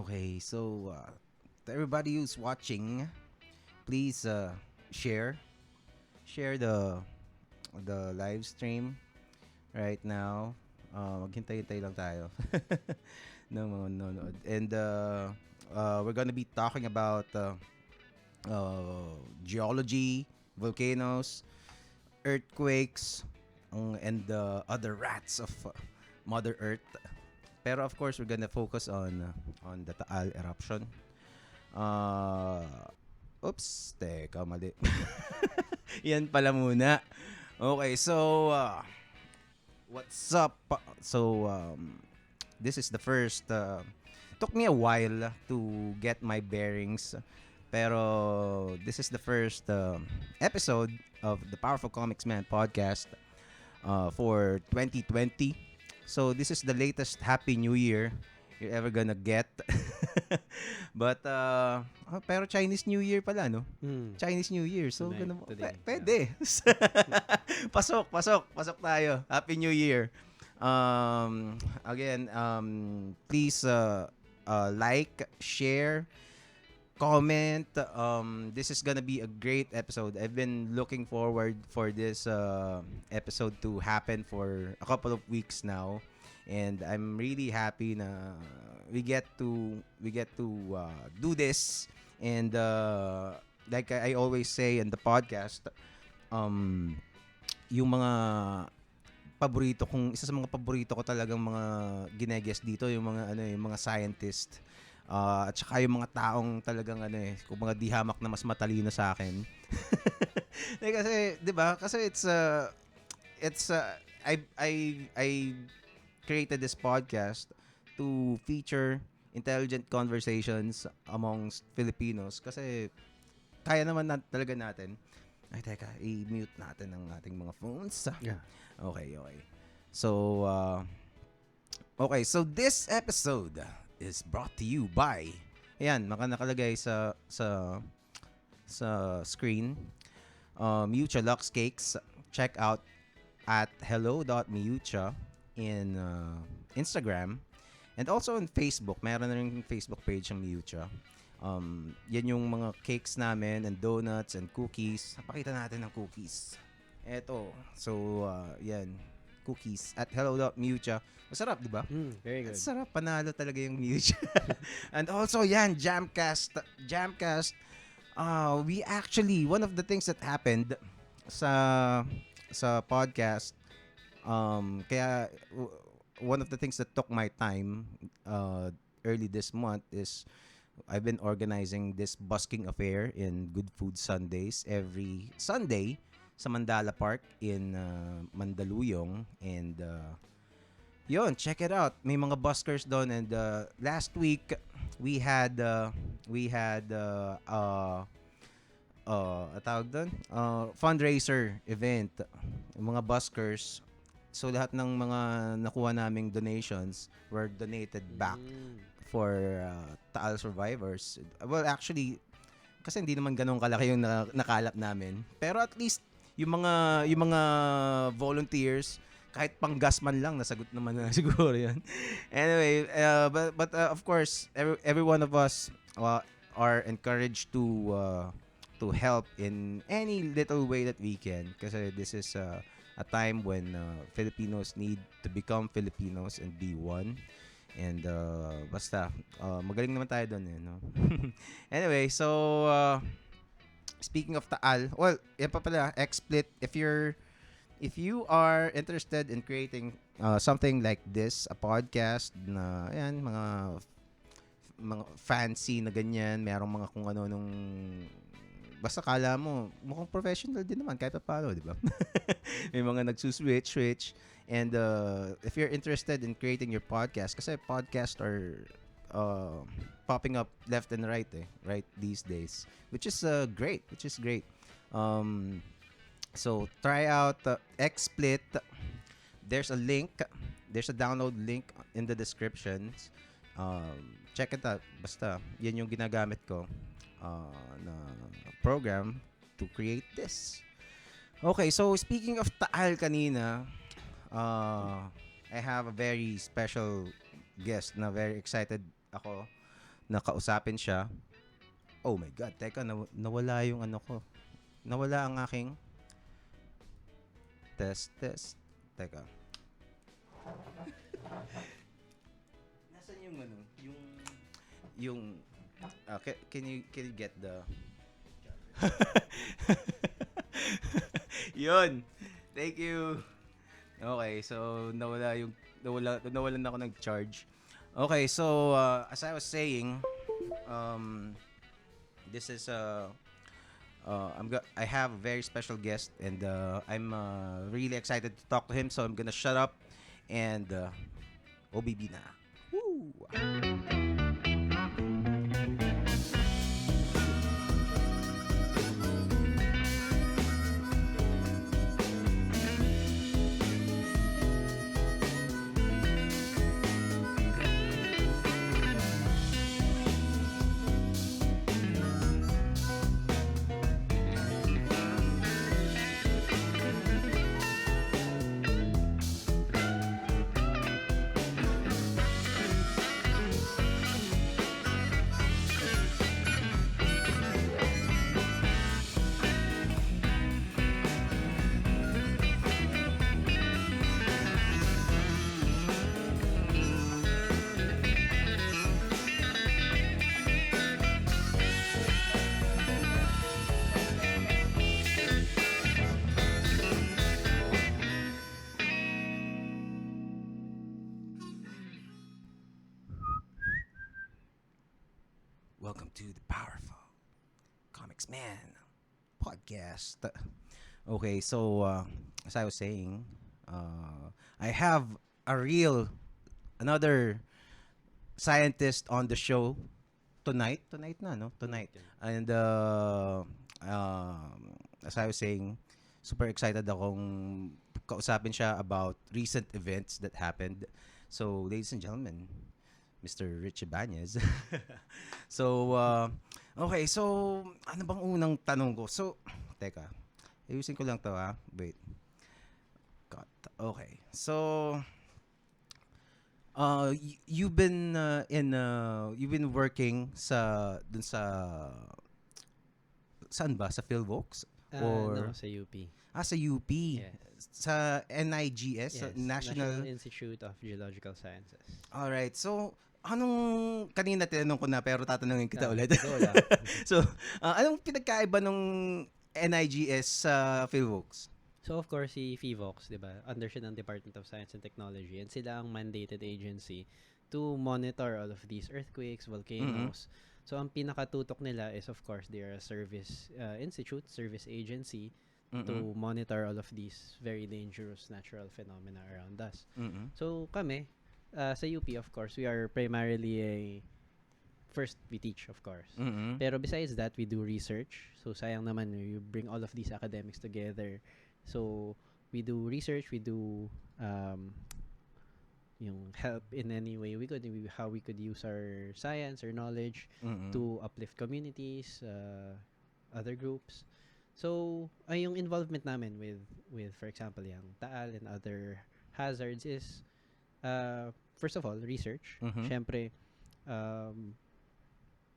Okay, so to everybody who's watching, please share share the live stream right now. Maghintay-hintay lang tayo ng mga nanonood. And we're gonna be talking about geology, volcanoes, earthquakes, and the other rats of Mother Earth. Pero of course, we're gonna focus on the Taal Eruption. Uh, Oops, teka, mali. Yan pala muna. Okay, so what's up? This is the first. Took me a while to get my bearings, pero this is the first episode of the Powerful Komiksman podcast for 2020. So this is the latest Happy New Year you're ever gonna get. But pero Chinese New Year pala, no? Chinese New Year. So Today. pwede. Pasok tayo. Happy New Year. Again, please like, share, comment. This is gonna be a great episode. I've been looking forward for this episode to happen for a couple of weeks now, and I'm really happy na we get to do this. And like I always say in the podcast, yung mga isa sa mga paborito ko talagang mga ginegest dito yung mga scientist. At saka yung mga taong talagang kung mga di hamak na mas matalino sa akin. Kasi 'di ba? Kasi I created this podcast to feature intelligent conversations amongst Filipinos kasi kaya naman talaga natin. Ay, teka, i-mute natin ang ating mga phones. Yeah. Okay. So, this episode is brought to you by, ayan, nakalagay sa screen, Miucha Lux Cakes. Check out at hello.miucha in Instagram and also on Facebook. Meron na rin Facebook page ng Miucha. Yan yung mga cakes namin and donuts and cookies. Napakita natin ng cookies. Eto. So, yan. Cookies at hello.miucha. Masarap, di ba? Very good. Sarap, panalo talaga yung Miucha. And also, yan, Jamcast. We actually, one of the things that happened sa podcast, kaya one of the things that took my time early this month is I've been organizing this busking affair in Good Food Sundays every Sunday sa Mandala Park in Mandaluyong. And yun, check it out. May mga buskers doon. And last week we had a tawag doon, fundraiser event. Yung mga buskers. So lahat ng mga nakuha naming donations were donated back for Taal survivors. Well, actually, kasi hindi naman ganun kalaki yung nakalap namin. Pero at least yung mga volunteers, kahit panggas man lang, nasagot naman na siguro yan. Anyway, but of course, every one of us are encouraged to help in any little way that we can. Kasi this is a time when Filipinos need to become Filipinos and be one. And basta magaling naman tayo doon, no? Anyway, so speaking of Taal, well, yan pa pala, XSplit. If you are interested in creating something like this, a podcast na yan, mga fancy na ganyan, merong mga kung ano nung basta kala mo mukhang professional din naman kahit paano, di ba? May mga nagsuswitch. And if you're interested in creating your podcast, kasi podcasts are popping up left and right these days, which is great. So try out XSplit. There's a download link in the descriptions. Check it out. Basta yan yung ginagamit ko na program to create this. Okay, so speaking of Taal kanina, I have a very special guest na very excited ako nakausapin siya. Oh my God, teka, nawala yung ano ko. Nawala ang aking test. Teka. Nasaan yung ano? Yung can you get the Yun. Thank you. Okay, so nawalan ako ng charge. Okay, so as I was saying, this is I have a very special guest, and I'm really excited to talk to him. So I'm gonna shut up and OBB na. Woo! Welcome to the powerful komiksman podcast. Okay, so as I was saying, I have another scientist on the show tonight. Tonight na, no? Tonight. And as I was saying, super excited akong kausapin siya about recent events that happened. So, ladies and gentlemen, Mr. Rich Ybañez. So, okay. So, ano bang unang tanong ko? So, teka. Ayusin ko lang to, ha? Wait. Cut. Okay. So, you've been working dun sa saan ba? Sa Philvox? No, sa UP. Sa UP. Yes. Sa NIGS, Yes, National Institute of Geological Sciences. Alright. So, kanina tinanong ko na pero tatanungin kita ulit. So, anong pinagkaiba nung NIGS sa Philvox? So, of course, si PHIVOX, di ba? Under siya ng Department of Science and Technology, and sila ang mandated agency to monitor all of these earthquakes, volcanoes. Mm-hmm. So, ang pinakatutok nila is, of course, they are a service service agency to monitor all of these very dangerous natural phenomena around us. Mm-hmm. So, kami, sa UP, of course, we are primarily first, we teach, of course. Mm-hmm. Pero besides that, we do research. So, sayang naman, you bring all of these academics together. So, we do research, we do yung help in any way we could, how we could use our science or knowledge to uplift communities, other groups. So, yung involvement namin with for example, yung Taal and other hazards is first of all, research. Syempre,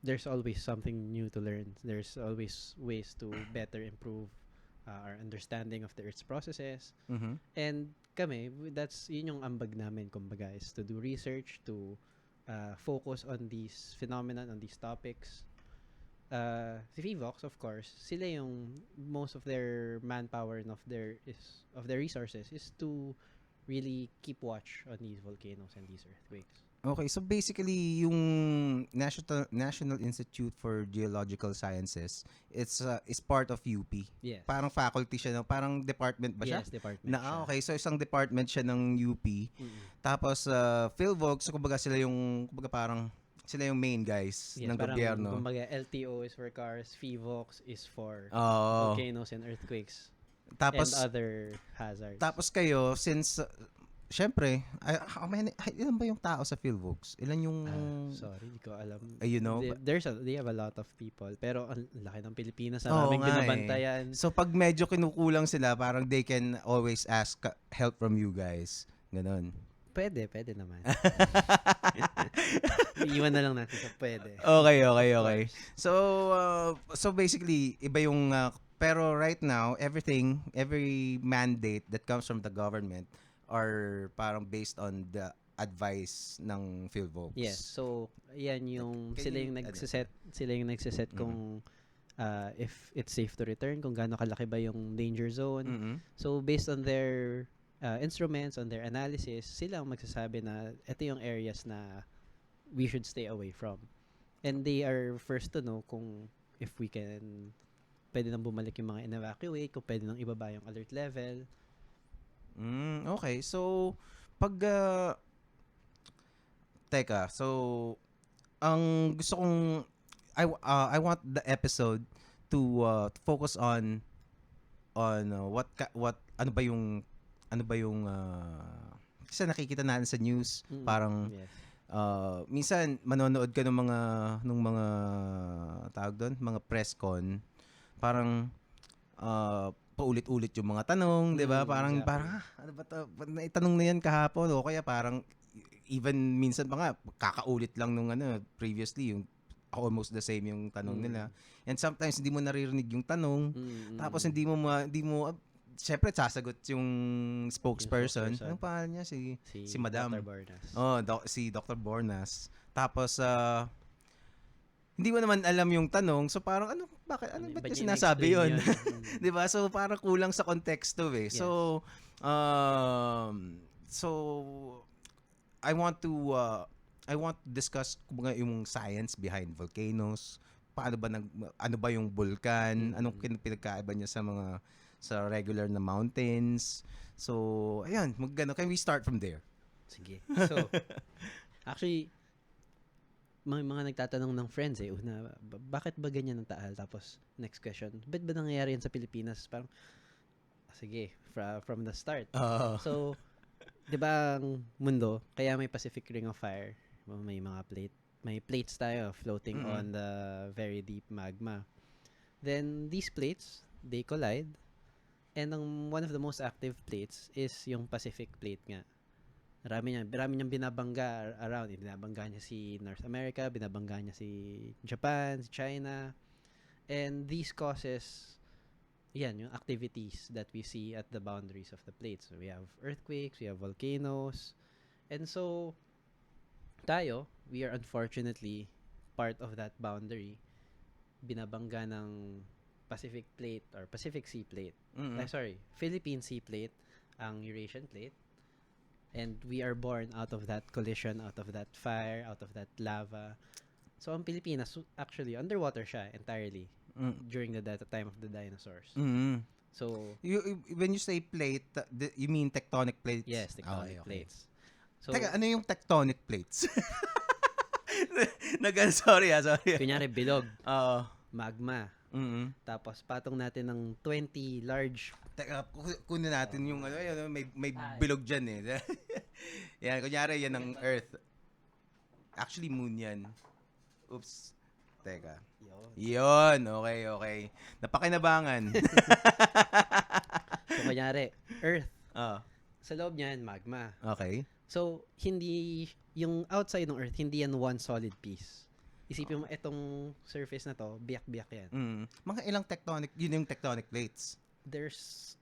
there's always something new to learn. There's always ways to better improve our understanding of the Earth's processes. And kami, yun yung ambag namin, kumbaga, is to do research, to focus on these phenomena, on these topics. Si PHIVOX, of course, sila yung most of their manpower and of their resources is to really keep watch on these volcanoes and these earthquakes. Okay, so basically yung National Institute for Geological Sciences, is part of UP. Yes. Parang faculty siya, no? Parang department ba siya? Yes, department siya. Okay, so isang department siya ng UP. Tapos Philvox, so kumbaga sila yung main guys ng gobyerno. Kumbaga LTO is for cars, PHIVOX is for volcanoes and earthquakes. Tapos, and other hazards. Tapos kayo, since syempre, ilan ba yung tao sa Philvox? Ilan yung sorry, di ko alam. You know, they have a lot of people, pero ang laki ng Pilipinas, maraming binabantayan. So pag medyo kinukulang sila, parang they can always ask help from you guys. Ganon. Pwede naman. Iwan na lang natin sa pwede. Okay. Of course. So basically, iba yung pero right now, every mandate that comes from the government are parang based on the advice ng PhilVolks. Yes. So, yan yung Can you- sila yung nagsiset kung if it's safe to return, kung gaano kalaki ba yung danger zone. Mm-mm. So, based on their instruments, on their analysis, sila ang magsasabi na ito yung areas na we should stay away from. And they are first to know kung if we can pwede nang bumalik yung mga in-evacuate, kung pwede nang ibaba yung alert level. Okay. So, pag teka, so ang gusto kong I want the episode to focus on what ano ba yung kasi nakikita natin sa news parang Yes. minsan manonood ka ng mga tawag doon, mga press con, parang paulit-ulit yung mga tanong, 'di ba? Parang Exactly. ano ba to? Itanong na yan kahapon o kaya parang even minsan pa nga kakaulit lang nung previously yung almost the same yung tanong nila. And sometimes hindi mo naririnig yung tanong. Tapos hindi mo syempre sasagot yung spokesperson. Anong pangalan niya? Si Madam. Dr. Bornas. Si Dr. Bornas. Tapos hindi mo naman alam yung tanong. So parang ba't Ba't niya niya sinasabi in-explain yun? yun? 'Di ba? So parang kulang sa konteksto eh. Yes. So I want to discuss kumbaga yung science behind volcanoes. Ano ba yung vulkan? Anong pinagkaiba niya sa regular na mountains? So ayan, can we start from there? Sige. So, actually, mga nagtatanong ng friends una, bakit ba ganyan ang Taal? Tapos, next question, ba't ba nangyayari yan sa Pilipinas? Parang, sige, from the start. So, di ba ang mundo, kaya may Pacific Ring of Fire, may plates tayo floating on the very deep magma. Then, these plates, they collide, and one of the most active plates is yung Pacific Plate nga. Marami niyang binabangga around. Binabangga niya si North America, binabangga niya si Japan, si China. And these causes, yung activities that we see at the boundaries of the plates. So we have earthquakes, we have volcanoes. And so, we are unfortunately part of that boundary. Binabangga ng Pacific Plate or Pacific Sea Plate. Philippine Sea Plate, ang Eurasian Plate. And we are born out of that collision, out of that fire, out of that lava. So, ang Pilipinas, actually, underwater siya entirely during the time of the dinosaurs. So, when you say plate, you mean tectonic plates? Yes, tectonic plates. So, teka, ano yung tectonic plates? Sorry. Kunyari, bilog. Magma. Tapos, patong natin ng 20 large. Teka, kunin natin yung may bilog dyan eh. Yan, kunyari yan ang Earth. Actually, moon yan. Oops. Teka. Yun. Okay. Napakinabangan. So, kunyari, Earth. Sa loob niyan, magma. Okay. So, yung outside ng Earth, hindi yan one solid piece. Isipin mo, itong surface na to, biyak-biyak yan. Mga ilang yun yung tectonic plates? There's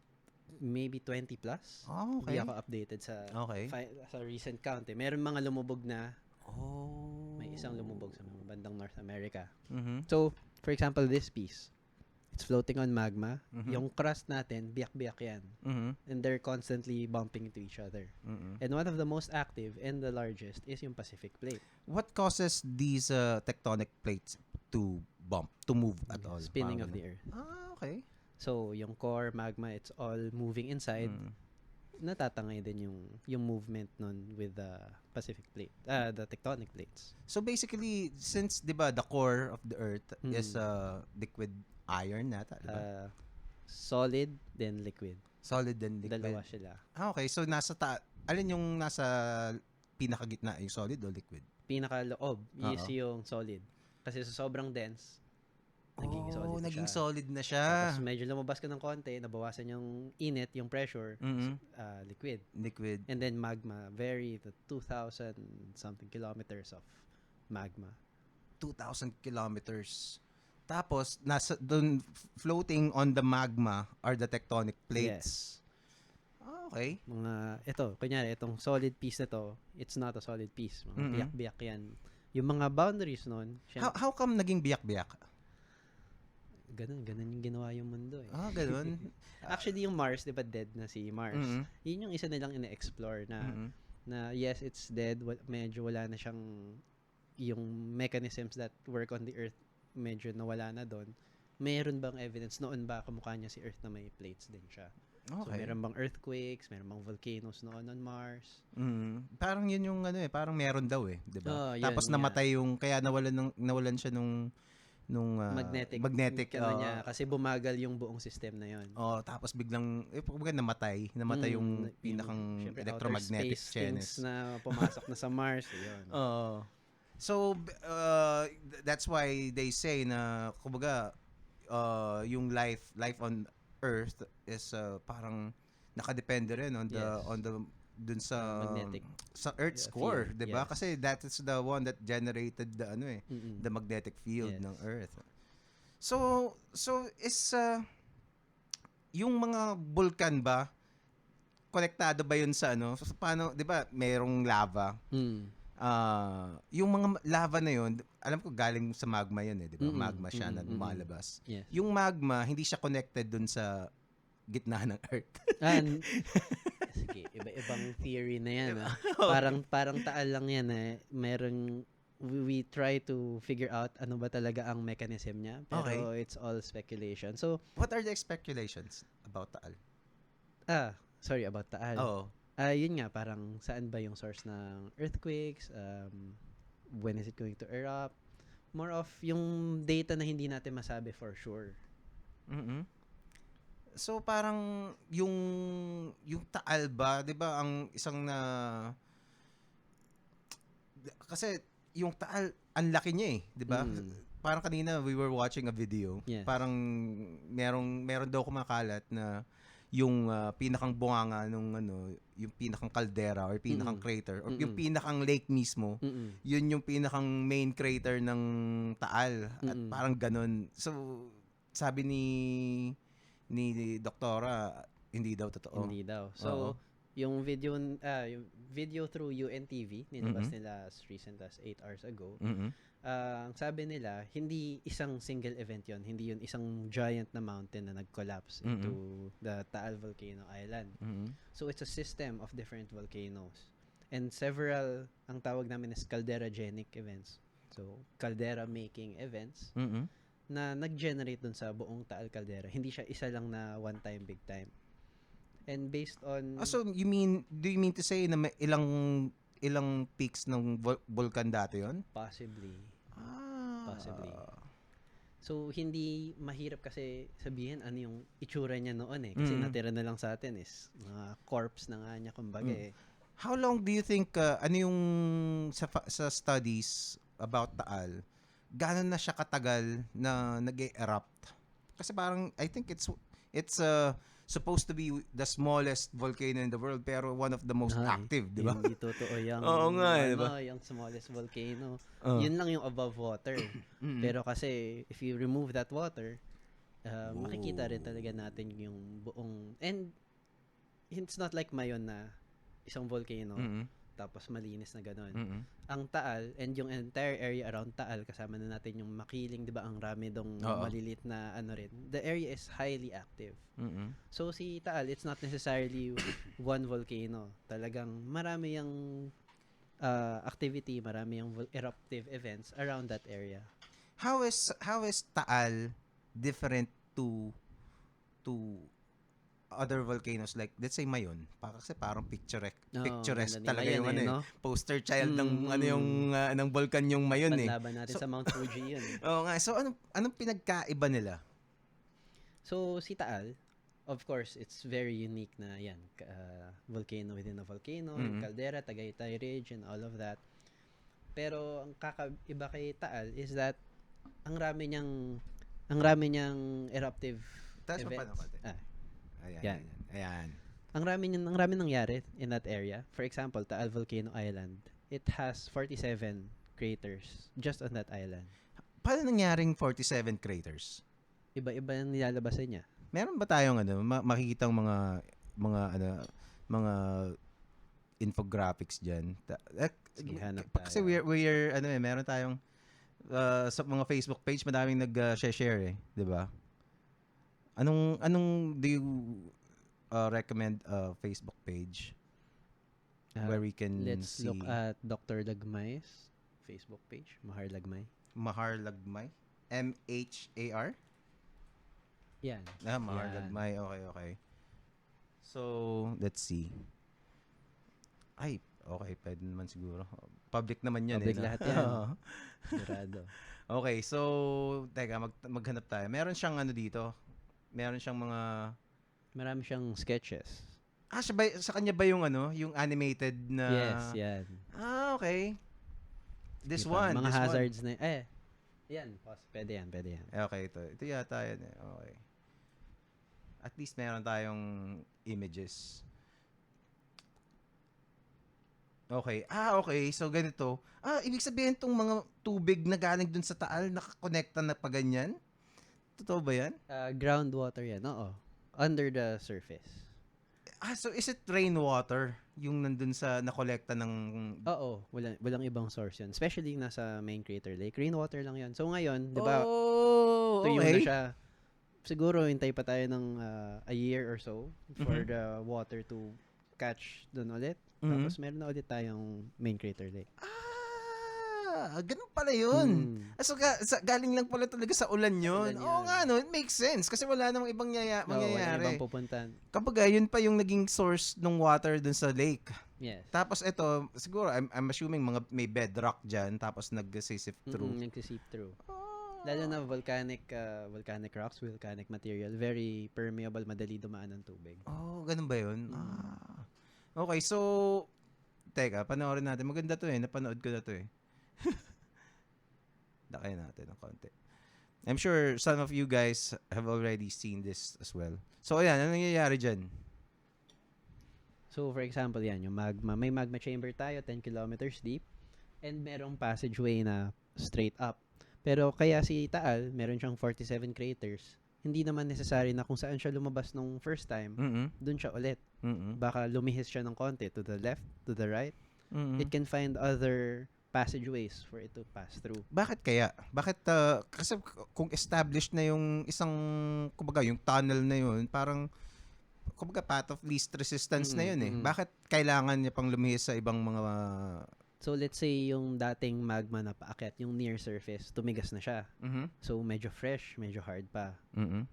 maybe 20 plus. Okay. Hindi ako updated sa recent count eh. Meron mga lumubog na. May isang lumubog sa mga bandang North America. So, for example, this piece, it's floating on magma. Yung crust natin, biyak-biyak yan. And they're constantly bumping into each other. And one of the most active and the largest is yung Pacific Plate. What causes these tectonic plates to move at all? Spinning of the Earth. Okay. So, yung core, magma, it's all moving inside. Natatangay din yung movement nun with the Pacific Plate, the tectonic plates. So basically, since 'di ba the core of the Earth is liquid iron nata, diba? Solid then liquid. Solid then liquid. Dalawa sila. Okay, so alin yung nasa pinakagitna, yung solid o liquid? Pinakaloob is yung solid. Kasi sa sobrang dense, naging solid na siya. Tapos medyo lumabas ka ng konti, nabawasan yung init, yung pressure, liquid. Liquid. And then magma, the 2,000 something kilometers of magma. 2,000 kilometers. Tapos, nasa doon floating on the magma are the tectonic plates. Okay. Ito, kunyari, itong solid piece na to, it's not a solid piece. Mga Mm-mm. biyak-biyak yan. Yung mga boundaries nun, How come naging biyak-biyak? ganun yung ginawa yung mundo eh. Ganun. Actually, yung Mars, di ba dead na si Mars? Mm-mm. Yun yung isa nilang ina-explore Mm-mm. na yes, it's dead, medyo wala na siyang yung mechanisms that work on the Earth, medyo nawala na doon. Meron bang evidence noon ba kamukha niya si Earth na may plates din siya? So, Okay. meron bang earthquakes, meron bang volcanoes noon on Mars? Parang yun yung parang meron daw 'di ba? Yun Tapos nga. namatay yung kaya nawalan siya nung magnetic niya kasi bumagal yung buong system na yun. Tapos biglang kumbaga namatay yung pinakang syempre, electromagnetic outer space things chains. na pumasok na sa Mars, yun. So that's why they say na kumbaga yung life on Earth is parang nakadepende rin on the dun sa magnetic sa Earth's core, 'di ba? Yes. Kasi that is the one that generated the the magnetic field Yes. ng Earth. So is yung mga bulkan ba konektado ba yun sa So, paano, 'di ba, merong lava? Yung mga lava na yun, alam ko galing sa magma yun 'di ba? Magma siya na lumalabas. Yes. Yung magma, hindi siya connected dun sa gitna ng Earth. Sige, iba-ibang theory na yan. Parang taal lang yan we try to figure out ano ba talaga ang mechanism niya, pero it's all speculation. So, what are the speculations about Taal? Sorry, about Taal. Oo. Yun nga, parang saan ba yung source ng earthquakes? When is it going to erupt? More of yung data na hindi natin masabi for sure. So parang yung Taal ba, 'di ba, ang isang kasi yung Taal ang laki niya 'di ba? Parang kanina we were watching a video. Yes. Parang meron daw kumakalat na yung pinakang bunganga nung yung pinakang caldera or pinakang crater or yung pinakang lake mismo, yun yung pinakang main crater ng Taal at parang ganun. So sabi ni doktora, hindi daw totoo. Hindi daw. So yung video through UNTV, nilabas nila as recent as 8 hours ago. Ang sabi nila, hindi isang single event yon, hindi yun isang giant na mountain na nag-collapse into the Taal Volcano Island. So it's a system of different volcanoes. And several, ang tawag namin is caldera-genic events. So caldera-making events na nag-generate dun sa buong Taal Caldera. Hindi siya isa lang na one time, big time. And based on... so do you mean to say na may ilang peaks ng volcan dati yon? Possibly. So, hindi mahirap kasi sabihin ano yung itsura niya noon Kasi natira na lang sa atin is mga corpse na nga niya, kumbaga How long do you think, ano yung sa studies about Taal, gano'n na siya katagal na nag-erupt? Kasi parang, I think it's supposed to be the smallest volcano in the world pero one of the most active, di ba? Hindi totoo yung diba? yung smallest volcano. Yun lang yung above water. Pero kasi if you remove that water, makikita rin talaga natin yung buong, and it's not like Mayon na isang volcano tapos malinis na gano'n. Ang Taal and yung entire area around Taal, kasama na natin yung Makiling, 'di ba? Ang rami dong malilit na rin. The area is highly active. So si Taal, it's not necessarily one volcano. Talagang marami yung activity, marami yung eruptive events around that area. How is Taal different to other volcanoes, like let's say Mayon? Kasi parang picturesque talaga Mayon, yung poster child ng ng volcan yung Mayon Panlaban natin sa Mount Fuji yun. Oo nga. So anong pinagkaiba nila? So si Taal, of course, it's very unique na yan. Volcano within a volcano, yung caldera, Tagaytay Ridge, and all of that. Pero ang kakaiba kay Taal is that ang rami niyang eruptive events. Ayan. Ang rami nangyari in that area. For example, Taal Volcano Island, it has 47 craters just on that island. Paano nangyaring 47 craters? Iba-iba yung nilalabasan niya. Meron ba tayong makikitang mga infographics diyan? Sige, hanap Kasi tayo. we're meron tayong sa mga Facebook page madaming nag-share 'di ba? Anong do you recommend Facebook page where we can Let's see look at Dr. Lagmay's Facebook page, Mahar Lagmay. Mahar Lagmay? MHAR? Yan. Mahar Yan. Lagmay. Okay. So, let's see. Ay, okay, pwede naman siguro. Public naman yan. Public lahat yan. Dorado. Okay, so, teka, maghanap tayo. Meron siyang dito. Meron siyang mga... Marami siyang sketches. Sa kanya ba yung yung animated na... Yes, yan. Okay. This Diba? one. Mga this hazards one. na, yan. Pwede yan. Okay, ito yata yan eh. Okay. At least meron tayong images. Okay. Okay. So, ganito. Ibig sabihin itong mga tubig na galing dun sa Taal, nakakonekta na pa ganyan? Totoo ba yan? Groundwater yan, oo. Under the surface. So is it rainwater? Yung nandun sa nakolekta ng... Oo. Walang ibang source yan. Especially nasa main crater lake. Rainwater lang yan. So ngayon, di ba, tuyo na siya. Siguro, hintay pa tayo ng a year or so for the water to catch dun ulit. Tapos meron na ulit tayong main crater lake. Ganun pala yun. So, galing lang pala talaga sa ulan yun. Oo nga, no? It makes sense. Kasi wala namang ibang mangyayari. Wala ibang pupuntan. Kapag yun pa yung naging source ng water dun sa lake. Yes. Tapos ito, siguro, I'm assuming may bedrock dyan, tapos nag-sift through. Nag-sift through. Lalo na volcanic rocks, volcanic material, very permeable, madali dumaan ng tubig. Ganun ba yun? Okay, so, teka, panoorin natin. Maganda to napanood ko na to Dakay natin ng konti. I'm sure some of you guys have already seen this as well. So, ayan, ano nangyayari dyan? So, for example, yan, yung magma. May magma chamber tayo, 10 kilometers deep, and merong passageway na straight up. Pero kaya si Taal, meron siyang 47 craters. Hindi naman necessary na kung saan siya lumabas nung first time, dun siya ulit. Baka lumihis siya ng konti to the left, to the right. It can find other passageways for it to pass through. Bakit kaya? Bakit, kasi kung established na yung isang, kumbaga, yung tunnel na yun, parang, kumbaga, path of least resistance na yun Bakit kailangan niya pang lumihis sa ibang mga... So, let's say yung dating magma na paakyat, yung near surface, tumigas na siya. So, medyo fresh, medyo hard pa.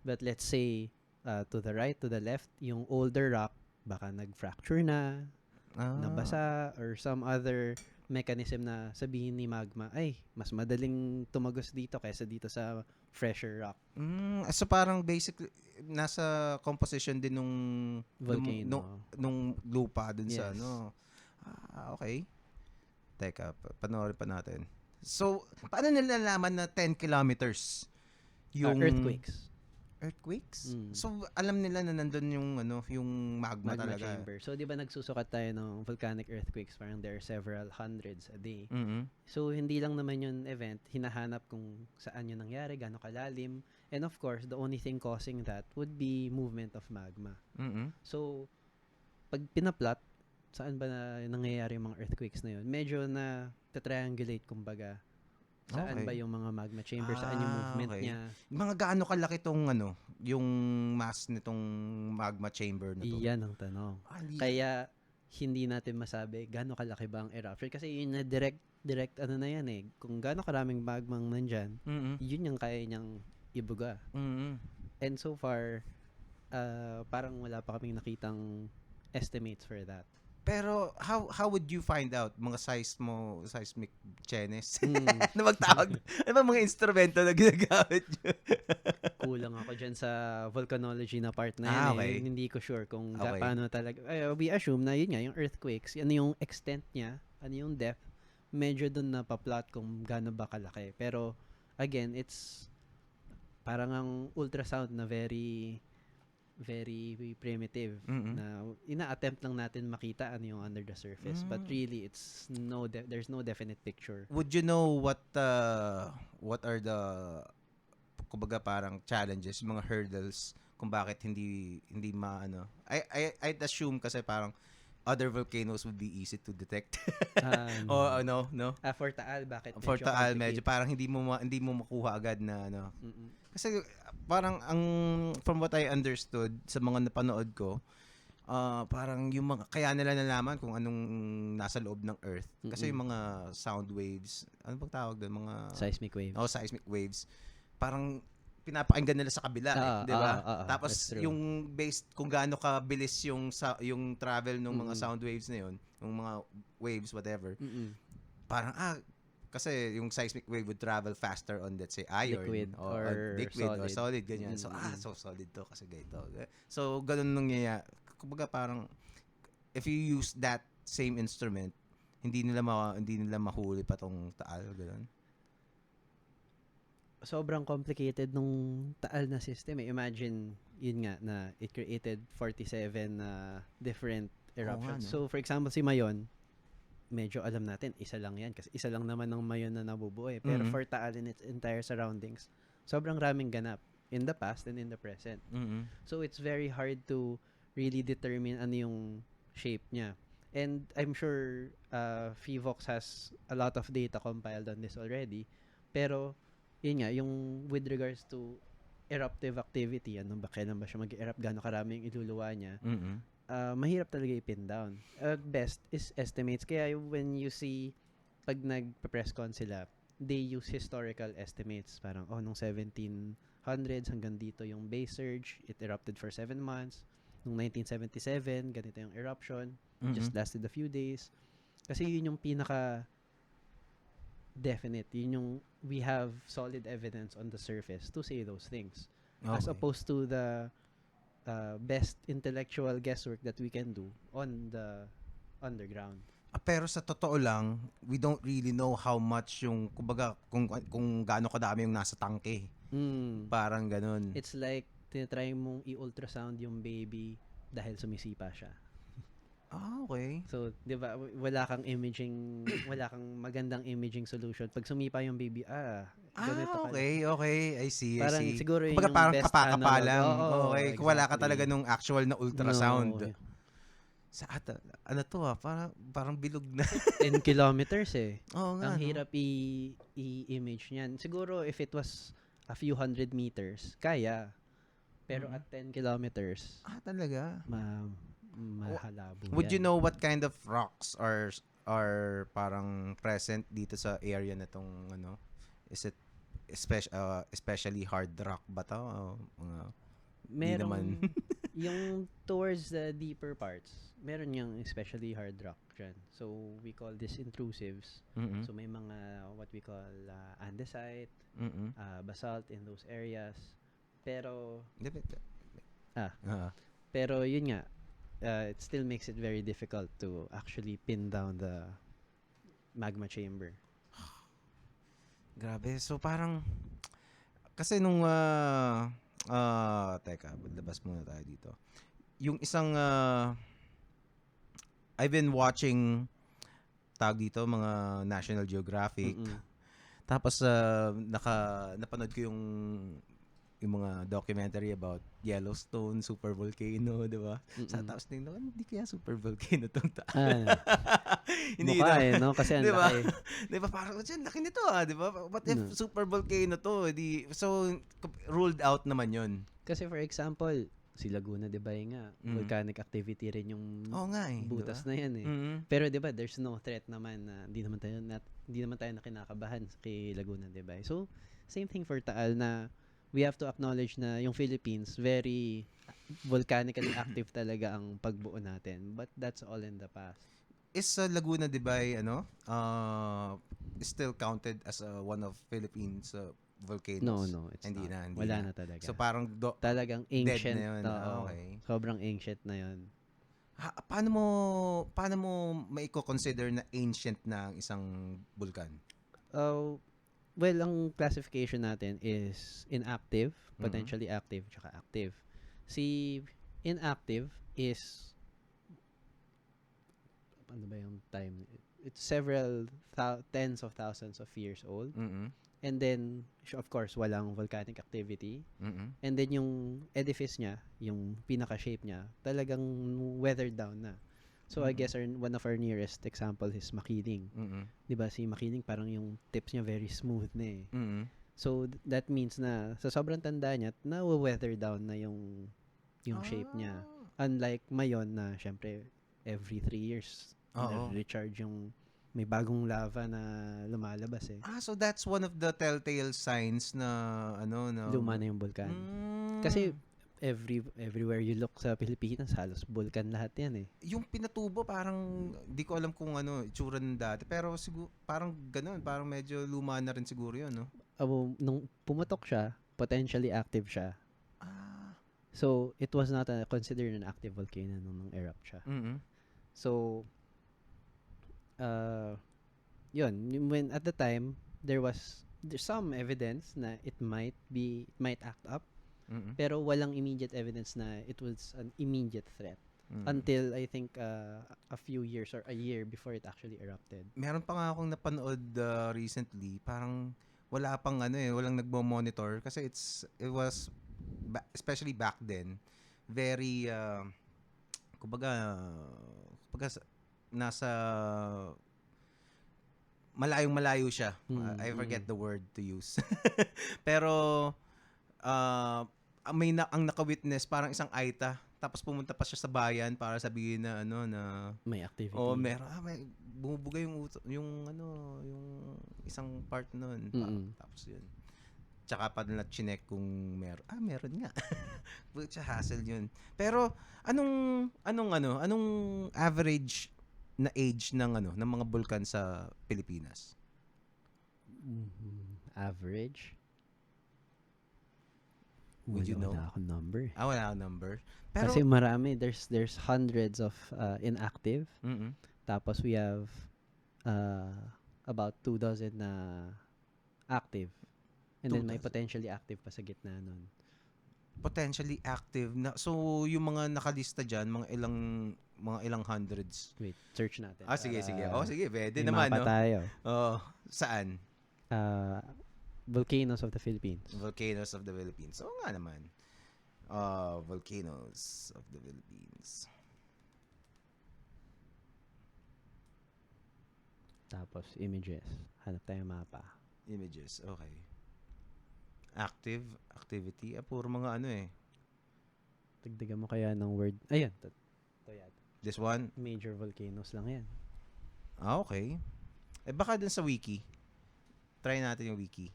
But let's say, to the right, to the left, yung older rock, baka nag-fracture na, nabasa, or some other mechanism na sabihin ni magma, ay, mas madaling tumagos dito kaysa dito sa fresher rock. So parang basically, nasa composition din nung volcano. Nung lupa dun sa Yes. Okay. Teka, panoorin pa natin. So, paano nila nalaman na 10 kilometers yung earthquakes? So, alam nila na nandun yung magma talaga. Chamber. So, di ba nagsusukat tayo ng volcanic earthquakes? Parang there are several hundreds a day. So, hindi lang naman yung event. Hinahanap kung saan yun nangyari, gaano kalalim. And of course, the only thing causing that would be movement of magma. So, pag pinaplot, saan ba nangyayari yung mga earthquakes na yun? Medyo na triangulate kumbaga. Saan ba yung mga magma chamber? Saan yung movement niya? Mga gaano kalaki tong yung mass nitong magma chamber na to? Iyan ang tanong. Kaya hindi natin masabi gaano kalaki ba ang eruption. Kasi yun na direct na yan Kung gaano karaming magmang nandyan, yun yung kaya niyang ibuga. And so far, parang wala pa kaming nakitang estimates for that. Pero how would you find out mga seismic chenes? Ano magtawag? Ano ba mga instrumento na ginagamit nyo? Kulang ako dyan sa volcanology na part na yan. Hindi ko sure kung paano talaga. We assume na yun nga, yung earthquakes, ano yung extent niya, ano yung depth, medyo dun na pa-plot kung gaano ba kalaki. Pero again, it's parang ang ultrasound na very very primitive Mm-mm. na ina-attempt lang natin makita ano yung under the surface. But really, it's there's no definite picture. Would you know what are the kumbaga parang challenges, mga hurdles kung bakit hindi maano? I'd assume kasi parang other volcanoes would be easy to detect. O No. no? For Taal, bakit For medyo Taal medyo complicated? parang hindi mo makuha agad na ano. Mm-mm. Kasi parang from what I understood sa mga napanood ko, parang yung mga kaya nila nalaman kung anong nasa loob ng Earth kasi yung mga sound waves, ano bang tawag doon, mga Seismic waves. seismic waves, parang pinapakinggan nila sa kabila di ba? Tapos yung based kung gaano kabilis yung travel ng mga sound waves na yun, yung mga waves whatever. Parang kasi yung seismic wave would travel faster on, let's say, iron liquid or solid ganyan. So so solid to kasi ganito. So ganun nangyayari. Kumbaga parang if you use that same instrument, hindi nila mahuli pa tong Taal ganun. Sobrang complicated nung Taal na system eh. Imagine, yun nga, na it created 47 different eruptions. So, for example, si Mayon, medyo alam natin, isa lang yan. Kasi isa lang naman ng Mayon na nabubuo eh. Pero for Taal in its entire surroundings, sobrang raming ganap in the past and in the present. So, it's very hard to really determine ano yung shape niya. And I'm sure Fivox has a lot of data compiled on this already. Pero, yun nga, yung with regards to eruptive activity, kailan ba siya mag-erupt, gaano karami yung iluluwa niya, mahirap talaga i-pin down. Best is estimates. Kaya when you see, pag nag-press con sila, they use historical estimates. Parang, nung 1700s hanggang dito yung base surge, it erupted for 7 months. Nung 1977, ganito yung eruption, just lasted a few days. Kasi yun yung pinaka definite. Yun yung we have solid evidence on the surface to say those things. As opposed to the best intellectual guesswork that we can do on the underground. Pero sa totoo lang, we don't really know how much yung kumbaga kung gaano kadami yung nasa tangke. Parang ganun. It's like tinatry mong i-ultrasound yung baby dahil sumisipa siya. Okay. So, 'di ba, wala kang magandang imaging solution. Pag sumipa yung baby, ganito okay. I see. Parang siguro yun yung parang best kapaka lang. Okay, exactly. Wala ka exactly. talaga nung actual na ultrasound. No. Ano to parang bilog na. 10 kilometers eh. Nga, ang hirap i-image niyan. Siguro if it was a few hundred meters, kaya. Pero at 10 kilometers, talaga? mahalabo Would you yan. know what kind of rocks are parang present dito sa area na tong ano? Is it especially hard rock ba to? Meron yung towards the deeper parts, meron yung especially hard rock dyan. So we call this intrusives. So may mga what we call andesite, basalt in those areas. Pero pero yun nga, it still makes it very difficult to actually pin down the magma chamber. Grabe. So parang kasi nung teka, labas muna tayo dito. Yung isang I've been watching dito mga National Geographic. Tapos napanood ko yung mga documentary about Yellowstone, super volcano, di ba? Tapos hindi kaya super volcano tong Taal. Hindi no? Kasi ang laki. Di ba? Parang, laki nito di ba? What if super volcano to? So, ruled out naman yun. Kasi for example, si Laguna de Bay nga, volcanic activity rin yung butas diba? na yan eh. Pero di ba, there's no threat naman na hindi naman tayo na kinakabahan kay Laguna de Bay. So, same thing for Taal na we have to acknowledge na yung Philippines, very volcanically active talaga ang pagbuo natin. But that's all in the past. Is Laguna de Bay, still counted as one of Philippines volcanoes? No, it's hindi not. na. Wala na talaga. So parang talagang ancient. Dead na yun. Okay. Sobrang ancient na yun. Paano mo maiko-consider na ancient na ang isang bulkan? Well, ang classification natin is inactive, potentially active, tsaka active. Si inactive is, ano ba yung time? It's several tens of thousands of years old. Mm-mm. And then, of course, walang volcanic activity. Mm-mm. And then yung edifice niya, yung pinaka-shape niya, talagang weathered down na. So I guess one of our nearest example is Makiling. Mm-mm. 'Di ba si Makiling parang yung tips niya very smooth na eh. Mm-mm. So that means na sa sobrang tanda niya, na-weather down na yung shape niya. Unlike Mayon na syempre every 3 years na-recharge yung may bagong lava na lumalabas eh. So that's one of the telltale signs na Luma na yung bulkan. Kasi everywhere you look sa Pilipinas, halos bulkan lahat yan eh. Yung pinatubo parang di ko alam kung itsura ng dati, pero siguro parang ganoon, parang medyo luma na rin siguro 'yun, no? Nung pumutok siya, potentially active siya. So it was not considered an active volcano nung erupt siya. Mm-hmm. So yun, when at the time there's some evidence na it might act up. Mm-hmm. Pero walang immediate evidence na it was an immediate threat until I think a few years or a year before it actually erupted. Meron pa nga akong napanood recently, parang wala pang walang nagmo-monitor kasi it was especially back then very kumbaga nasa malayong-malayo siya. I forget the word to use. Pero ang naka-witness parang isang Aita, tapos pumunta pa siya sa bayan para sabihin na na may activity. meron may bumubuga yung isang part noon. Tapos yun. Tsaka pa nila chinek kung meron nga. Butcha hassle yun. Pero anong average na age ng mga bulkan sa Pilipinas? Average? Would you know? Wala akong number. Wala akong number. Pero, kasi marami. There's hundreds of inactive. Mm-mm. Tapos we have about 2,000 na active. And then may potentially active pa sa gitna nun. Potentially active na. So yung mga nakalista diyan, mga ilang hundreds. Wait, search natin. Sige. Sige, pwede may naman, mapa tayo. Saan? Volcanoes of the Philippines. Volcanoes of the Philippines. Oo nga naman. Volcanoes of the Philippines. Tapos images. Hanap tayo mapa. Images, okay. Activity. Puro mga Dagdagan mo kaya ng word. Ayan. Ito yan. This one? Major volcanoes lang yan. Okay. Baka dun sa wiki. Try natin yung wiki.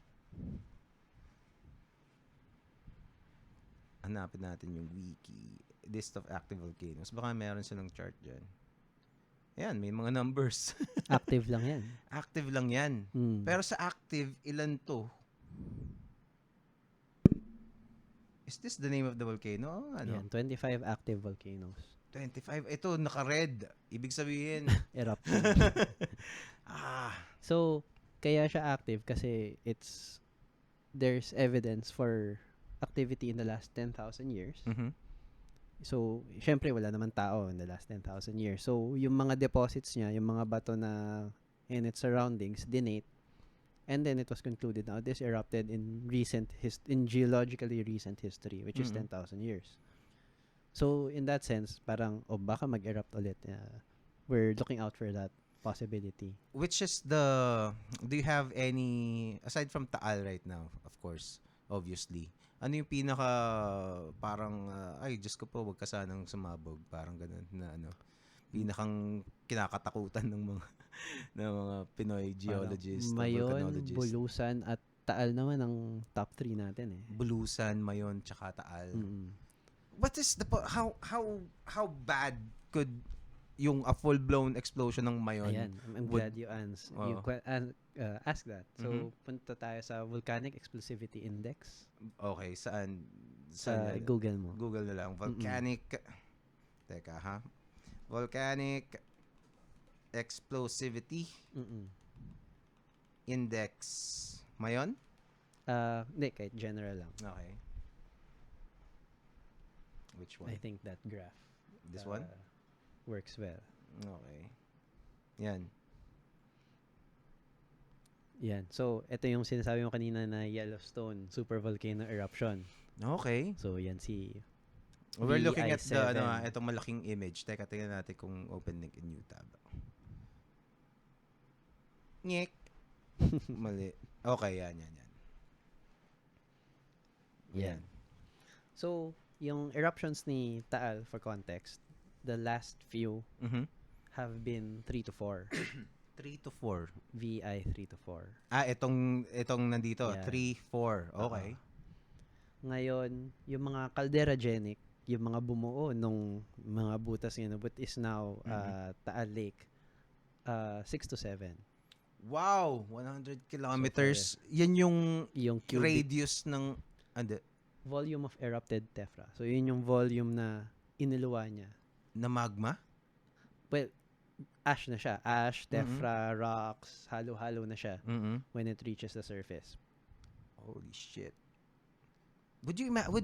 Hanapin natin yung wiki. List of active volcanoes. Baka meron silang chart dyan. Ayan, may mga numbers. Active lang yan. Active lang yan. Pero sa active, ilan to? Is this the name of the volcano? Yan, 25 active volcanoes. 25. Ito, naka-red. Ibig sabihin. Erupting. So, kaya siya active kasi there's evidence for activity in the last 10,000 years. Mm-hmm. So, syempre wala naman tao in the last 10,000 years. So, yung mga deposits niya, yung mga bato na in its surroundings, dinate. And then it was concluded now this erupted in geologically recent history, which is 10,000 years. So, in that sense, parang baka mag-erupt ulit. We're looking out for that possibility. Which is do you have any, aside from Taal right now, of course, obviously, ano yung pinaka parang ay Diyos ko po, wag ka sanang sumabog, parang ganun na pinakang kinakatakutan ng mga Pinoy geologists, Mayon, Bulusan at Taal naman ang top 3 natin eh. Bulusan, Mayon, tsaka Taal. What is how bad could yung a full-blown explosion ng Mayon? Ayan, I'm glad you ask that. So, punta tayo sa Volcanic Explosivity Index. Okay, saan sa Google mo. Google na lang. Volcanic, teka ha. Volcanic Explosivity Index. Mayon? Hindi, kahit general lang. Okay. Which one? I think that graph This one? works well. Okay. Yan. Yan. So, ito yung sinasabi mo kanina na Yellowstone supervolcano eruption. Okay. So, yan si We're looking at the VI7. itong malaking image. Teka, tingnan natin kung open link in new tab. Nyek. Mali. Okay, yan. Yan. So, yung eruptions ni Taal, for context, the last few have been 3 to 4. 3 to 4. VI 3 to 4. Itong nandito, Yeah. 3, 4. Okay. Ngayon, yung mga calderagenic, yung mga bumuo nung mga butas ngayon, but is now Taal Lake, 6 to 7. Wow, 100 kilometers. Yan yung cubic radius ng volume of erupted tephra. So, yun yung volume na iniluwa niya. na magma? Well, ash na siya. Ash, tephra, rocks, halo-halo na siya when it reaches the surface. Holy shit. Would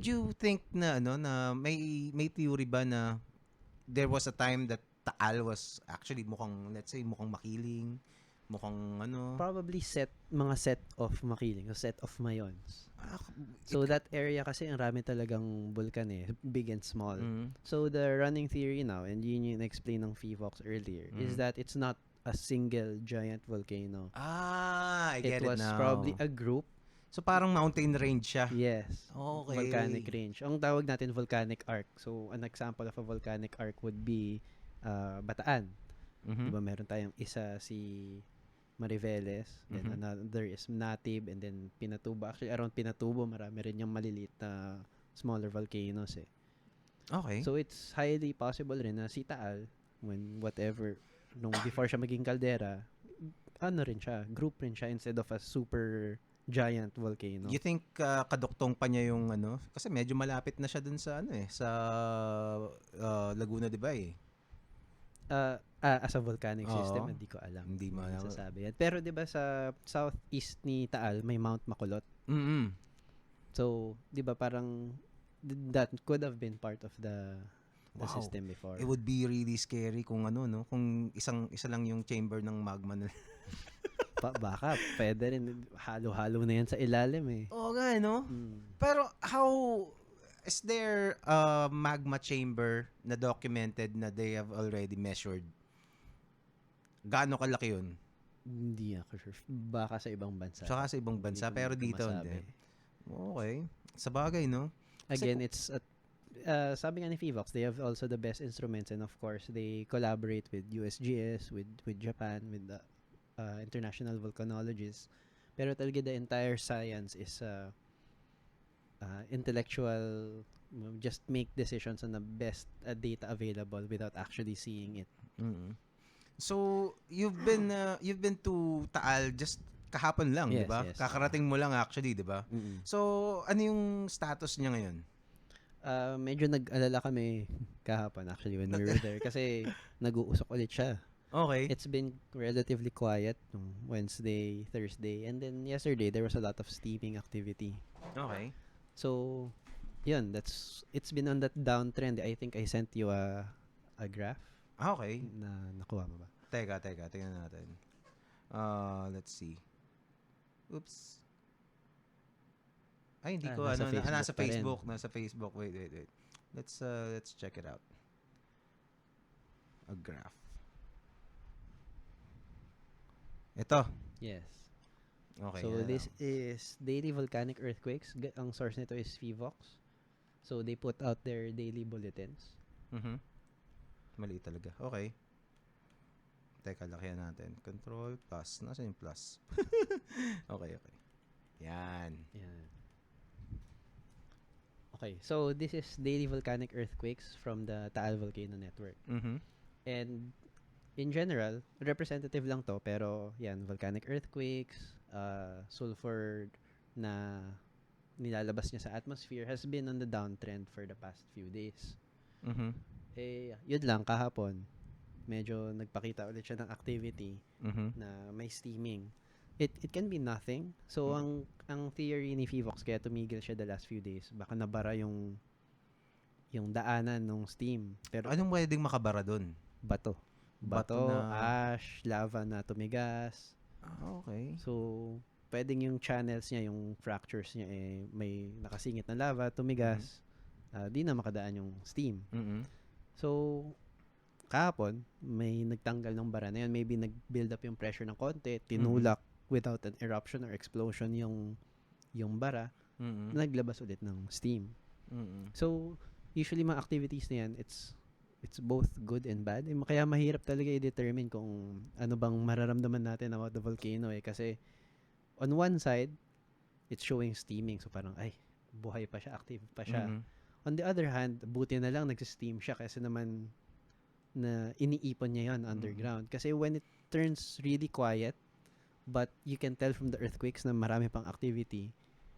you think na na may theory ba na there was a time that Taal was actually mukhang makiling, mukhang Probably mga set of makiling, o set of mayons. So that area kasi ang rami talagang bulkan big and small. So the running theory now, and yun yung explain ng Fivox earlier, is that it's not a single giant volcano. I get it now. It was probably a group. So parang mountain range siya. Yes. Okay. Volcanic range. Ang tawag natin volcanic arc. So an example of a volcanic arc would be Bataan. Diba meron tayong isa si Mariveles, then another is Natib, and then Pinatubo. Actually, around Pinatubo, marami rin yung maliliit na smaller volcanoes Okay. So, it's highly possible rin na si Taal, nung before siya maging caldera, group rin siya instead of a super giant volcano. You think kaduktong pa niya yung kasi medyo malapit na siya dun sa sa Laguna, di ba as a volcanic system, hindi ko alam. Hindi mo alam. Sasabi yan. Pero 'di ba sa southeast ni Taal may Mount Makulot? So, 'di ba parang that could have been part of the system before. It would be really scary kung kung isa lang yung chamber ng magma na. Baka pwede rin halo-halo na yan sa ilalim Oo nga Pero is there a magma chamber na documented na they have already measured? Gaano kalaki yun? Hindi ako sure. Baka sa ibang bansa. Saka sa ibang bansa, pero dito hindi. Okay. Sa bagay, Again, it's sabi nga ni Fivox, they have also the best instruments, and of course, they collaborate with USGS, with Japan, with the international volcanologists. Pero talaga the entire science is intellectual, just make decisions on the best data available without actually seeing it. So you've been to Taal just kahapon lang, Yes, 'di ba? yes. Kakarating mo lang actually, 'di ba? So ano yung status niya ngayon? Medyo nag-alala kami kahapon actually when we were there kasi nag-uusok ulit siya. Okay. It's been relatively quiet nung Wednesday, Thursday, and then yesterday there was a lot of steaming activity. Okay. So, yun, it's been on that downtrend. I think I sent you a graph. Okay. Na nakuha mo ba? Teka, tingnan natin. Let's see. Oops. Ay, hindi ko nasa Facebook. Nasa Facebook. Wait. Let's check it out. A graph. Ito. Yes. Okay. So, this is daily volcanic earthquakes. Ang source nito is Fivox. So, they put out their daily bulletins. Mali talaga. Okay. Teka, lakihan natin. Control plus. Nasaan yung plus? Okay. Yan. Okay. So, this is daily volcanic earthquakes from the Taal Volcano Network. And in general, representative lang to, pero yan, volcanic earthquakes, sulfur na nilalabas niya sa atmosphere has been on the downtrend for the past few days. Yun lang, kahapon, medyo nagpakita ulit siya ng activity na may steaming. It can be nothing. So, ang theory ni Fivox, kaya tumigil siya the last few days, baka nabara yung yung daanan ng steam. Pero Anong pwedeng makabara doon? bato. Bato Bato, na... ash, lava na tumigas. Okay. So, pwedeng yung channels niya, yung fractures niya, may nakasingit na lava, tumigas. Di na makadaan yung steam. Mm-hmm. So, kahapon, may nagtanggal ng bara na yun. Maybe nag-build up yung pressure ng konti, tinulak without an eruption or explosion yung bara, naglabas ulit ng steam. So, usually mga activities na yan, it's both good and bad. Kaya mahirap talaga i-determine kung ano bang mararamdaman natin about the volcano kasi on one side, it's showing steaming. So parang, ay, buhay pa siya, active pa siya. On the other hand, buti na lang nag-steam siya kasi naman na iniipon niya yon underground. Kasi when it turns really quiet, but you can tell from the earthquakes na marami pang activity,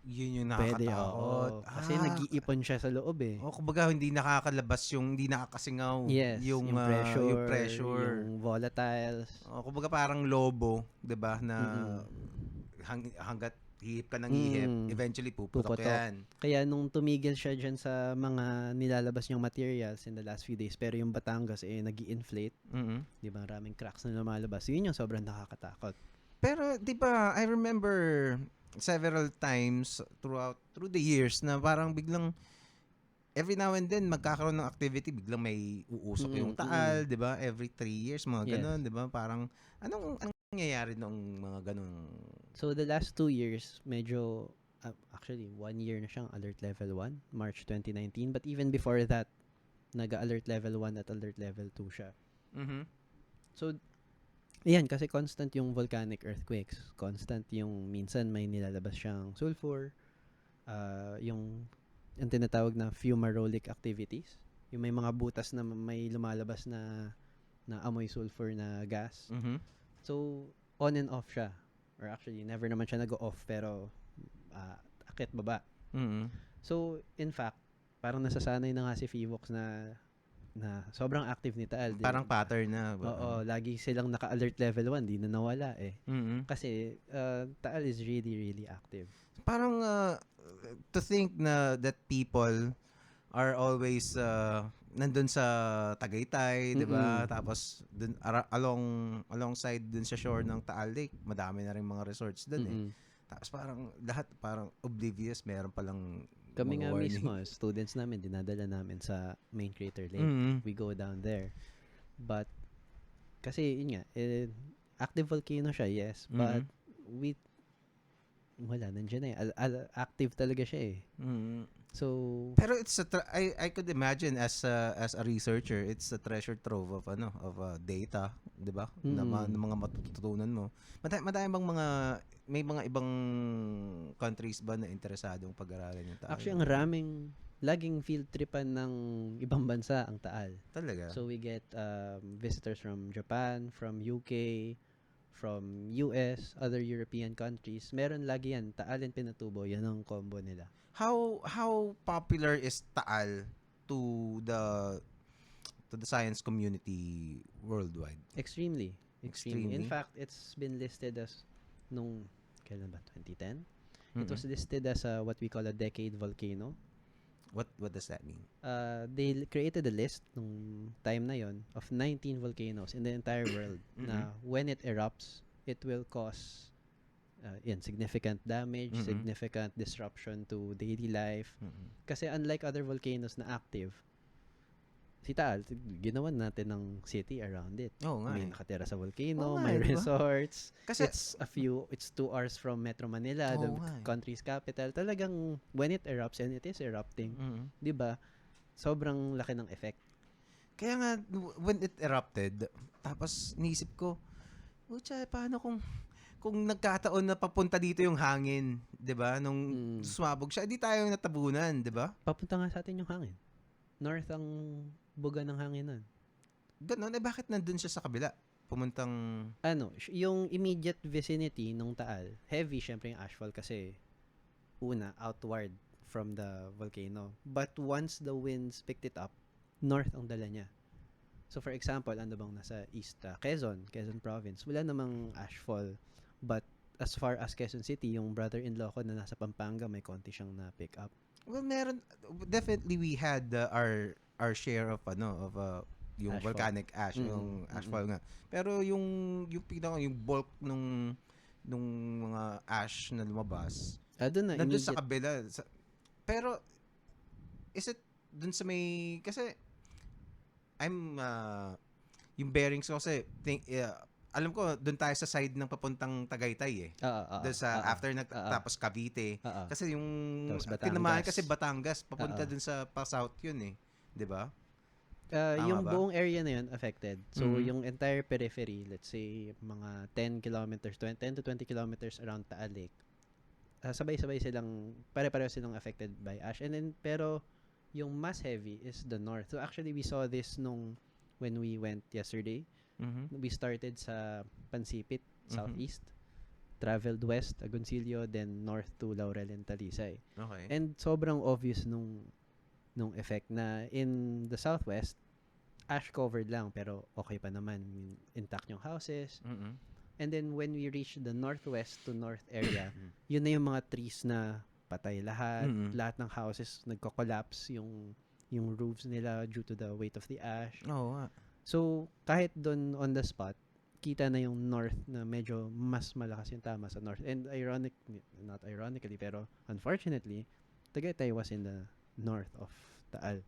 yun yung pwede, nakakatakot. kasi nag-iipon siya sa loob eh. Kumbaga hindi nakakalabas hindi nakakasingaw. Yes, yung pressure, yung volatiles. Kumbaga parang lobo, 'di ba, na hanggat hihip ka ng hihip, eventually puputok yan. Kaya nung tumigil siya dyan sa mga nilalabas niyang materials in the last few days, pero yung Batangas nag-i-inflate, di ba, maraming cracks na lumalabas. Yun yung sobrang nakakatakot. Pero di ba, I remember several times through the years na parang biglang every now and then magkakaroon ng activity, biglang may uusok yung Taal, 'di ba? Every 3 years mga ganun, 'di ba? Parang anong nangyayari nung mga ganun? So the last 2 years medyo actually 1 year na siyang alert level 1, March 2019, but even before that nag-alert level 1 at alert level 2 siya. So ayan, kasi constant yung volcanic earthquakes. Constant yung minsan may nilalabas siyang sulfur, yung tinatawag na fumarolic activities. Yung may mga butas na may lumalabas na amoy sulfur na gas. So, on and off siya. Or actually, never naman siya nag-off pero akit baba. So, in fact, parang nasasanay na nga si Fivox na sobrang active ni Taal. Parang pattern na. Oo, lagi silang naka-alert level 1, di na nawala eh. Kasi Taal is really, really active. Parang to think na that people are always nandun sa Tagaytay, 'di ba? Tapos dun alongside dun sa shore ng Taal Lake, madami na rin mga resorts dun eh. Tapos parang lahat parang oblivious, meron palang kami nga mismo, students namin, dinadala namin sa main crater lake. We go down there. But, kasi, yun nga, active volcano siya, yes. But, wala, nandiyan active talaga siya eh. So, pero it's I could imagine as a researcher, it's a treasure trove of data, 'di ba? Na mga matututunan mo. Madami bang may mga ibang countries ba na interesadong pag-aralan yung Taal? Actually, ang raming laging field tripan ng ibang bansa ang Taal. Talaga? So we get visitors from Japan, from UK, from US, other European countries. Meron lagi yan, Taal and Pinatubo, yan ang combo nila. How popular is Taal to the science community worldwide? Extremely. In fact, it's been listed as nung kailan ba, 2010? It was listed as what we call a decade volcano. What does that mean? They created a list nung time na yon of 19 volcanoes in the entire world na when it erupts, it will cause significant damage, significant disruption to daily life. Kasi unlike other volcanoes na active, si Taal, ginawan natin ng city around it. May nakatira sa volcano, may resorts. Kasi it's 2 hours from Metro Manila, the country's capital. Talagang when it erupts and it is erupting, 'di ba? Sobrang laki ng effect. Kaya nga when it erupted, tapos niisip ko, paano kung nagkataon na papunta dito yung hangin, 'di ba? Nung sumabog siya, di tayo natabunan, 'di ba? Papunta nga sa atin yung hangin. North ang buga ng hangin nun. Ganon, bakit nandun siya sa kabila? Pumuntang... yung immediate vicinity nung Taal, heavy syempre yung ashfall kasi outward from the volcano. But once the winds picked it up, north ang dala niya. So for example, ano bang nasa east? Quezon Province. Wala namang ashfall, but as far as Quezon City, yung brother-in-law ko na nasa Pampanga, may konti siyang na-pick up. Well, definitely we had our share of yung Ashfall. volcanic ash, yung ashfall nga. Pero yung bulk nung mga ash na lumabas, Doon na, nandun sa immediate. kabila. Pero is it dun sa may, kasi I'm yung bearings ko kasi alam ko doon tayo sa side ng papuntang Tagaytay eh. Doon sa after tapos Cavite. Kasi yung tinamaan kasi Batangas papunta dun sa pa south yun eh, 'di ba? Yung buong area na yun affected. So yung entire periphery, let's say mga 10 kilometers, 10 to 20 kilometers around Taal Lake. Sabay-sabay silang pare-pareho silang affected by ash. And then pero yung mas heavy is the north. So actually we saw this when we went yesterday. We started sa Pansipit, southeast, traveled west, Agoncillo, then north to Laurel and Talisay. Okay. And sobrang obvious nung effect na in the southwest, ash covered lang pero okay pa naman, intact yung houses. And then when we reach the northwest to north area, yun na yung mga trees na patay lahat, lahat ng houses nagko-collapse yung roofs nila due to the weight of the ash. So, kahit doon on the spot, kita na yung north na medyo mas malakas yung tama sa north. And not ironically, pero unfortunately, Tagaytay was in the north of Taal.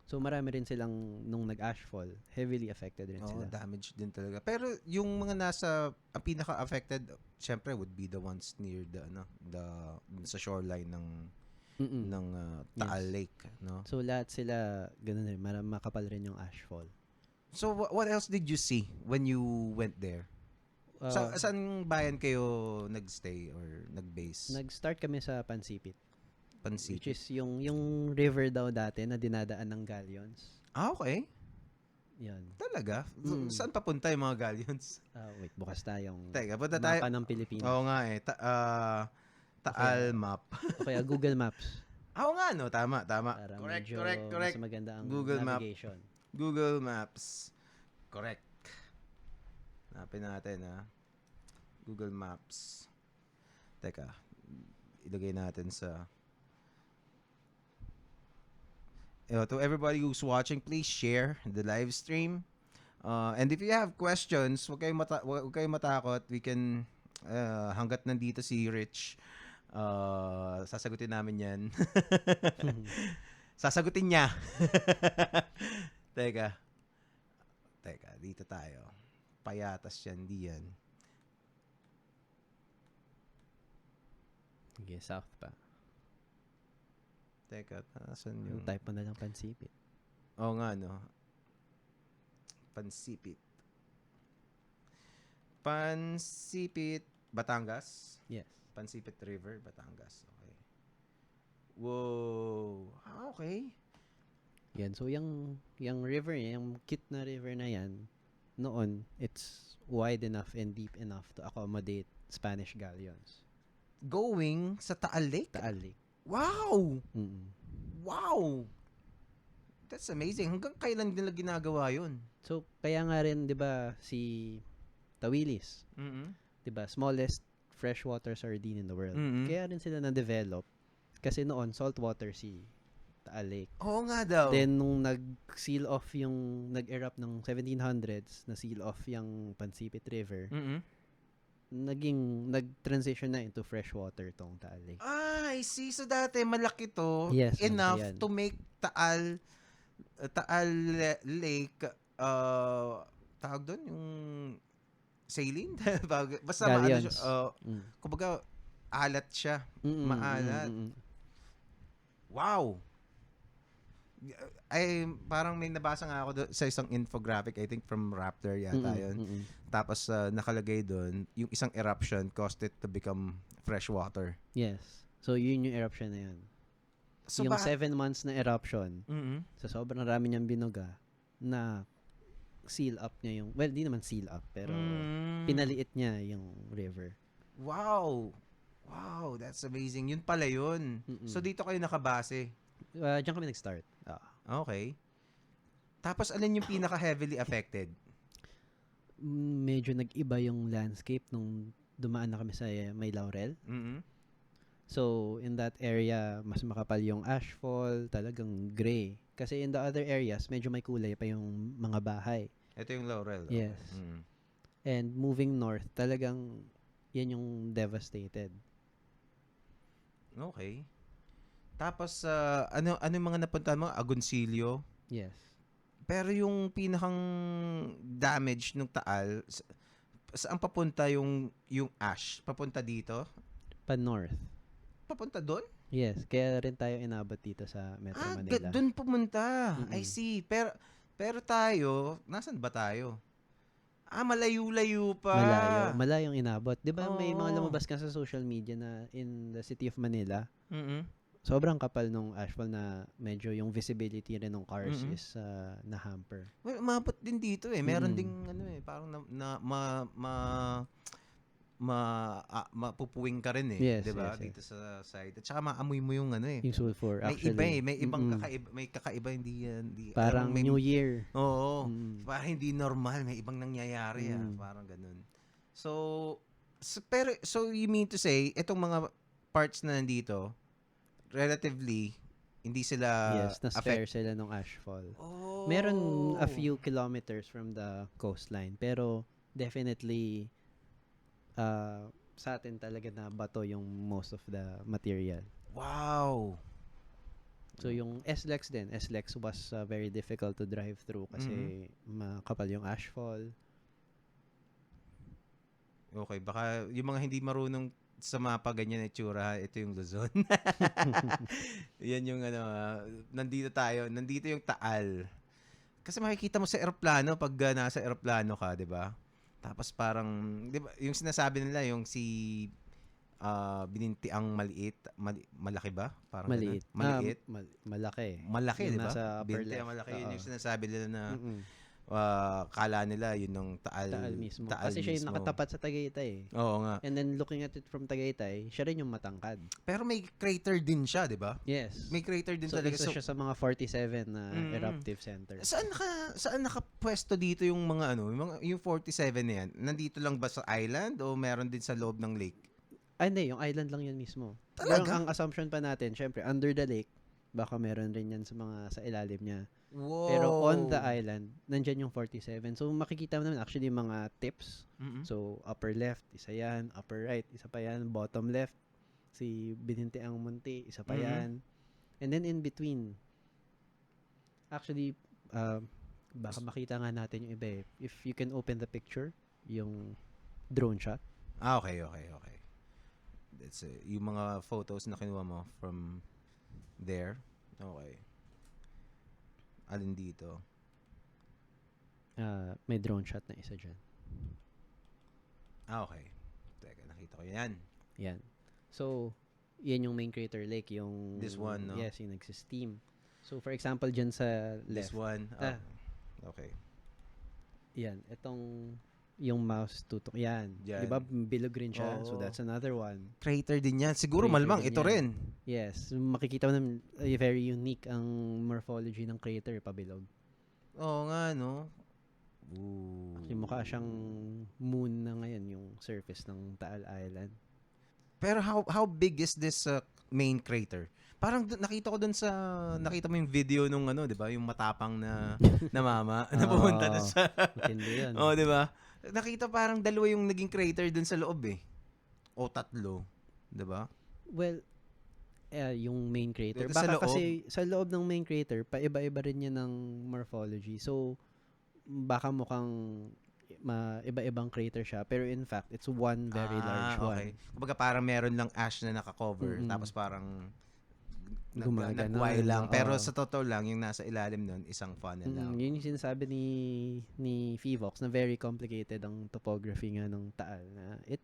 So, marami rin silang, nung nag-ashfall, heavily affected rin sila. Damage din talaga. Pero yung mga ang pinaka-affected, syempre, would be the ones near sa shoreline ng Taal Lake, no? So lahat sila ganun rin, makapal rin yung ashfall. So what else did you see when you went there? Saan bayan kayo nagstay or nagbase? Nag-start kami sa Pansipit. Which is yung river daw dati na dinadaan ng galleons. Okay. Yan. Talaga? Saan papunta yung mga galleons? Wait, bukas tayong mapa ng Philippines. Oo nga eh. Taal map. O kaya Google Maps. Oo nga, no? Tama. Para Correct. mas maganda ang Google navigation. Google Maps. Correct. Hanapin natin, ha? Google Maps. Teka. Ilagay natin sa... to everybody who's watching, please share the live stream. And if you have questions, huwag kayong matakot. We can... hanggat nandito si Rich, sasagutin namin yan. Sasagutin niya. Teka, dito tayo. Payatas yan, di yan. Okay, south pa. Teka, nasan yung... Type mo na lang Pansipit. Oo nga, no? Pansipit, Batangas? Yes. Pansipit River, Batangas. Okay. Whoa. Okay. Yan. So, yung river, yung cute na river na yan, noon, it's wide enough and deep enough to accommodate Spanish galleons. Going sa Taal Lake? Taal Lake. Wow! Wow! That's amazing. Hanggang kailan nila ginagawa yun? So, kaya nga rin, di ba, si Tawilis, di ba, smallest freshwater sardine in the world. Kaya rin sila na-develop kasi noon, saltwater si Taal Lake. Oo nga daw. Then, nung nag-seal off nag-erupt ng 1700s, na-seal off yung Pansipit River, nag-transition na into freshwater tong Taal Lake. I see. So, dati malaki to. Yes, enough yan. to make Taal Lake, tawag doon, yung saline? Basta maano siya. Kumbaga, alat siya. Maalat. Wow! Ay, parang may nabasa nga ako sa isang infographic, I think from Raptor yata yun. Tapos, nakalagay doon, yung isang eruption caused it to become freshwater. Yes. So, yun yung eruption na yun. So, yung 7 months na eruption, sa sobrang rami niyang binuga, na seal up niya yung, well, di naman seal up, pero pinaliit niya yung river. Wow! Wow, that's amazing. Yun pala yun. So, dito kayo nakabase? Diyan kami nag-start. Okay. Tapos, alin yung pinaka-heavily affected? medyo nag-iba yung landscape nung dumaan na kami sa may Laurel. Mm-hmm. So, in that area, mas makapal yung ashfall, talagang gray. Kasi in the other areas, medyo may kulay pa yung mga bahay. Ito yung Laurel. Yes. Okay. Mm-hmm. And moving north, talagang yan yung devastated. Okay. Tapos, ano yung mga napuntahan mo? Agoncillo? Yes. Pero yung pinakang damage ng Taal, saan papunta yung ash? Papunta dito? Pa-north. Papunta doon? Yes. Kaya rin tayo inabot dito sa Metro Manila. Doon pumunta. Mm-mm. I see. Pero tayo, nasan ba tayo? Malayo-layo pa. Malayong inabot. 'Di ba may mga Oo. lumabas ka sa social media na in the city of Manila, Mm-mm. sobrang kapal nung ashfall na medyo yung visibility rin ng cars Mm-mm. is na-hamper. Well, umabot din dito eh. Meron Mm-mm. ding parang mapupuwing ka rin eh, Yes, 'di ba? yes, Dito sa side. At saka maamoy mo yung Yung sulfur May actually. iba eh, may ibang Mm-mm. kakaiba hindi Parang may, New Year. Oo. Mm. Parang hindi normal, may ibang nangyayari parang ganun. So you mean to say itong mga parts na nandito relatively hindi sila Yes, na-spare sila nung ashfall. Oh. Meron a few kilometers from the coastline, pero definitely sa atin talaga na bato yung most of the material. Wow. So yung SLEX din, SLEX was very difficult to drive through kasi makapal yung ashfall. Okay, baka yung mga hindi marunong sa mapa ganyan itsura, ito yung Luzon. Yan yung nandito yung Taal. Kasi makikita mo sa eroplano pag nasa eroplano ka, 'di ba? Tapos parang 'di ba, yung sinasabi nila yung si bininti ang maliit, malaki ba? Parang Maliit. ganun. Maliit. Malaki. Malaki, Yung 'di ba? nasa upper Binti ang left. malaki, yun yung sinasabi nila na Mm-mm. kala nila yun ng Taal mismo. Taal Kasi siya yung mismo. nakatapat sa Tagaytay. Oo nga. And then looking at it from Tagaytay, siya rin yung matangkad. Pero may crater din siya, 'di ba? Yes. May crater din So talaga. isa siya sa mga 47 na eruptive center. Saan nakapwesto dito yung mga yung 47 na yan? Nandito lang ba sa island o meron din sa loob ng lake? Hindi, yung island lang yan mismo. Talaga? Pero ang assumption pa natin, syempre under the lake, baka meron rin yan sa ilalim niya. Wow. Pero on the island, nandyan yung 47. So makikita mo naman actually mga tips. Mm-mm. So upper left, isa yan. Upper right, isa pa yan. Bottom left, si Bininte ang Munti, isa pa yan. And then in between, actually, baka makita nga natin yung iba eh. If you can open the picture, yung drone shot. Okay. That's yung mga photos na kinuha mo from there. Okay. Alin dito? May drone shot na isa dyan. Okay. Teka, nakita ko yan. Yan. So, yan yung main crater lake. Yung, This one, no? Yes, yung nagsisteam. So, for example, dyan sa This left. one? Okay. Yan. Itong yung mouse tutok. Yan. Yan. Di ba bilog rin siya? So, Oo. that's another one. Crater din yan. Siguro Crater malamang din ito yan. rin. Yes. Makikita mo naman, very unique ang morphology ng crater, pabilog. Oo nga, no? Ooh. Actually, mukha siyang moon na ngayon yung surface ng Taal Island. Pero how big is this main crater? Parang nakita ko nakita mo yung video nung 'di ba, yung matapang na mama na pumunta doon sa Matindi yun. Oh, 'di ba? Nakita parang dalawa yung naging crater doon sa loob eh. O tatlo, 'di ba? Well, yung main crater. Dito sa Baka loob? kasi sa loob ng main crater, paiba-iba rin yan ng morphology. So, baka mukhang iba-ibang crater siya. Pero in fact, it's one very large okay. one. Kumbaga parang meron lang ash na naka-cover tapos parang nagway lang. Pero sa totoo lang, yung nasa ilalim nun, isang funnel lang. Yun yung sinasabi ni Fivox na very complicated ang topography nga ng Taal. Na it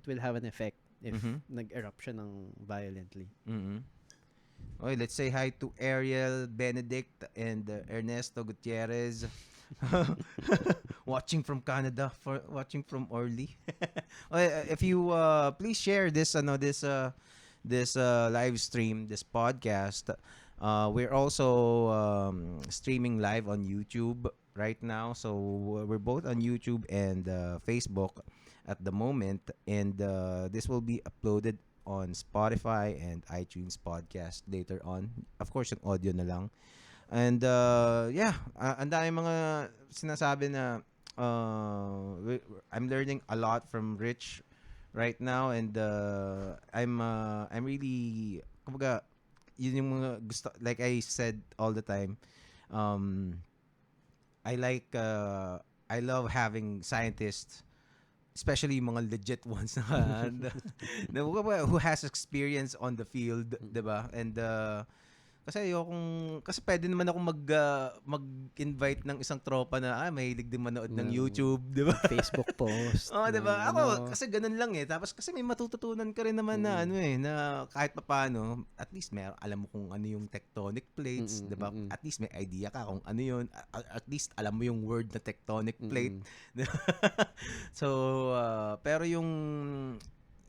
will have an effect if nag-erupt siya ng violently. Okay, let's say hi to Ariel, Benedict, and Ernesto Gutierrez. Watching from Canada, watching from Orly. If you please share this live stream, this podcast. We're also streaming live on YouTube right now. So we're both on YouTube and Facebook at the moment, and this will be uploaded on Spotify and iTunes podcast later on. Of course, yung audio na lang. And ang dami mga sinasabi na I'm learning a lot from Rich right now, and I'm really kumbaga yun yung mga gusto, like I said all the time, um I love having scientists, especially yung mga legit ones who has experience on the field, 'di ba? And kasi pwede naman ako mag-invite ng isang tropa na mahilig din manood ng YouTube, 'di ba? Facebook post. Oh, 'di ba? Ako kasi ganun lang eh. Tapos kasi may matututunan ka rin naman na na kahit papaano, at least may alam mo kung ano yung tectonic plates, 'di ba? At least may idea ka kung ano yun. At least alam mo yung word na tectonic plate. So, pero yung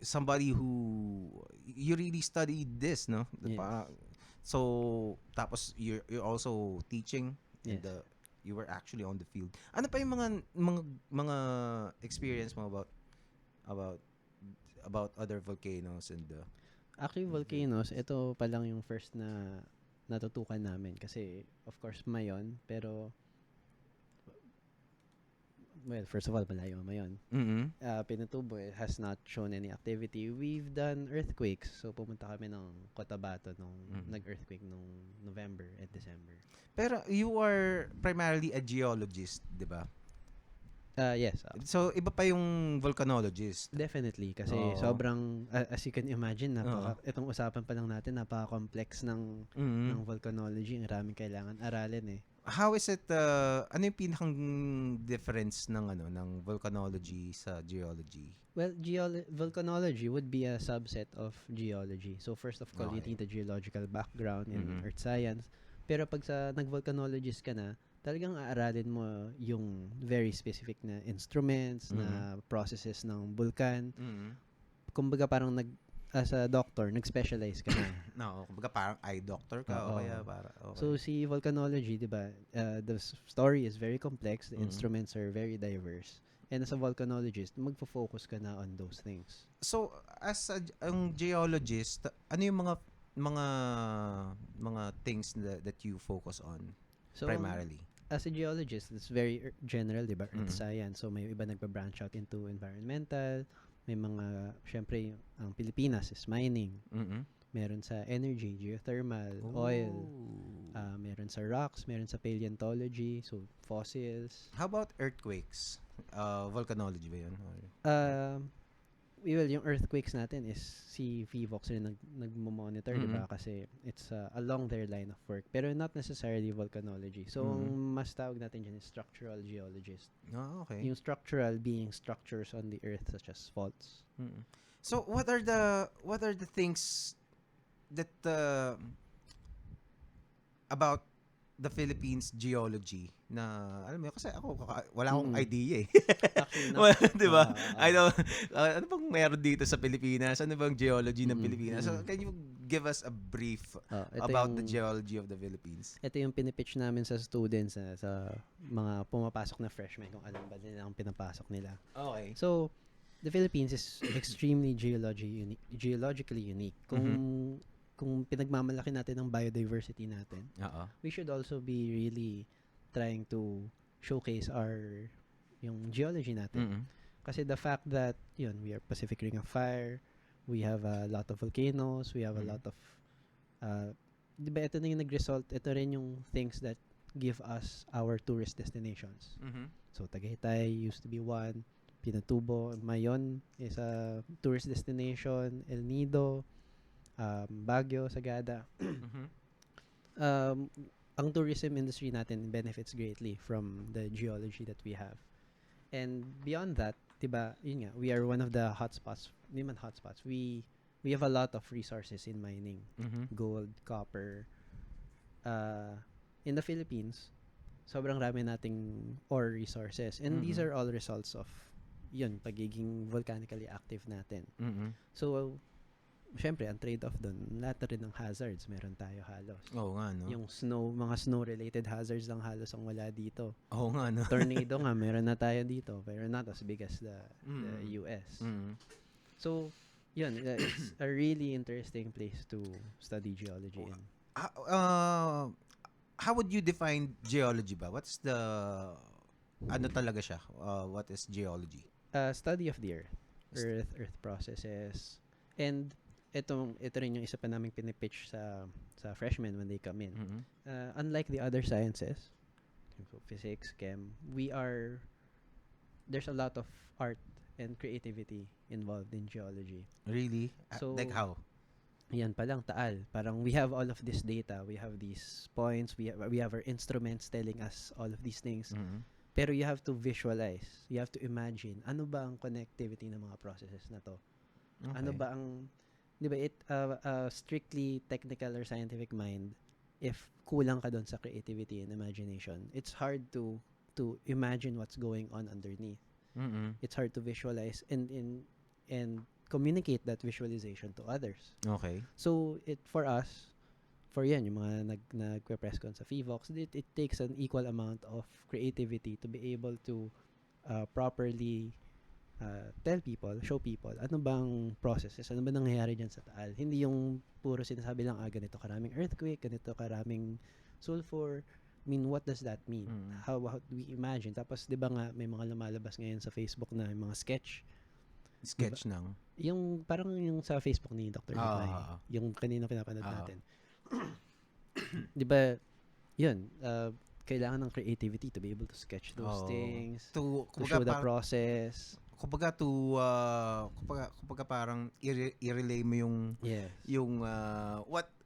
somebody who you really studied this, no? Yes. So, tapos you're also teaching, and Yes. You were actually on the field. Ano pa yung mga experience mo about other volcanoes and Actually, volcanoes, ito pa lang yung first na natutukan namin. Kasi, of course, Mayon. Pero, well, first of all, malayo ang Mayon. Pinatubo has not shown any activity. We've done earthquakes. So, pumunta kami ng Cotabato nung nag-earthquake nung November and December. Pero you are primarily a geologist, di ba? Yes. So, iba pa yung volcanologist. Definitely. Kasi sobrang, as you can imagine, itong usapan pa lang natin, napaka-complex ng volcanology. Ang raming kailangan aralin eh. How is it, ano yung pinakang difference ng volcanology sa geology? Well, volcanology would be a subset of geology. So first of all, you need the geological background in earth science. Pero pag sa nag-volcanologist ka na, talagang aaralin mo yung very specific na instruments, na processes ng vulkan. Kumbaga parang as a doctor, nag-specialize ka na. No, kumbaga parang eye doctor ka o kaya para. Okay. So si volcanology, 'di ba? The story is very complex, the instruments are very diverse. And as a volcanologist, magfo-focus ka na on those things. So as ang geologist, ano yung mga things that you focus on primarily? As a geologist, it's very general, 'di ba? Earth science. So may iba nagba-branch out into environmental. May mga, syempre, ang Pilipinas is mining. Meron sa energy, geothermal, oil. Meron sa rocks, meron sa paleontology, so fossils. How about earthquakes? Volcanology ba yun? Well, yung earthquakes natin is si VVOX rin nagmo-monitor, di ba? Kasi it's along their line of work. Pero not necessarily volcanology. So, mas tawag natin dyan is structural geologist. Okay. Yung structural being structures on the earth such as faults. So, what are the things that about the Philippines geology na alam mo kasi ako wala akong idea eh. Di ba? I don't ano bang meron dito sa Pilipinas? Ano bang geology ng Pilipinas? So can you give us a brief about the geology of the Philippines? Ito yung pinipitch namin sa students sa mga pumapasok na freshmen kung alam ba nila ang pinapasok nila. Okay. So the Philippines is extremely geologically unique. Kung pinagmamalaki natin ang biodiversity natin, we should also be really trying to showcase yung geology natin. Kasi the fact that we are Pacific Ring of Fire, we have a lot of volcanoes, we have a lot of di ba ito na yung nag-result, ito rin yung things that give us our tourist destinations. So Tagaytay used to be one, Pinatubo, Mayon is a tourist destination, El Nido, Baguio, Sagada. Ang tourism industry natin benefits greatly from the geology that we have. And beyond that, diba, yun nga, we are one of the hotspots. Hindi man hotspots. We have a lot of resources in mining. Gold, copper. In the Philippines, sobrang rami nating ore resources. And these are all results of pagiging volcanically active natin. So, syempre, ang trade-off doon, lahat na rin ng hazards, meron tayo halos. Oo nga, no? Yung mga snow-related hazards lang halos ang wala dito. Oo nga, no? Tornado nga, meron na tayo dito, pero not as big as the US. So, yun, it's a really interesting place to study geology in. How would you define geology ba? What's the, ano talaga siya? What is geology? Study of the earth processes. And ito rin yung isa pa naming pinipitch sa freshmen when they come in. Unlike the other sciences, physics, chem, there's a lot of art and creativity involved in geology. Really? So, like how? Yan pa lang, Taal. Parang we have all of this data, we have these points, we have our instruments telling us all of these things. Pero you have to visualize, you have to imagine, ano ba ang connectivity ng mga processes na to? Okay. Ano ba ang, di ba, strictly technical or scientific mind, if kulang ka doon sa creativity and imagination, it's hard to imagine what's going on underneath. It's hard to visualize and communicate that visualization to others. Okay. So, for us, for yan, yung mga nagpe-press con sa FIVOX, it takes an equal amount of creativity to be able to properly tell people, show people, ano bang processes, ano ba nangyayari dyan sa Taal. Hindi yung puro sinasabi lang, ganito karaming earthquake, ganito karaming sulfur. I mean, what does that mean? How do we imagine? Tapos, di ba nga, may mga lumalabas ngayon sa Facebook na mga sketch diba? Ng? Yung, parang yung sa Facebook ni Dr. Ybañez, yung kanina pinapanood natin. Di ba, yun, kailangan ng creativity to be able to sketch those things, to show the process. Kumbaga parang i-relay mo yung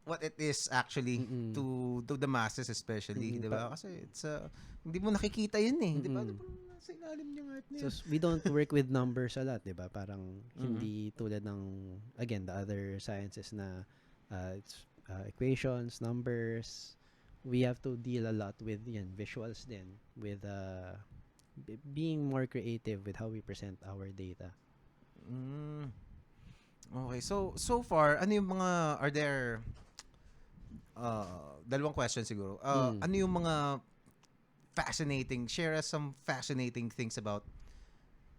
what it is actually to the masses especially, di ba? Kasi it's hindi mo nakikita yun eh, di ba? Sa ilalim niya nga niya. So we don't work with numbers a lot, di ba? Parang hindi tulad ng, again, the other sciences na it's equations, numbers. We have to deal a lot with visuals din, with being more creative with how we present our data. Okay, so far, ano yung mga, are there dalawang question siguro. Ano yung mga share us some fascinating things about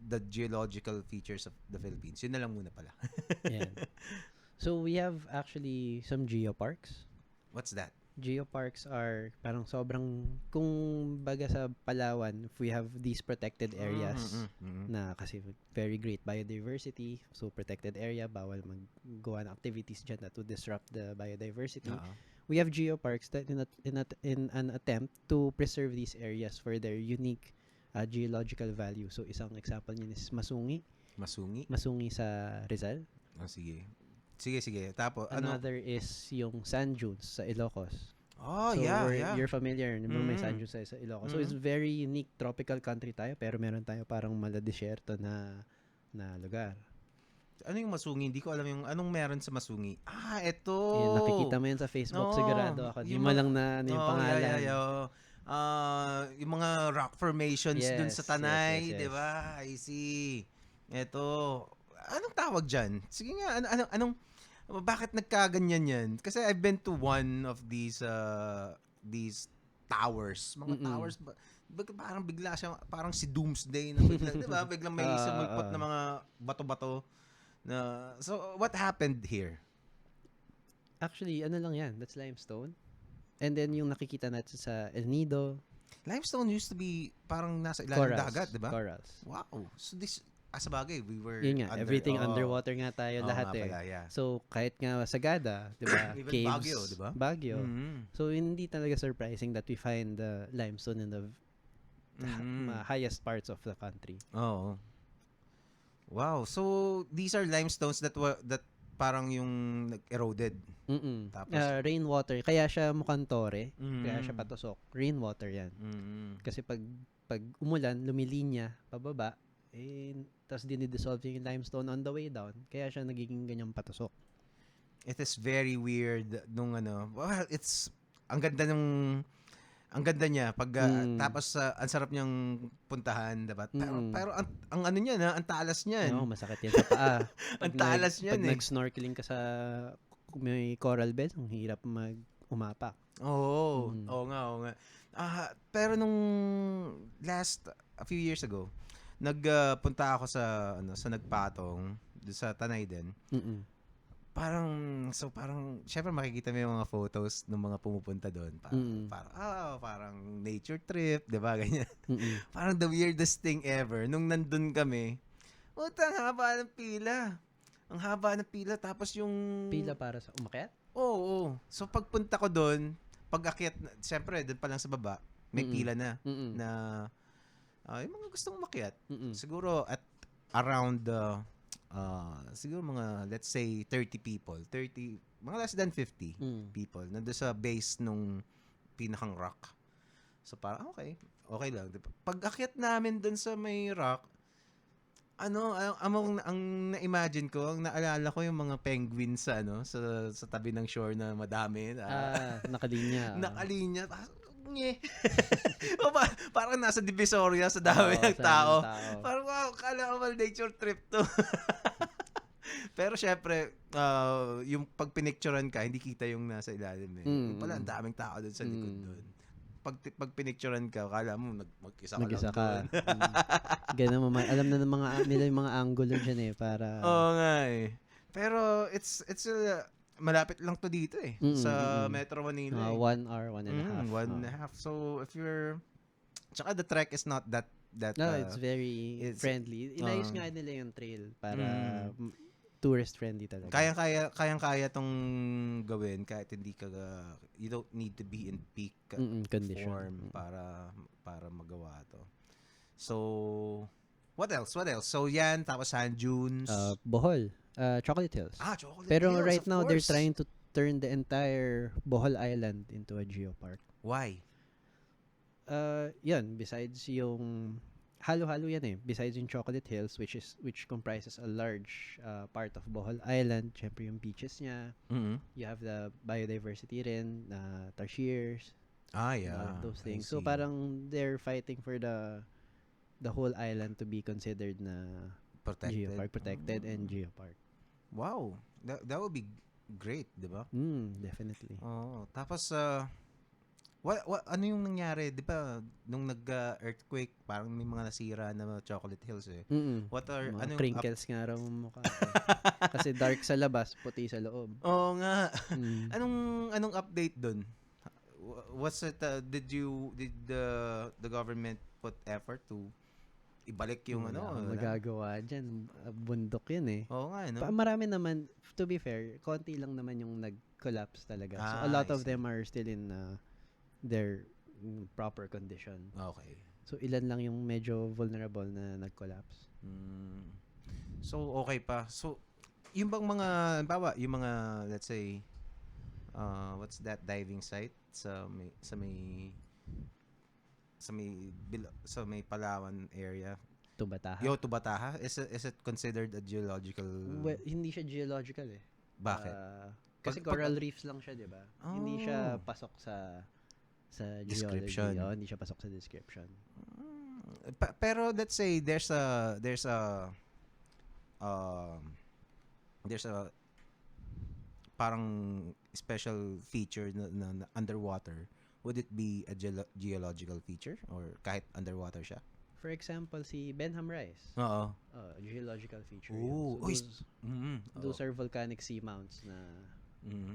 the geological features of the Philippines. Yun na lang muna pala. Yeah. So we have actually some geoparks. What's that? Geoparks are parang sobrang, kung baga sa Palawan, if we have these protected areas na kasi very great biodiversity, so protected area, bawal maggawa ng activities dyan that would disrupt the biodiversity. We have geoparks that in an attempt to preserve these areas for their unique geological value. So isang example niyan is Masungi. Masungi sa Rizal. Sige. Tapos another is yung sand dunes sa Ilocos. So you're familiar, may sand dunes sa Ilocos. So it's very unique tropical country tayo, pero meron tayo parang maladesyerto na lugar. Ano yung Masungi? Hindi ko alam yung anong meron sa Masungi. Ito. Nakikita mo yan sa Facebook, sigurado ako. Di mo lang na yung pangalan. Yung mga rock formations dun sa Tanay, yes. di ba? I see. Ito. Anong tawag dyan? Sige nga, bakit nagkaganyan yan? Kasi I've been to one of these towers. Mga towers, parang bigla siya, parang si Doomsday na bigla, di ba? Biglang may sumulpot na mga bato-bato. So, what happened here? Actually, ano lang yan? That's limestone. And then, yung nakikita natin sa El Nido. Limestone used to be parang nasa ilalim ng dagat, di ba? Corals. Wow. So, sabagay, we were yun nga, everything underwater nga tayo lahat pala, yeah. So, kahit nga Sagada, di ba? Even Caves. Baguio, di ba? Baguio. So, hindi talaga surprising that we find the limestone in the highest parts of the country. Wow. So, these are limestones that parang yung eroded. Tapos rainwater, kaya siya mukhang tore, kaya siya patusok. Rainwater 'yan. Kasi pag umulan, lumilinya pababa, tapos dinidissolve yung limestone on the way down, kaya siya nagiging ganyang patusok. It is very weird nung well, it's ang ganda ng Ang ganda niya pag tapos ang sarap niyang puntahan, diba? Pero ang ano niya na, ang talas niyan. No, masakit yan sa paa. Ang talas niyan pag nag-snorkeling ka sa may coral beds, ang hirap umapak. Oo. Oo nga. Pero nung a few years ago, nagpunta ako sa Nagpatong, sa Tanay din. Parang syempre makikita mo yung mga photos ng mga pumupunta doon. Parang nature trip, 'di ba? Ganyan. Parang the weirdest thing ever. Nung nandun kami, ang haba ng pila. Ang haba ng pila, tapos yung pila para sa umakyat? Oo. So pagpunta ko doon, pag-akyat, syempre doon pa lang sa baba, may pila na na yung mga gustong umakyat. Siguro at around siguro mga, let's say, 30 people. Mga less than 50 people. Nandun sa base nung pinakang rock. So, parang, okay lang. Diba? Pag-akyat namin dun sa may rock, ang na-imagine ko, ang naalala ko yung mga penguins sa tabi ng shore na madami. Nakalinya. Nakalinya. Parang nasa Divisoria sa dami ng tao. Parang kala ko nature trip to. Pero syempre, yung pag pinicturean ka, hindi kita yung nasa ilalim eh. Yung pala, ang daming tao dun sa likod dun. Pag pinicturean ka, kala mo mag-isa ka lang doon. Ganun mo, alam na nila yung mga angulo dyan eh, para... Oo nga eh. Pero it's malapit lang to dito eh. Sa Metro Manila. 1 hour, 1.5. 1.5. So if you're... Tsaka the trek is not that no, it's very friendly. Inayos nga nila yung trail para tourist friendly talaga. Kayang-kaya tong gawin kahit hindi ka you don't need to be in peak condition form para magawa to. So what else? So yan, tapos sand dunes. Bohol. Chocolate Hills. Chocolate Pero Hills, right now, course. they're trying to turn the entire Bohol Island into a geopark. Why? Yan, besides yung halo-halo yan eh. Besides yung Chocolate Hills, which comprises a large part of Bohol Island, syempre yung beaches niya. You have the biodiversity rin, tarsiers. Yeah. Those things. So parang they're fighting for the whole island to be considered na protected and geopark. Wow. That would be great, di ba? Definitely. Tapos ano yung nangyari, di ba, nung nag-earthquake, parang may mga nasira na Chocolate Hills eh. What are mga crinkles nga raw mukha. Kasi dark sa labas, puti sa loob. Oo nga. Anong update dun? What's it did the government put effort to ibalik yung magagawa dyan. Bundok yun eh. Oo nga, no? Marami naman, to be fair, konti lang naman yung nag-collapse talaga. So a lot of them are still in their proper condition. Okay. So ilan lang yung medyo vulnerable na nag-collapse. So okay pa. So yung bang mga, yung mga, let's say, what's that diving site sa may Palawan area? Tubataha. Tubataha. Is it considered a geological? Well, hindi siya geological eh. Bakit? Kasi coral reefs lang siya, 'di ba? Hindi siya pasok sa description. geology. Hindi siya pasok sa description. Pero let's say there's a parang special feature na underwater. Would it be a geological feature or kahit underwater siya? For example, si Benham Rise. Oo. Geological feature. So those are volcanic seamounts na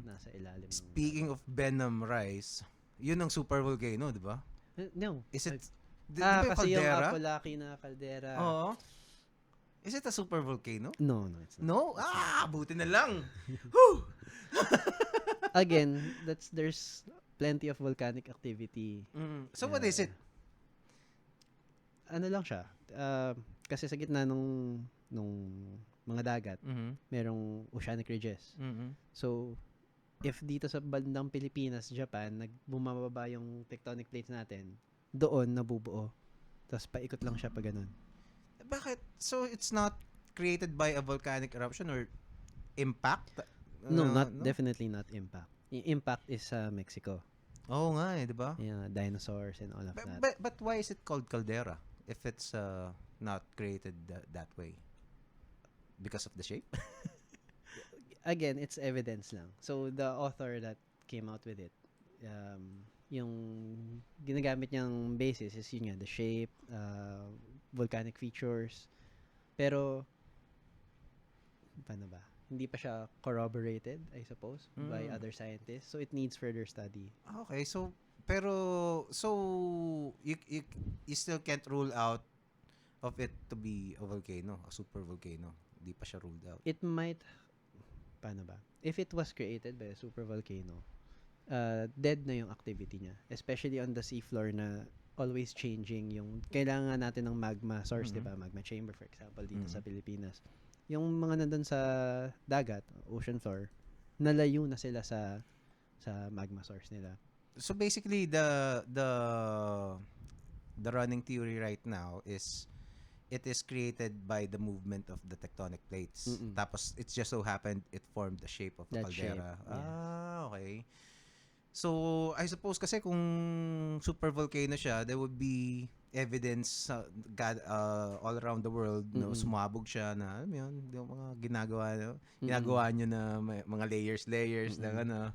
nasa ilalim. Speaking of Benham Rise, yun ang super volcano, di ba? No. Is it kasi yung Apolaki na caldera. Oo. Is it a super volcano? No, it's not. No? Buti na lang. Again, there's plenty of volcanic activity. So what is it? Ano lang siya? Kasi sa gitna nung mga dagat, merong oceanic ridges. So, if dito sa bandang Pilipinas, Japan, bumababa yung tectonic plates natin, doon nabubuo. Tapos paikot lang siya pa ganun. Bakit? So, it's not created by a volcanic eruption or impact? No, definitely not impact. Impact is sa Mexico. Oo nga eh, di ba? Yeah, dinosaurs and all of that. But why is it called caldera if it's not created that way? Because of the shape? Again, it's evidence lang. So, the author that came out with it, yung ginagamit niyang basis is yun nga, the shape, volcanic features. Pero, paano ba? Hindi pa siya corroborated, I suppose, by other scientists. So, it needs further study. Okay, so you still can't rule out of it to be a volcano, a super volcano. Hindi pa siya ruled out. It might, paano ba? If it was created by a super volcano, dead na yung activity niya. Especially on the seafloor na always changing yung, kailangan natin ng magma source, di ba? Magma chamber, for example, dito sa Pilipinas. Yung mga nandun sa dagat, ocean floor, nalayo na sila sa magma source nila. So basically the running theory right now is it is created by the movement of the tectonic plates. Tapos it just so happened it formed the shape of the That caldera. shape, yeah. Okay. So I suppose kasi kung super volcano siya, there would be evidence all around the world, no, sumabog siya na, alam mo yun, yung mga ginagawa nyo na mga layers ng ano.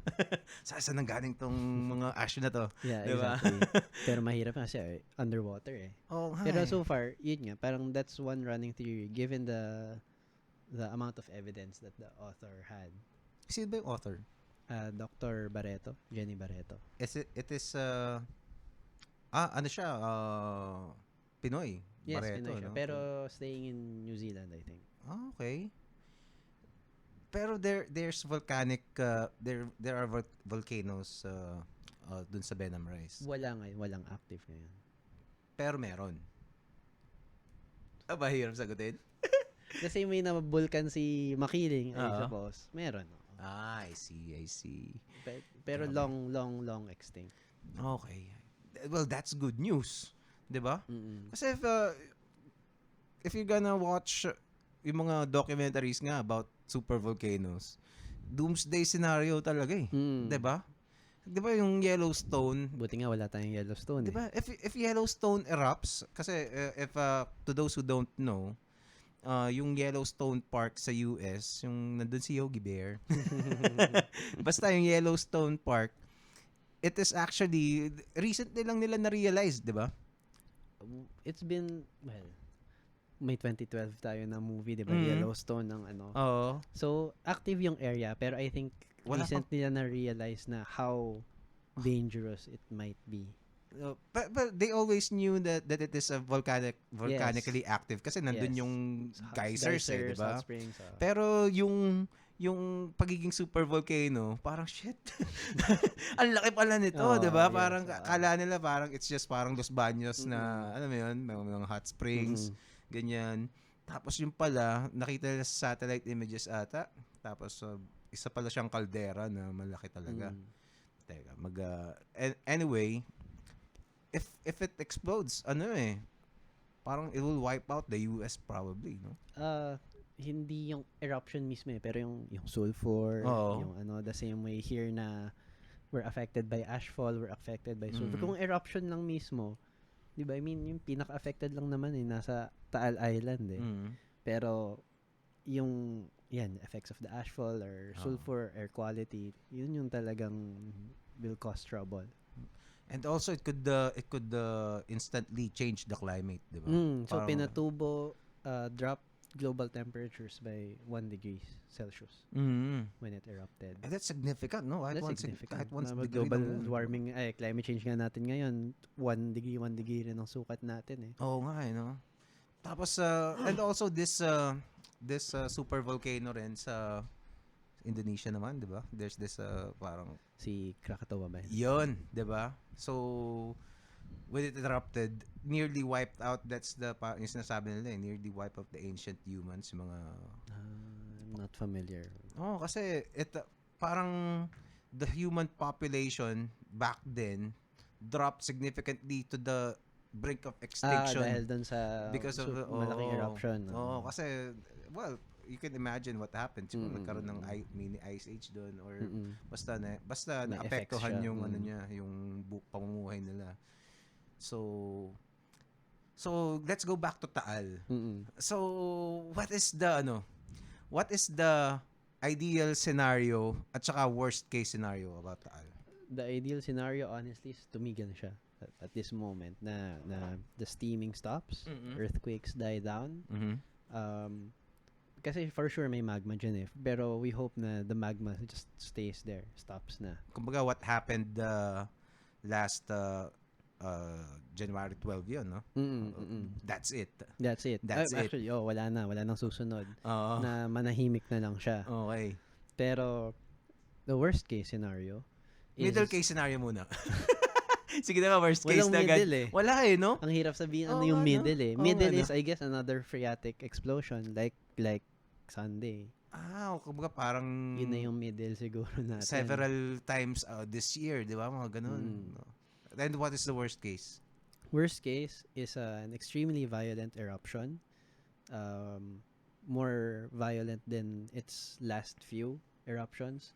Saan nang galing tong mga ash na to? Yeah, diba? exactly. Pero mahirap kasi underwater eh. Oh, Pero so far, yun nga, parang that's one running theory given the amount of evidence that the author had. Sino ba yung author? Dr. Barreto, Jenny Barreto. It is ano siya, Pinoy. Yes, Barreto, Pinoy siya. no? Pero staying in New Zealand, I think. Okay. Pero there's volcanic there are volcanoes dun sa Benham Rise. Walang active ngayon. Pero meron. Hirap sagutin. The same way na vulkan si Makiling, I suppose. Meron. I see. Pero long extinct. Okay. Well, that's good news. 'Di ba? Kasi if you're gonna watch yung mga documentaries nga about super volcanoes, doomsday scenario talaga eh. 'Di ba? 'Di ba yung Yellowstone? Buti nga wala tayong Yellowstone. 'Di ba? If Yellowstone erupts, kasi if to those who don't know, yung Yellowstone Park sa US, yung nandun si Yogi Bear. Basta yung Yellowstone Park, it is actually recently lang nila na-realize, 'di ba? It's been, well, may 2012 tayo na movie, 'di ba? Yellowstone ng ano. Oo. So, active yung area, pero I think recently na realize na how dangerous it might be. But they always knew that it is a volcanically active kasi nandun yung geysers eh, 'di ba? Pero yung pagiging super volcano, parang shit. Ang laki pala nito, 'di ba? Parang akala nila parang it's just parang Los Baños na alam mo 'yun, mga hot springs, ganyan. Tapos yung pala nakita nila sa satellite images ata. Tapos isa pala siyang caldera na malaki talaga. Teka, anyway, if it explodes, parang it will wipe out the US probably, no? Hindi yung eruption mismo pero yung sulfur, yung the same way here na we're affected by ashfall, we're affected by sulfur. Kung eruption lang mismo, 'di ba? I mean, yung pinaka-affected lang naman nasa Taal Island eh. Pero yung effects of the ashfall or sulfur, air quality, yun yung talagang will cause trouble. And also it could instantly change the climate, 'di ba? So pinatubo drop global temperatures by 1 degrees Celsius when it erupted. And that's significant, no? That's significant. Kahit 1 degree global warming, climate change nga natin ngayon, 1 degree rin ang sukat natin eh. Oo nga no? Tapos, and also this super volcano rin sa Indonesia naman, di ba? There's this parang si Krakatoa ba yun, di ba? So when it erupted, nearly wiped out, that's yung sinasabi nila nearly wiped out the ancient humans, yung mga I'm not familiar. Kasi parang the human population back then dropped significantly to the brink of extinction dahil dun sa because of malaking eruption. kasi well, you can imagine what happened. Siguro nagkaroon ng mini ice age doon or basta May effects naapektuhan siya. yung ano niya, yung pamumuhay nila. So let's go back to Taal. So what is the ideal scenario at saka worst case scenario about Taal? The ideal scenario, honestly, is tumigil siya at this moment na the steaming stops, earthquakes die down. Kasi for sure may magma dyan pero we hope na the magma just stays there, stops na. Kumbaga what happened last January 12 yun, no? That's it. That's it. Actually, wala nang susunod. Na manahimik na lang siya. Okay. Pero the worst case scenario is... Middle case scenario muna. Sige na worst case walang na agad. Middle Wala no? Ang hirap sabihin yung middle middle is, I guess, another phreatic explosion like Sunday. Kumbaga parang... Yun na yung middle siguro natin. Several times this year, di ba? Mga ganun. And what is the worst case? Worst case is an extremely violent eruption. More violent than its last few eruptions.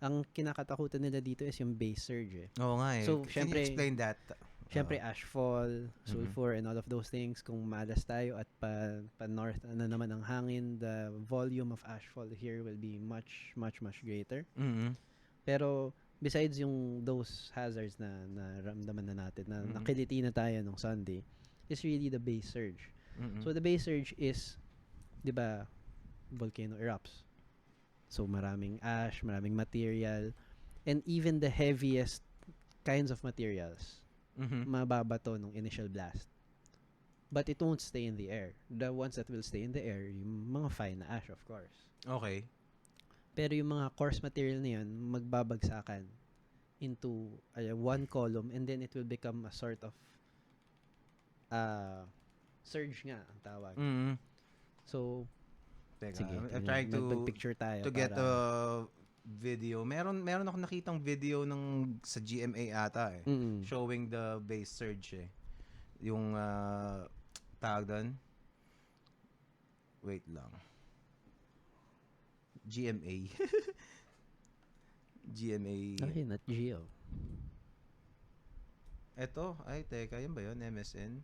Ang kinakatakutan nila dito is yung base surge. Oo nga So, can you explain that? Syempre, ashfall, sulfur, and all of those things. Kung malas tayo at pa-north na naman ang hangin, the volume of ashfall here will be much, much, much greater. Pero, besides yung those hazards na naramdaman na natin, na nakiliti na tayo nung Sunday, is really the base surge. So, the base surge is, di ba, volcano erupts. So, maraming ash, maraming material, and even the heaviest kinds of materials, mababato nung initial blast. But it won't stay in the air. The ones that will stay in the air, yung mga fine na ash, of course. Okay. Pero yung mga coarse material na yun, magbabagsakan into one column, and then it will become a sort of surge nga ang tawag. So, teka, sige, I'm trying mag-picture tayo to get a video. Meron ako nakitang video sa GMA ata showing the base surge yung tawag doon. Wait lang. GMA. GMA. Okay, not Geo. Eto, teka, yun ba yun? MSN.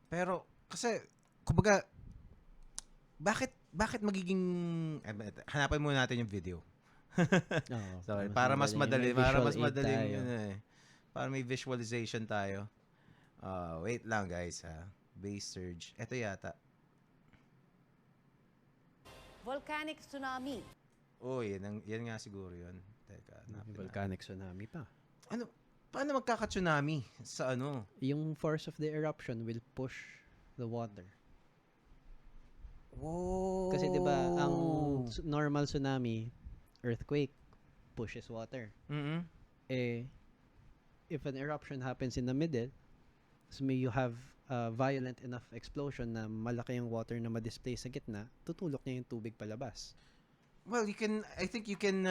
Pero, kasi, kumbaga, bakit magiging, hanapan muna natin yung video. Sorry, para mas madali yun para may visualization tayo. Wait lang guys base surge. Ito yata. Volcanic tsunami. Yan nga siguro yun. Teka, Volcanic tsunami pa. Paano magkaka-tsunami sa Yung force of the eruption will push the water. Whoa. Kasi 'di ba ang normal tsunami, earthquake pushes water. If an eruption happens in the middle, so may you have a violent enough explosion na malaki yung water na ma-display sa gitna, tutulok niya yung tubig palabas. Well, I think you can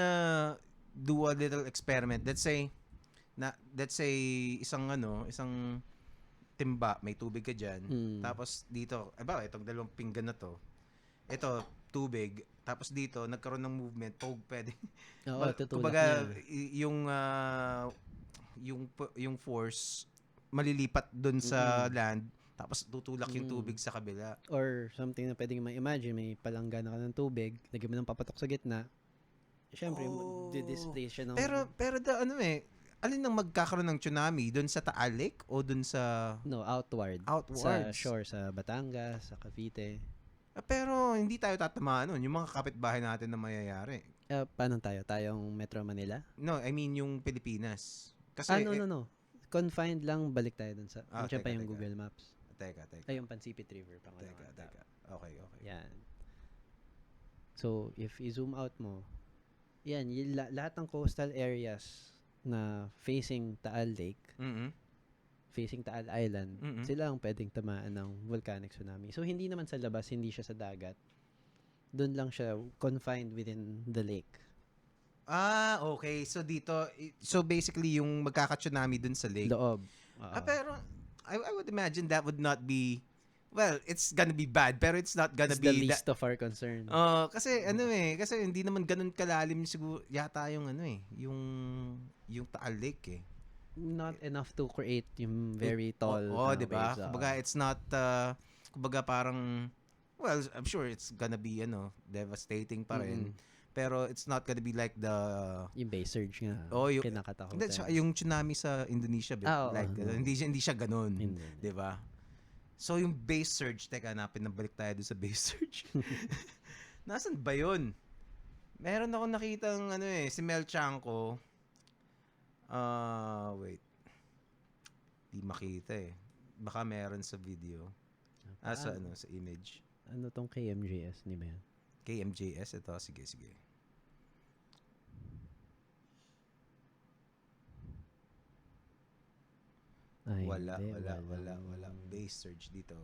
do a little experiment. Let's say isang timba, may tubig ka diyan. Tapos dito, itong dalawang pinggan na to. Ito, tubig. Tapos dito, nagkaroon ng movement. Pwede. Kumbaga, yung force malilipat dun sa land, tapos tutulak yung tubig sa kabila. Or something na pwedeng ma-imagine, may palanggana ka ng tubig, lagyan mo ng papatok sa gitna, syempre, di-display siya ng... Pero alin nang magkakaroon ng tsunami? Dun sa Taal Lake o dun sa... No, outwards. Sa shore, sa Batangas, sa Cavite. Pero hindi tayo tatamaan nun. Yung mga kapitbahay natin na mayayari. Paano tayo? Tayong Metro Manila? No, I mean yung Pilipinas. Kasi, no. Confined lang, balik tayo dun sa... Nandiyan pa yung teka. Google Maps. Teka. Ay, yung Pansipit River. Teka. Okay. Yan. So, if i-zoom out mo, yan, lahat ng coastal areas na facing Taal Lake, facing Taal Island, sila ang pwedeng tamaan ng volcanic tsunami. So, hindi naman sa labas, hindi siya sa dagat. Doon lang siya confined within the lake. Okay. So basically, yung magkaka-tsunami dun sa lake. Loob. Pero, I would imagine that would not be well, it's gonna be bad, pero it's not gonna It's the be least of our concern. kasi kasi hindi naman ganun kalalim siguro yata yung yung Taal Lake eh. Not enough to create yung very tall di ba? waves. Kumbaga it's not kumbaga parang well, I'm sure it's gonna be devastating pa rin. Pero it's not gonna be like yung base surge nga. yung Kinakatakutan. yung tsunami sa Indonesia hindi siya ganun, 'di ba? So yung base surge, teka, pinabalik tayo doon sa base surge. Nasaan ba 'yun? Meron akong nakitang si Mel Chanko. Wait. Di makita eh. Baka meron sa video. Sa image. Ano tong KMJS ni ba yan? KMJS ito, sige. Ay, Wala. Base surge dito.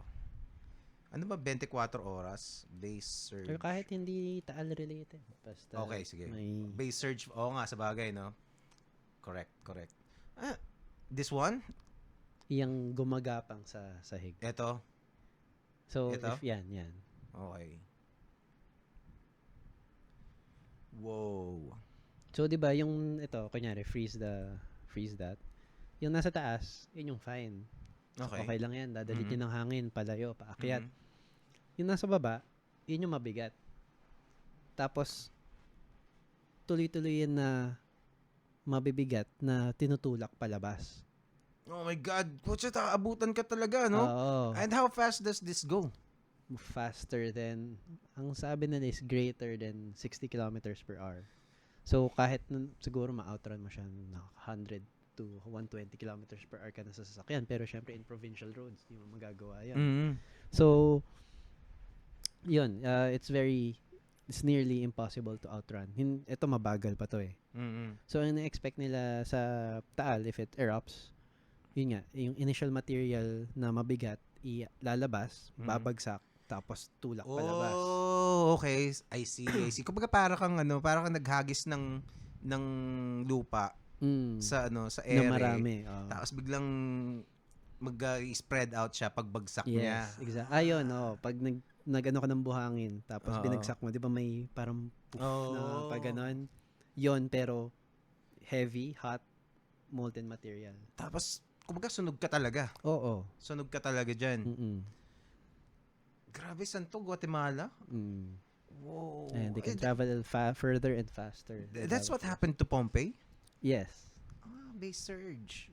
Ano ba 24 oras? Base surge. Or kahit hindi Taal related. Basta Okay, sige. may Base surge. Oo nga, sa bagay, no? Correct. This one? yang gumagapang sa sahig. Ito? So, Ito? if yan. Okay. Wow. So, di ba, yung ito, kunyari, freeze that. Yung nasa taas, yun yung fine. Okay lang yan. Dadalitin ng hangin, palayo, paakyat. Yung nasa baba, yun yung mabigat. Tapos, tuloy-tuloy yan na mabibigat na tinutulak palabas. Oh my God. Putya, abutan ka talaga, no? Oo. And how fast does this go? Faster than, ang sabi nila is greater than 60 kilometers per hour. So, kahit siguro ma-outrun mo siya ng 100 to 120 kilometers per hour ka na sa sasakyan. Pero syempre, in provincial roads, di mo magagawa yan. So, yun. It's nearly impossible to outrun. Ito, mabagal pa to eh. So, ang na-expect nila sa Taal, if it erupts, yun nga, yung initial material na mabigat, lalabas, babagsak, tapos tulak palabas. Oh, okay. I see. Kumbaga para kang naghagis ng lupa sa ere. Na marami. Tapos biglang mag-spread out siya pagbagsak niya. Yes, exactly. Ayun, pag nag-ano ka ng buhangin, tapos binagsak mo, 'di ba may parang poof na pag ganon. 'Yon, pero heavy, hot, molten material. Tapos kumbaga sunog ka talaga. Oo. Sunog ka talaga diyan. Grabe, saan to? Guatemala? Wow. And they can travel further and faster. That's what happened to Pompeii? Yes. Base surge.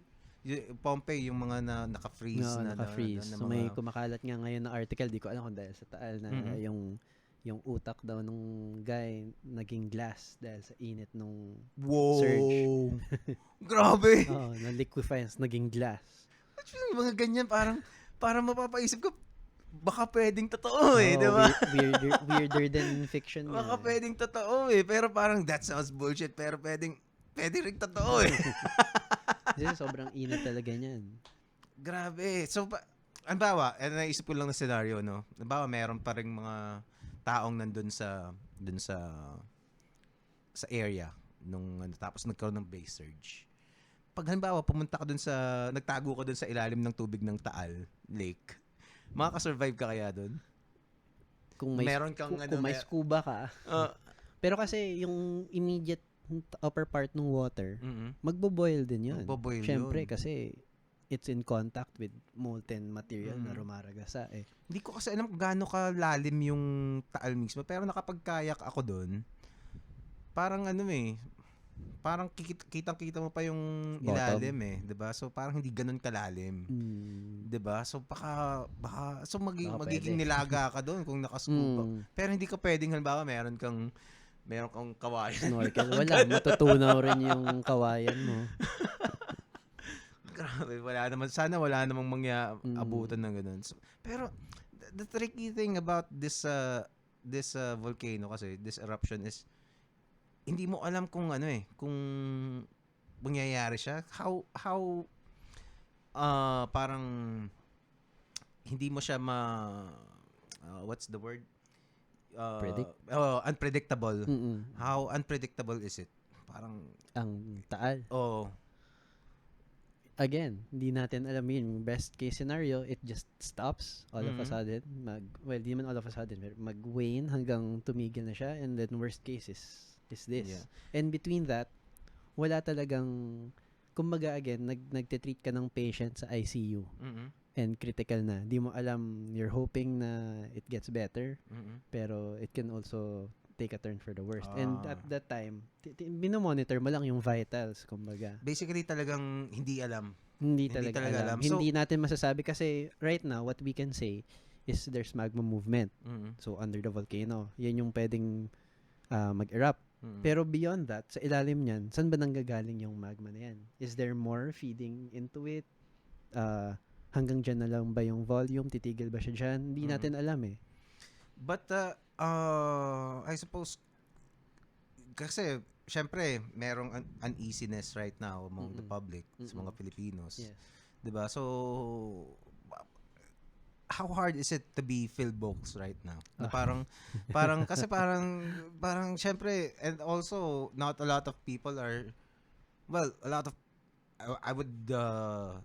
Pompeii, yung mga naka-freeze. Naka-freeze. So may kumakalat nga ngayon na article, di ko alam kung dahil sa Taal na yung utak daw nung guy naging glass dahil sa init nung surge. Grabe! Na-liquefies, naging glass. Actually, mga ganyan, parang mapapaisip ko, baka pwedeng totoo di ba? Weirder than fiction. Baka pwedeng totoo pero parang that sounds bullshit, pero pwede rin totoo Kasi sobrang init talaga niyan. Grabe. So, anbawa, naisip ko lang na scenario, no? Anbawa, meron pa ring mga taong nandun sa area nung tapos nagkaroon ng base surge. Pag halimbawa, nagtago ka dun sa ilalim ng tubig ng Taal Lake, makaka-survive ka kaya dun? Kung may scuba ka. Pero kasi yung immediate upper part ng water, magbo-boil din yun. Siyempre, kasi it's in contact with molten material na rumaragasa eh. Hindi ko kasi alam kung gaano kalalim yung Taal mismo, pero nakapag-kayak ako doon, parang parang kitang-kita mo pa yung ilalim diba? So parang hindi ganun kalalim. Diba? So baka magiging nilaga ka doon kung nakascuba. Pero hindi ka pwedeng halimbawa meron kang kawayan. Snorkel. Wala, matutunaw rin yung kawayan mo. Grabe, sana wala namang abutan ng ganun. So, pero the tricky thing about this volcano kasi, this eruption is hindi mo alam kung kung mangyayari siya. How parang hindi mo siya what's the word? Unpredictable. How unpredictable is it? Parang ang Taal. again, hindi natin alam yun. Best case scenario, it just stops all of a sudden. Di man all of a sudden, mag-wane hanggang tumigil na siya. And then worst case is this. Yeah. And between that, wala talagang, kumbaga again, nagtitreat ka ng patient sa ICU. And critical na. Di mo alam, you're hoping na it gets better. Pero it can also take a turn for the worst. And at that time, binomonitor mo lang yung vitals, kumbaga. Basically, talagang hindi alam. Hindi talaga alam. So, Hindi natin masasabi kasi right now, what we can say is there's magma movement. So, under the volcano. Yan yung pwedeng mag-erupt. Pero beyond that, sa ilalim niyan, saan ba nanggagaling yung magma na yan? Is there more feeding into it? Hanggang dyan na lang ba yung volume? Titigil ba siya dyan? Hindi natin alam eh. But, I suppose, kasi, syempre, merong uneasiness right now among the public, sa mga Filipinos. Yes. Diba? So, how hard is it to be Phil Box right now? Na parang, syempre, and also, not a lot of people are, well, a lot of, I would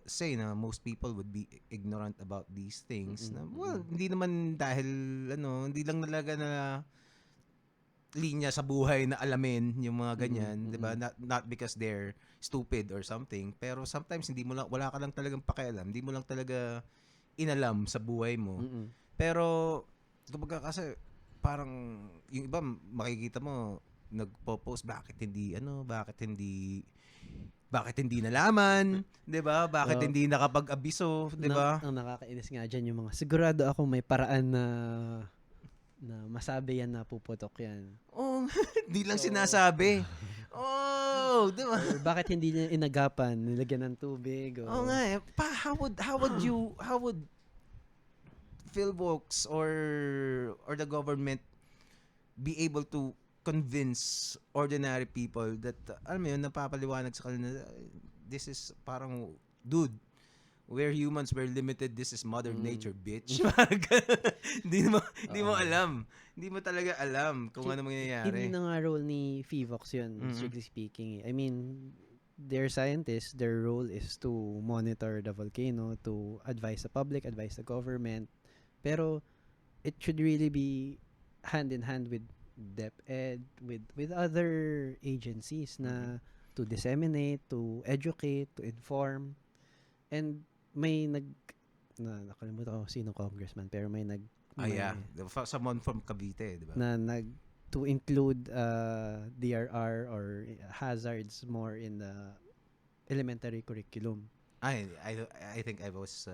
say na most people would be ignorant about these things. Na, well, hindi naman dahil, hindi lang talaga na linya sa buhay na alamin yung mga ganyan, 'di ba? Not because they're stupid or something, pero sometimes wala ka lang talagang pakialam, hindi mo lang talaga inalam sa buhay mo. Pero kumbaga kasi parang yung iba makikita mo nagpo-post bakit hindi nalaman, 'di ba? Bakit hindi nakapag-abiso, 'di ba? Ang nakakainis nga diyan yung mga sigurado ako may paraan na masabi yan na puputok yan. Oh, di lang sinasabi. Oh, di ba? Or bakit hindi niya inagapan, nilagyan ng tubig? Oo nga eh. How would Philbox or the government be able to convince ordinary people that, alam mo yun, napapaliwanag sa kanila, this is parang, dude, where humans were limited, this is Mother Nature, bitch. Hindi mo alam. Hindi mo talaga alam kung ano mangyayari. Hindi na nga role ni Phivox yun, strictly speaking. I mean, their scientists, their role is to monitor the volcano, to advise the public, advise the government. Pero, it should really be hand in hand with DepEd, with other agencies na to disseminate, to educate, to inform. And may nakalimutan ko sino congressman, pero may someone from Cavite, di ba? To include DRR or hazards more in the elementary curriculum. I think I was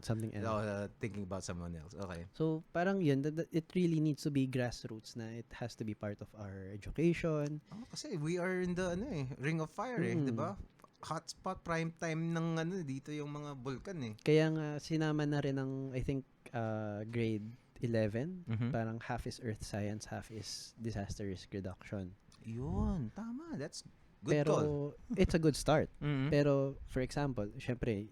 something else. Thinking about someone else. Okay. So parang yun, it really needs to be grassroots na it has to be part of our education. Kasi we are in the ring of fire di ba? Hotspot, prime time ng dito yung mga vulkan eh. Kaya nga sinama na rin ng I think grade 11, parang half is earth science, half is disaster risk reduction. Yun, tama. That's good pero call. It's a good start. Pero for example, syempre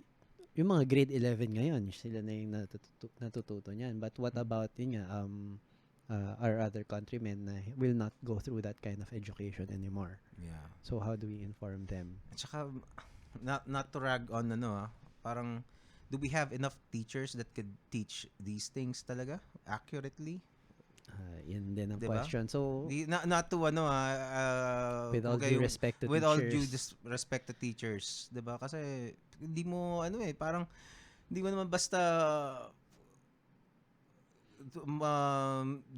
yung mga grade 11 ngayon, sila na yung natututo niyan. But what about yun nga, our other countrymen na will not go through that kind of education anymore. Yeah. So how do we inform them? At saka, not to rag on parang, do we have enough teachers that could teach these things talaga accurately? Yan din ang diba? question. So, not to with all due respect to with teachers. all due respect to teachers, 'di ba? Kasi hindi mo parang hindi mo naman basta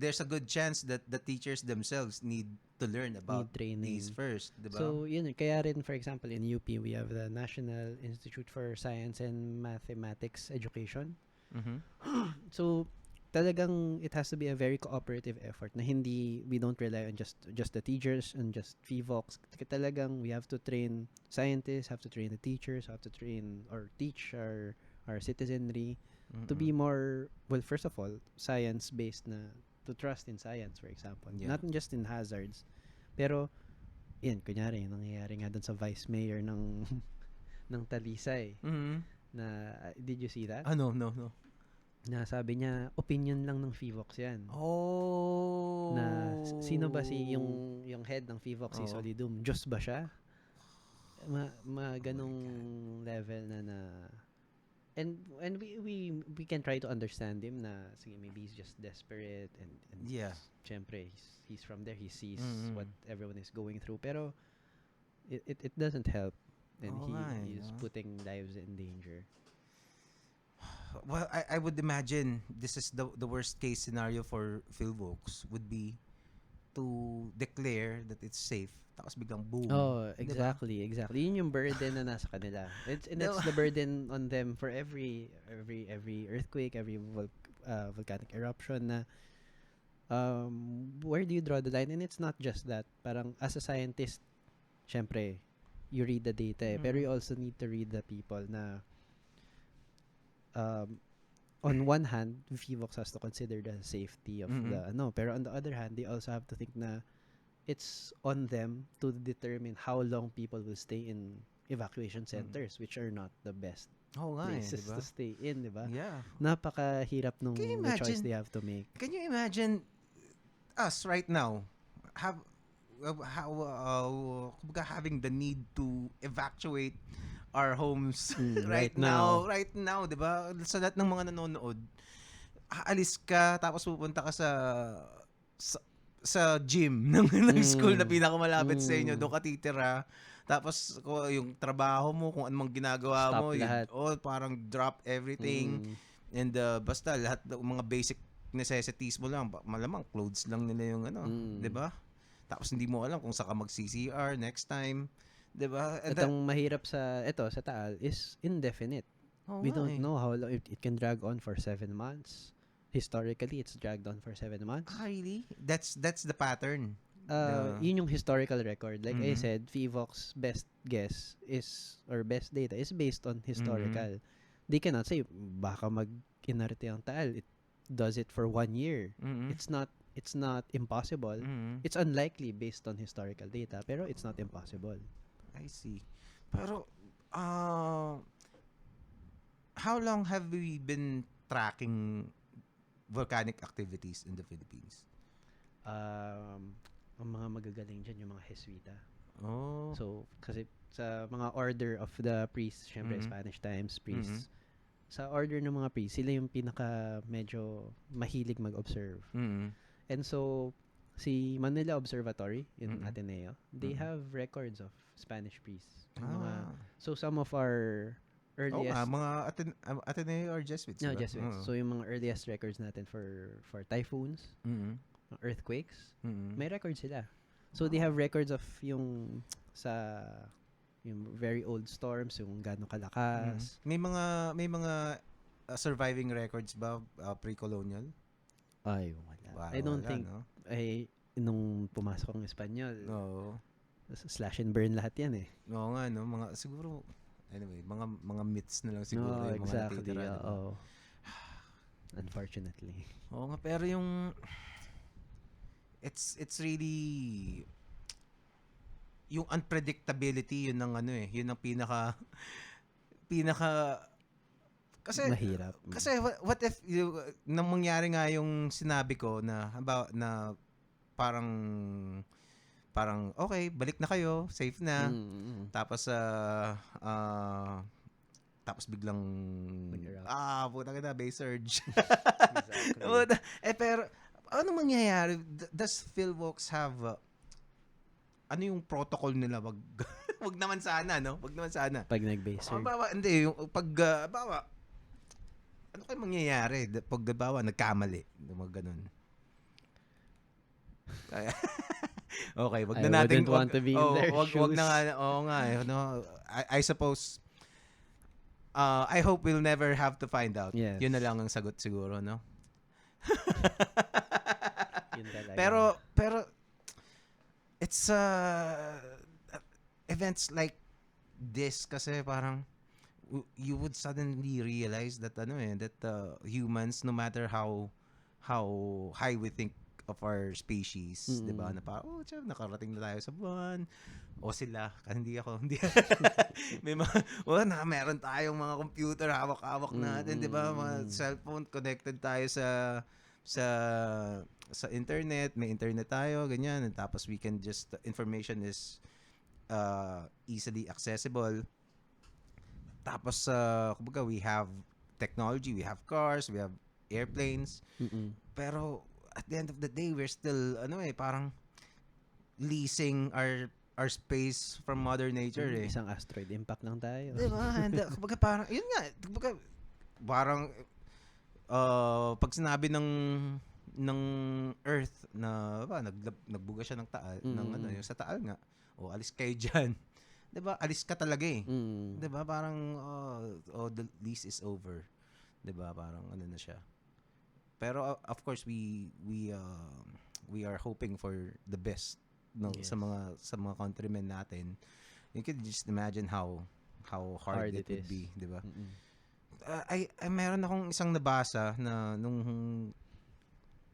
there's a good chance that the teachers themselves need to learn about these first, diba? So, yun. Kaya rin, for example, in UP, we have the National Institute for Science and Mathematics Education. So, talagang it has to be a very cooperative effort na we don't rely on just the teachers and just Phivox. Talagang we have to train scientists, have to train the teachers, have to train or teach our citizenry to be more, well, first of all, science-based na, to trust in science, for example. Yeah. Not just in hazards. Pero, yan, kunyari, nangyayari nga dun sa vice mayor ng Talisay. Na, did you see that? No. Na sabi niya, opinion lang ng Phivox yan. Oh. Na, sino ba yung head ng Phivox, si Solidum? Diyos ba siya? ganong level na and we can try to understand him na sige, maybe he's just desperate and Yeah. syempre he's from there, he sees Mm-mm. what everyone is going through, pero it doesn't help, and Oo nga eh, he's no? putting lives in danger. Well, I would imagine this is the worst case scenario for Philvox would be to declare that it's safe, tapos biglang boom. Oh, Di ba? exactly. Yun yung burden na nasa kanila. It's Diba? the burden on them for every earthquake, every volcanic eruption na where do you draw the line? And it's not just that. Parang as a scientist, syempre, you read the data pero you also need to read the people na on one hand, VVOX has to consider the safety of the pero on the other hand, they also have to think na it's on them to determine how long people will stay in evacuation centers, which are not the best Oo nga eh, places diba? to stay in, di ba? Yeah. Napakahirap nung Can you the choice imagine? they have to make. Can you imagine us right now kumbaga having the need to evacuate our homes Right now. right now, 'di ba? Sa lahat ng mga nanonood, aalis ka tapos pupunta ka sa gym ng school na pinakamalapit sa inyo, doon ka titira. Tapos yung trabaho mo, kung anong ginagawa Stop mo, lahat. parang drop everything. And basta lahat ng mga basic necessities mo lang, malamang clothes lang nila yung 'di ba? Tapos hindi mo alam kung saan ka mag-CCR next time, 'di ba? Itong mahirap sa Taal is indefinite. We don't know how long it can drag on for 7 months. Historically, it's dragged on for 7 months. Really? That's the pattern. Yun yung historical record. Like I said, VVOX best guess is, or best data is based on historical. They cannot say baka mag-inarte ang Taal. It does it for 1 year. It's not impossible. It's unlikely based on historical data, pero it's not impossible. I see. Pero how long have we been tracking volcanic activities in the Philippines? Ang mga magagaling dyan, yung mga Jesuita. Oh. So, kasi sa mga order of the priests, syempre Spanish times priests, sa order ng mga priests, sila yung pinaka medyo mahilig mag-observe. And so, si Manila Observatory in Ateneo, they have records of Spanish priests. So, some of our earliest... mga Ateneo or Jesuits? No, diba? Jesuits. So, yung mga earliest records natin for typhoons, earthquakes, may records sila. So, they have records of yung very old storms, yung gano'ng kalakas. May mga surviving records ba pre-colonial? Ay, wala. I don't think, no? nung pumasok ang Espanyol, Oo. slash and burn lahat yan eh. Oo nga, no? Mga, siguro, anyway, mga myths na lang siguro No, yung exactly. mga natitira. Oo. Unfortunately. Oo nga, pero yung it's really yung unpredictability, yun ang yun ang pinaka kasi mahirap. Kasi what if nang mangyari nga yung sinabi ko na parang okay, balik na kayo, safe na. Tapos tapos biglang puta ka na, base surge. Exactly. Pero ano mangyayari? Does Philvox have ano yung protocol nila? Wag naman sana, no? Wag naman sana. Pag nag-base surge. Hindi, yung pag ano kayo mangyayari pag nagkamali, mga ganun. Okay, wag na natin want to be in their wag shoes. na nga, nga no. I suppose I hope we'll never have to find out. Yes. Yun na lang ang sagot siguro, no? Yun talaga. Pero it's events like this kasi parang you would suddenly realize that humans, no matter how high we think of our species, 'di ba? Na parang nakarating na tayo sa buwan. O sila, hindi may meron tayong mga computer hawak-hawak natin, 'di ba? Mga cellphone connected tayo sa internet, may internet tayo, ganyan, and tapos we can just information is easily accessible. Tapos, kumbaga, we have technology, we have cars, we have airplanes. Pero, at the end of the day, we're still, parang leasing our space from Mother Nature, eh. Isang asteroid impact lang tayo. Diba? And, kumbaga, parang, yun nga, kumbaga, parang, pag sinabi ng Earth na, nagbuga siya ng Taal, yung sa Taal nga, alis kayo dyan. Diba? Alis ka talaga eh. Diba? Parang, the lease is over. Diba? Parang, na siya. Pero, of course, we are hoping for the best sa mga countrymen natin. You can just imagine how hard it would be. Diba? Ay meron akong isang nabasa na nung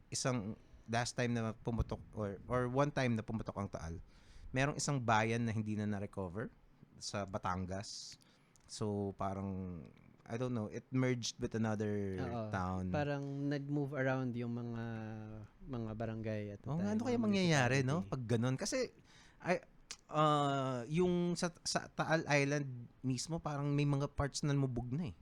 isang last time na pumutok or one time na pumutok ang Taal, merong isang bayan na hindi na recover sa Batangas. So parang I don't know, it merged with another town. Parang nag-move around yung mga barangay at ano kaya mangyayari no pag ganun? Kasi yung sa Taal Island mismo parang may mga parts na lumubog na eh.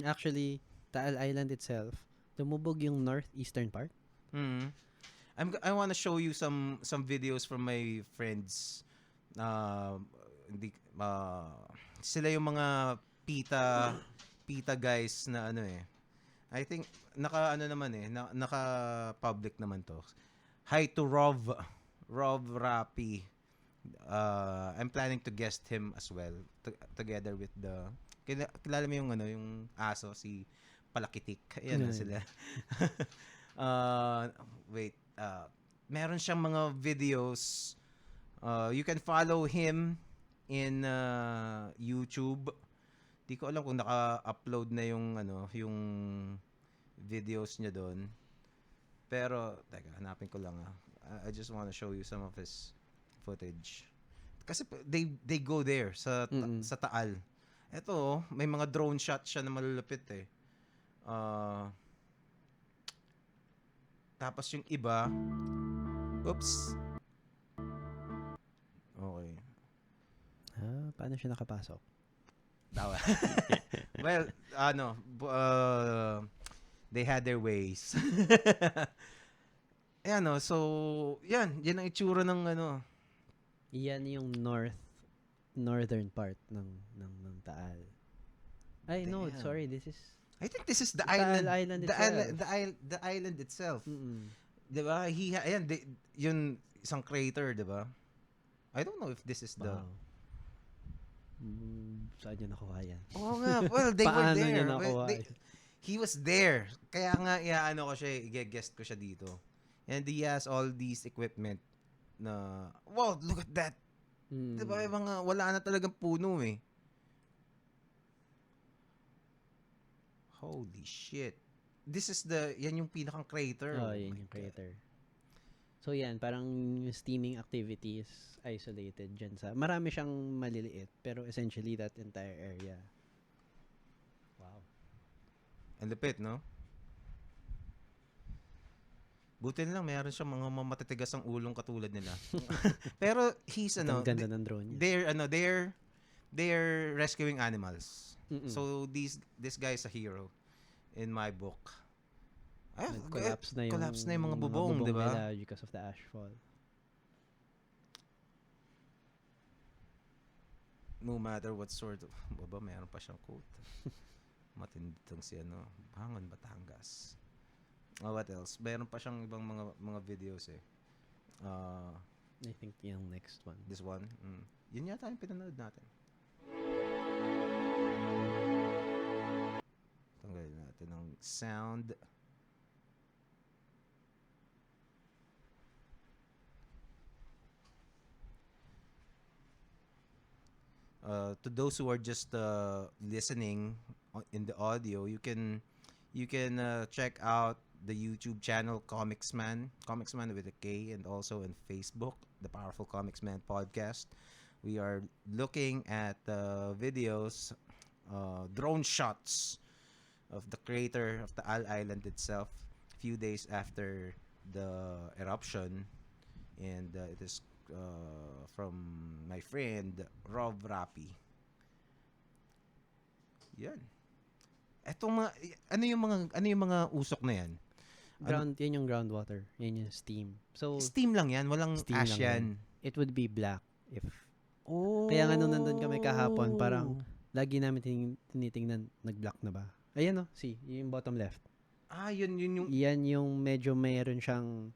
Actually, Taal Island itself, lumubog yung northeastern part. I want to show you some videos from my friends. Sila yung mga pita guys na I think naka public naman to. Hi to Rob Rapi. I'm planning to guest him as well together with the kilala mo yung yung aso si Palakitik. Ayan na sila. Wait, meron siyang mga videos. You can follow him in YouTube. Di ko alam kung naka-upload na yung videos niya doon. Pero teka, hanapin ko lang I just want to show you some of his footage. Kasi they go there sa Taal. Ito, may mga drone shot siya na malulupit eh. Tapos yung iba, oops. Okay. Paano siya nakapasok? Dawa. Well, they had their ways. Ayan, so, yan ang itsura ng Yan yung northern part ng Taal. Ay, no, sorry, this is I think this is the Taal island. Island The itself. island, the island itself. Diba? Yun isang crater, diba? I don't know if this is the... Saan niya nakuha yan? Oo nga. Well, they were Paano there. niya nakuha yan? He was there. Kaya nga, ko siya, i-guest ko siya dito. And he has all these equipment na, wow, look at that. Diba? Wala na talagang puno eh. Holy shit. This is yan yung pinakang crater. Yan yung crater. So yan, parang yung steaming activity is isolated dyan sa, marami siyang maliliit, pero essentially that entire area. Wow. Ang lupit, no? Buti lang, mayroon siyang mga matitigas ang ulong katulad nila. Pero he's, Ang ganda ng drone niya. They're rescuing animals. So this guy is a hero in my book. Collapse na yung mga bubong, di ba? Nila because of the ashfall. No matter what sort of mayroon pa siyang quote. Matindong si Bangon Batangas. What else? Mayroon pa siyang ibang mga videos eh. I think yung next one. This one. Yun yata yung pinanood natin. Tanggalin natin ng sound. To those who are just listening in the audio, you can check out the YouTube channel Komiksman with a K, and also in Facebook, the Powerful Komiksman podcast. We are looking at videos, drone shots of the crater of the Taal Island itself, a few days after the eruption, and it is from my friend Rob Rapi. Yan. Etong mga ano yung mga usok na yan? Yan yung groundwater. Yan yung steam. So, Steam lang yan, walang steam ash lang yan. it would be black if Oh. kaya nga nung nandun kami kahapon, parang lagi namin tinitingnan, nag-black na ba? Ayan o, see, yung bottom left. Yun yung... Yan yung medyo mayroon siyang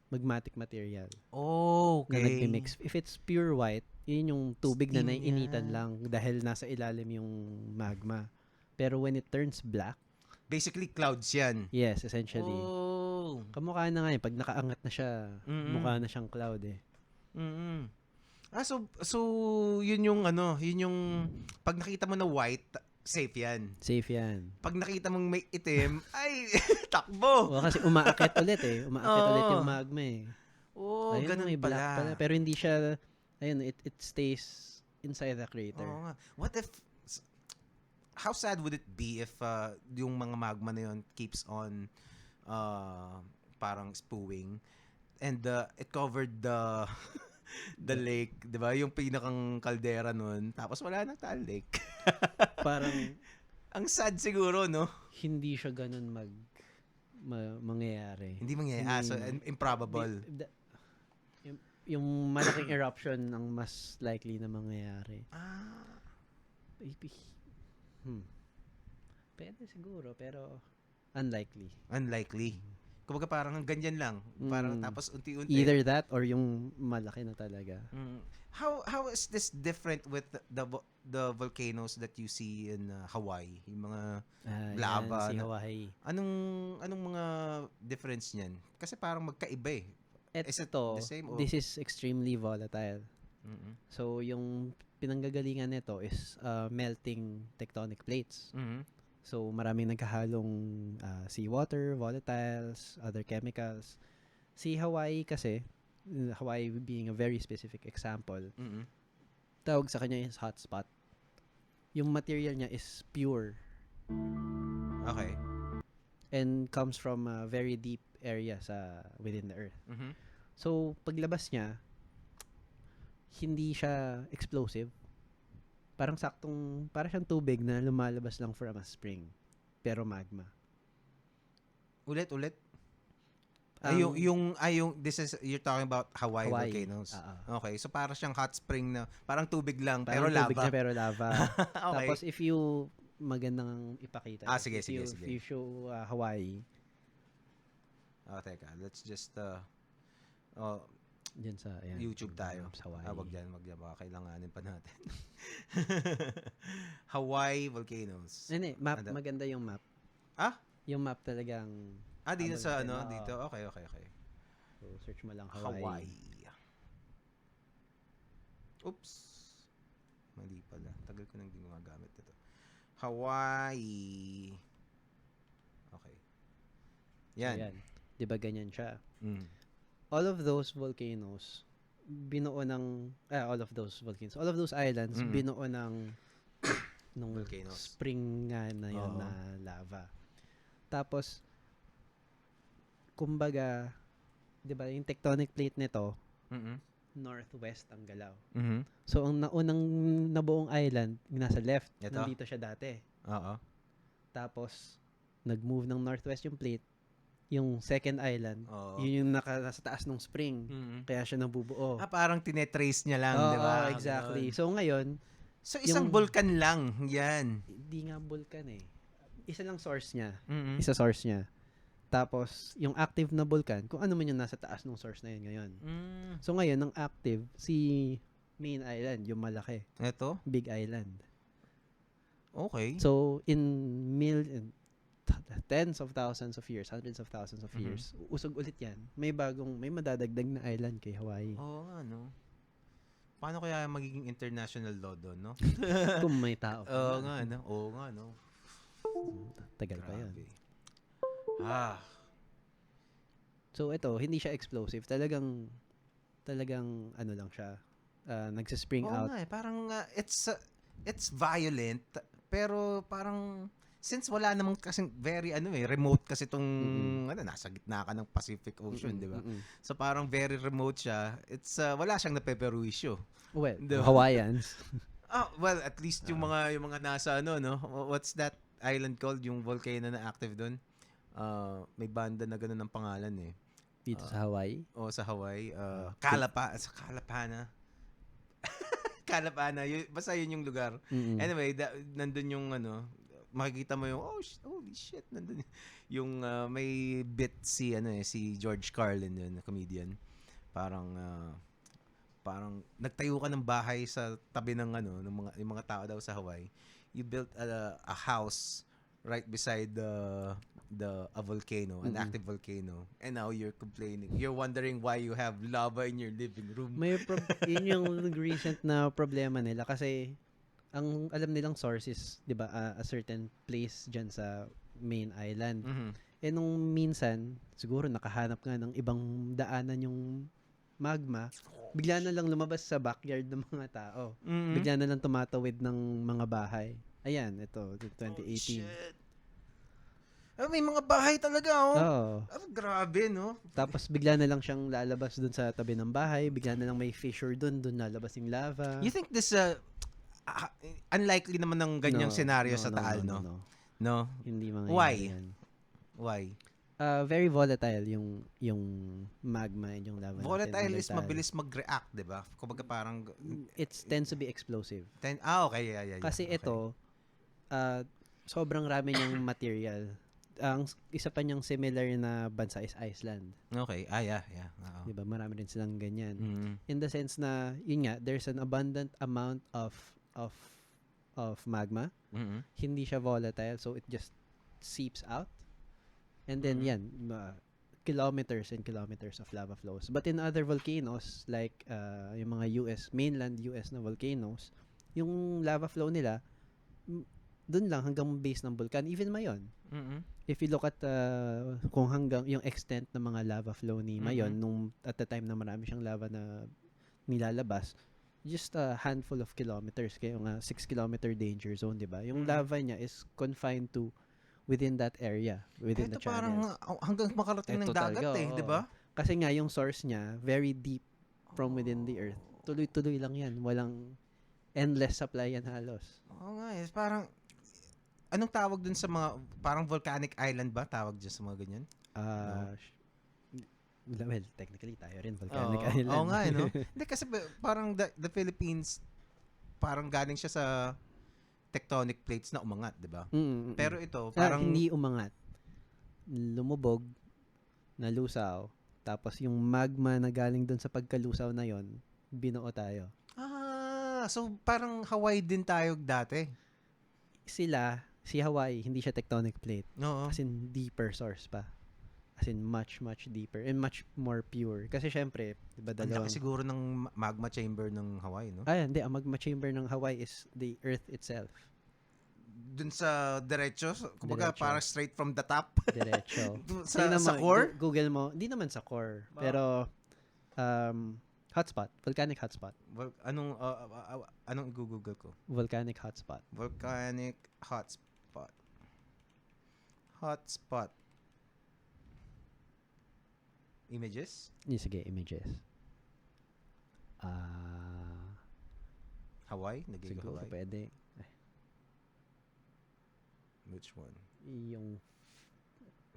magmatic material Okay. na nagmi-mix. If it's pure white, yun yung tubig na Steam naiinitan yan. lang dahil nasa ilalim yung magma. Pero when it turns black, Basically, clouds yan. yes, essentially. Oh. Kamukha na nga yun. Pag nakaangat na siya, mukha na siyang cloud eh. Mm-mm. So yun yung pag nakita mo na white, safe yan. Safe yan. Pag nakita mong may itim, ay, takbo. O, kasi umaakit ulit eh. Umaakit Oo. ulit yung magma eh. Oh, Ayun, ganun may black pala. Pero hindi siya, ayun, it stays inside the crater. Oo nga. What if, how sad would it be if yung mga magma na yun keeps on parang spewing and it covered the lake, di ba? Yung pinakang kaldera nun. Tapos wala nang Taal Lake. Parang, Ang sad siguro, no? hindi siya ganun mangyayari. Hindi mangyayari. So, improbable. Yung malaking eruption ang mas likely na mangyayari. Pwede siguro, pero unlikely. Unlikely. Kumbaga parang ganyan lang. Parang tapos unti-unti. Either that or yung malaki na talaga. How is this different with the volcanoes that you see in Hawaii? Yung mga lava. Yan, si na- Hawaii. Anong mga difference niyan? Kasi parang magkaiba eh. Is it Ito, the same or- this is extremely volatile. Mm-mm. So, yung pinanggagalingan nito is melting tectonic plates. Mhm. So, maraming nagkahalong seawater, volatiles, other chemicals. Si Hawaii kasi, Hawaii being a very specific example, Mhm. tawag sa kanya is hotspot. Yung material niya is pure Okay. and comes from a very deep area within the earth. Mhm. So, paglabas niya, hindi siya explosive. Parang siyang tubig na lumalabas lang from a spring. Pero magma. Ulit. You're talking about Hawaii. Volcanoes. Okay, so para siyang hot spring na parang tubig lang pero Parang tubig lava. na pero lava. Okay. Tapos if you, magandang ipakita. Sige. If you show Hawaii, Teka, let's just dyan sa YouTube tayo. Sa Hawaii. Wag dyan, baka kailanganin pa natin. Hawaii volcanoes. Hindi, map, Ano? maganda yung map. Yung map talagang Dito sa abang- dito. Okay. So, search mo lang Hawaii. Hawaii. Oops. Mali pala. Tagal ko nang di gumagamit ito. Hawaii. Okay. Yan. So, yan. 'Di ba ganyan siya? Mm. All of those volcanoes all of those islands binuo ng Volcanoes. spring nga na yun Oo. na lava. Tapos kumbaga, 'di ba, yung tectonic plate nito, Mhm. northwest ang galaw. Mhm. So ang naunang nabuong island nasa left, Ito? nandito siya dati. Oo. Tapos nag-move ng northwest yung plate. Yung second island, Oo. yun yung nasa taas ng spring. Mhm. Kaya siya nabubuo. Parang tinetrace niya lang, Oo, di ba? exactly. Ganun. So ngayon, So isang yung- vulkan lang, yan. hindi nga vulkan eh. Isa lang source niya. Mhm. Isa source niya. Tapos, yung active na vulkan, kung ano man yung nasa taas ng source na yun ngayon. Mm. So ngayon, ang active, si main island, yung malaki. Ito? Big island. Okay. So, tens of thousands of years, hundreds of thousands of years, usog ulit yan. May madadagdag na island kay Hawaii. Oo nga, no? Paano kaya magiging international law doon, no? Kung may tao. Oo nga, no? Oo nga, no? Tagal pa yan. Grabe. So ito, hindi siya explosive. Talagang ano lang siya. Nagsa-spring Oo out. nga, parang it's violent, pero parang since wala namang kasing very remote kasi tong nasa gitna ka ng Pacific Ocean, di ba? So parang very remote siya. It's wala siyang napeperwisyo. Well, Diba? Hawaiians. Well, at least yung mga nasa no? What's that island called? Yung volcano na active doon? May banda na gano'n ng pangalan eh. Dito sa Hawaii. Sa Hawaii. Sa Kalapana. Basta yun yung lugar. Anyway, nandun yung makikita mo yung holy shit, nandun yung may bit si George Carlin yun, na comedian. Parang nagtayo ka ng bahay sa tabi ng yung mga tao daw sa Hawaii. You built a house right beside a volcano, an active volcano. And now you're complaining. You're wondering why you have lava in your living room. Yun yung recent na problema nila kasi ang alam nilang source is, 'di ba, a certain place diyan sa main island. Eh nung minsan, siguro nakahanap nga ng ibang daanan yung magma, bigla na lang lumabas sa backyard ng mga tao. Bigla na lang tumatawid ng mga bahay. Ayan, ito, 2018. Oh, shit. May mga bahay talaga, grabe, no? Tapos bigla na lang siyang lalabas dun sa tabi ng bahay, bigla na lang may fissure dun lalabas yung lava. You think this, unlikely naman ng ganyang scenario sa Taal, no? No? Hindi mga Why? Very volatile yung magma and yung lava. Volatile is mabilis mag-react, 'di ba? Kumbaga parang it tends to be explosive. Okay, yeah. Kasi okay. ito sobrang rami niyang material. Ang isa pa niyang similar na bansa is Iceland. Okay. Yeah. 'Di ba? Marami rin silang ganyan. In the sense na yun nga, there's an abundant amount of magma. Hindi siya volatile, so it just seeps out. And then kilometers and kilometers of lava flows. But in other volcanoes, like yung mga mainland US na volcanoes, yung lava flow nila, dun lang hanggang base ng vulkan. Even Mayon. If you look at kung hanggang yung extent ng mga lava flow ni Mayon, nung at the time na marami siyang lava na nilalabas, just a handful of kilometers. Kaya yung 6-kilometer danger zone, di ba? Yung lava niya is confined to within that area, within the channel. Parang hanggang makarating ng dagat di ba? Kasi nga yung source niya very deep from within the earth. Tuloy-tuloy lang yan. Walang endless supply yan halos. Oo nga, parang anong tawag dun sa mga parang volcanic island ba tawag dyan sa mga ganyan? Well, technically tayo rin volcanic island. Oo nga, no? Hindi kasi parang the Philippines parang galing siya sa tectonic plates na umangat, 'di ba? Pero ito parang hindi umangat. Lumubog, nalusaw, tapos yung magma na galing doon sa pagkalusaw na 'yon, binuo tayo. So parang Hawaii din tayo dati. Si Hawaii, hindi siya tectonic plate. No. As in deeper source pa. As in much deeper and much more pure. Kasi syempre, 'di ba dalawang siguro ng magma chamber ng Hawaii, no? Hindi, ang magma chamber ng Hawaii is the earth itself. Dun sa diretso, kumbaga parang straight from the top. Diretso. sa core? Google mo, hindi naman sa core, pero hotspot, volcanic hotspot. Anong i-google ko? Volcanic hotspot. Volcanic hotspot. Hotspot. Images? Sige, images. Hawaii? Nagiging Siguro Hawaii? pwede. Which one? Yung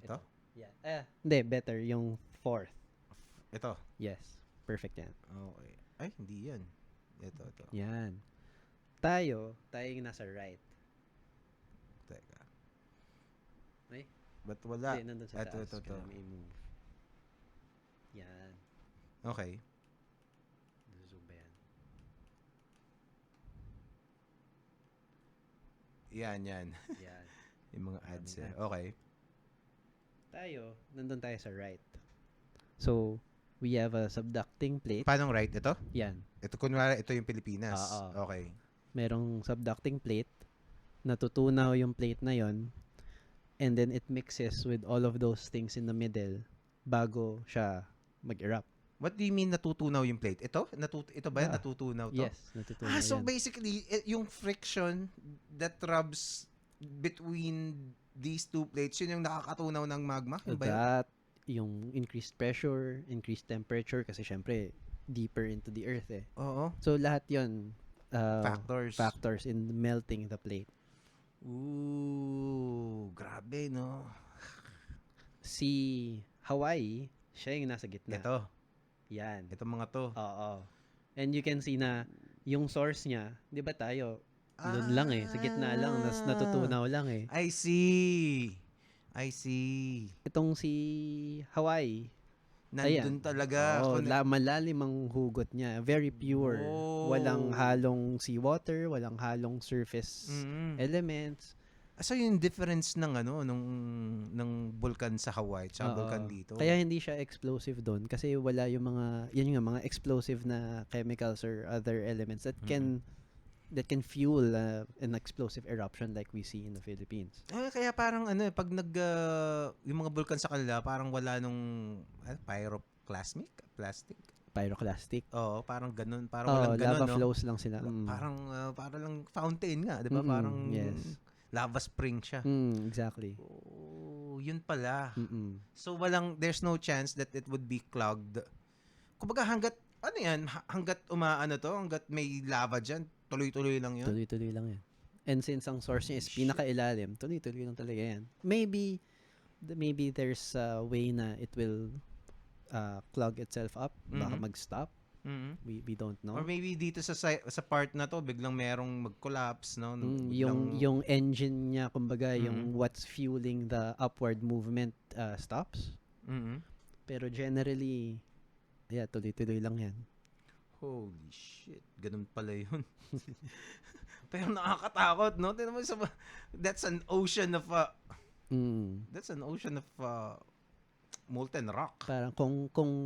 ito? Yeah. Hindi, better. Yung fourth. Ito? Yes. Perfect yan. Okay. Ay, hindi yan. Ito. Yan. Tayo yung nasa right. Teka. Ay? Ba't wala? Hindi, nandun sa taas. Ito. Kaya may move. Yan. Okay. Zoom ba yan? Yan. Yan. Yung mga ads eh. Okay. Nandun tayo sa right. So, we have a subducting plate. Paano right? Ito? Yan. Ito, kunwari, ito yung Pilipinas. Oo. Okay. Merong subducting plate. Natutunaw yung plate na yon. And then, it mixes with all of those things in the middle bago siya mag-erupt. What do you mean natutunaw yung plate? Ito? Ito ba yan? Natutunaw to? Yes, natutunaw So yan. basically, yung friction that rubs between these two plates, yun yung nakakatunaw ng magma? Yun ba yun? That, yung increased pressure, increased temperature, kasi syempre, deeper into the earth eh. Oo. So, lahat yun, Factors. in melting the plate. Ooh, grabe, no? Si Hawaii, siya yung nasa gitna. Ito. Yan. Itong mga to. Oo. And you can see na yung source niya, 'di ba tayo? Doon lang eh, sa gitna lang, natutunaw lang eh. I see. Itong si Hawaii, Nandun talaga. malalim ang hugot niya. Very pure. Oh. Walang halong seawater, walang halong surface elements. So yung difference ng ng vulkan sa Hawaii at vulkan dito. Kaya hindi siya explosive doon kasi wala yung mga explosive na chemicals or other elements that can fuel an explosive eruption like we see in the Philippines. Kaya parang pag yung mga vulkan sa kanila parang wala nung pyroclastic. Oo, parang ganun, parang walang ganun, lava flows lang sila. Parang lang fountain nga, 'di ba? Parang yes. Lava spring siya. Exactly. Oh, yun pala. So there's no chance that it would be clogged. Kumbaga hanggat hanggat may lava diyan, tuloy-tuloy lang yun. Tuloy-tuloy lang yan. And since ang source niya is pinakailalim, tuloy-tuloy lang talaga yan. Maybe there's a way na it will clog itself up, baka mag-stop. We don't know. Or maybe dito sa part na to biglang merong mag-collapse, no? Yung engine niya, kumbaga, yung what's fueling the upward movement stops. Pero generally, tuloy-tuloy lang yan. Holy shit, ganun pala yun. Pero nakakatakot, no? That's an ocean of molten rock. Parang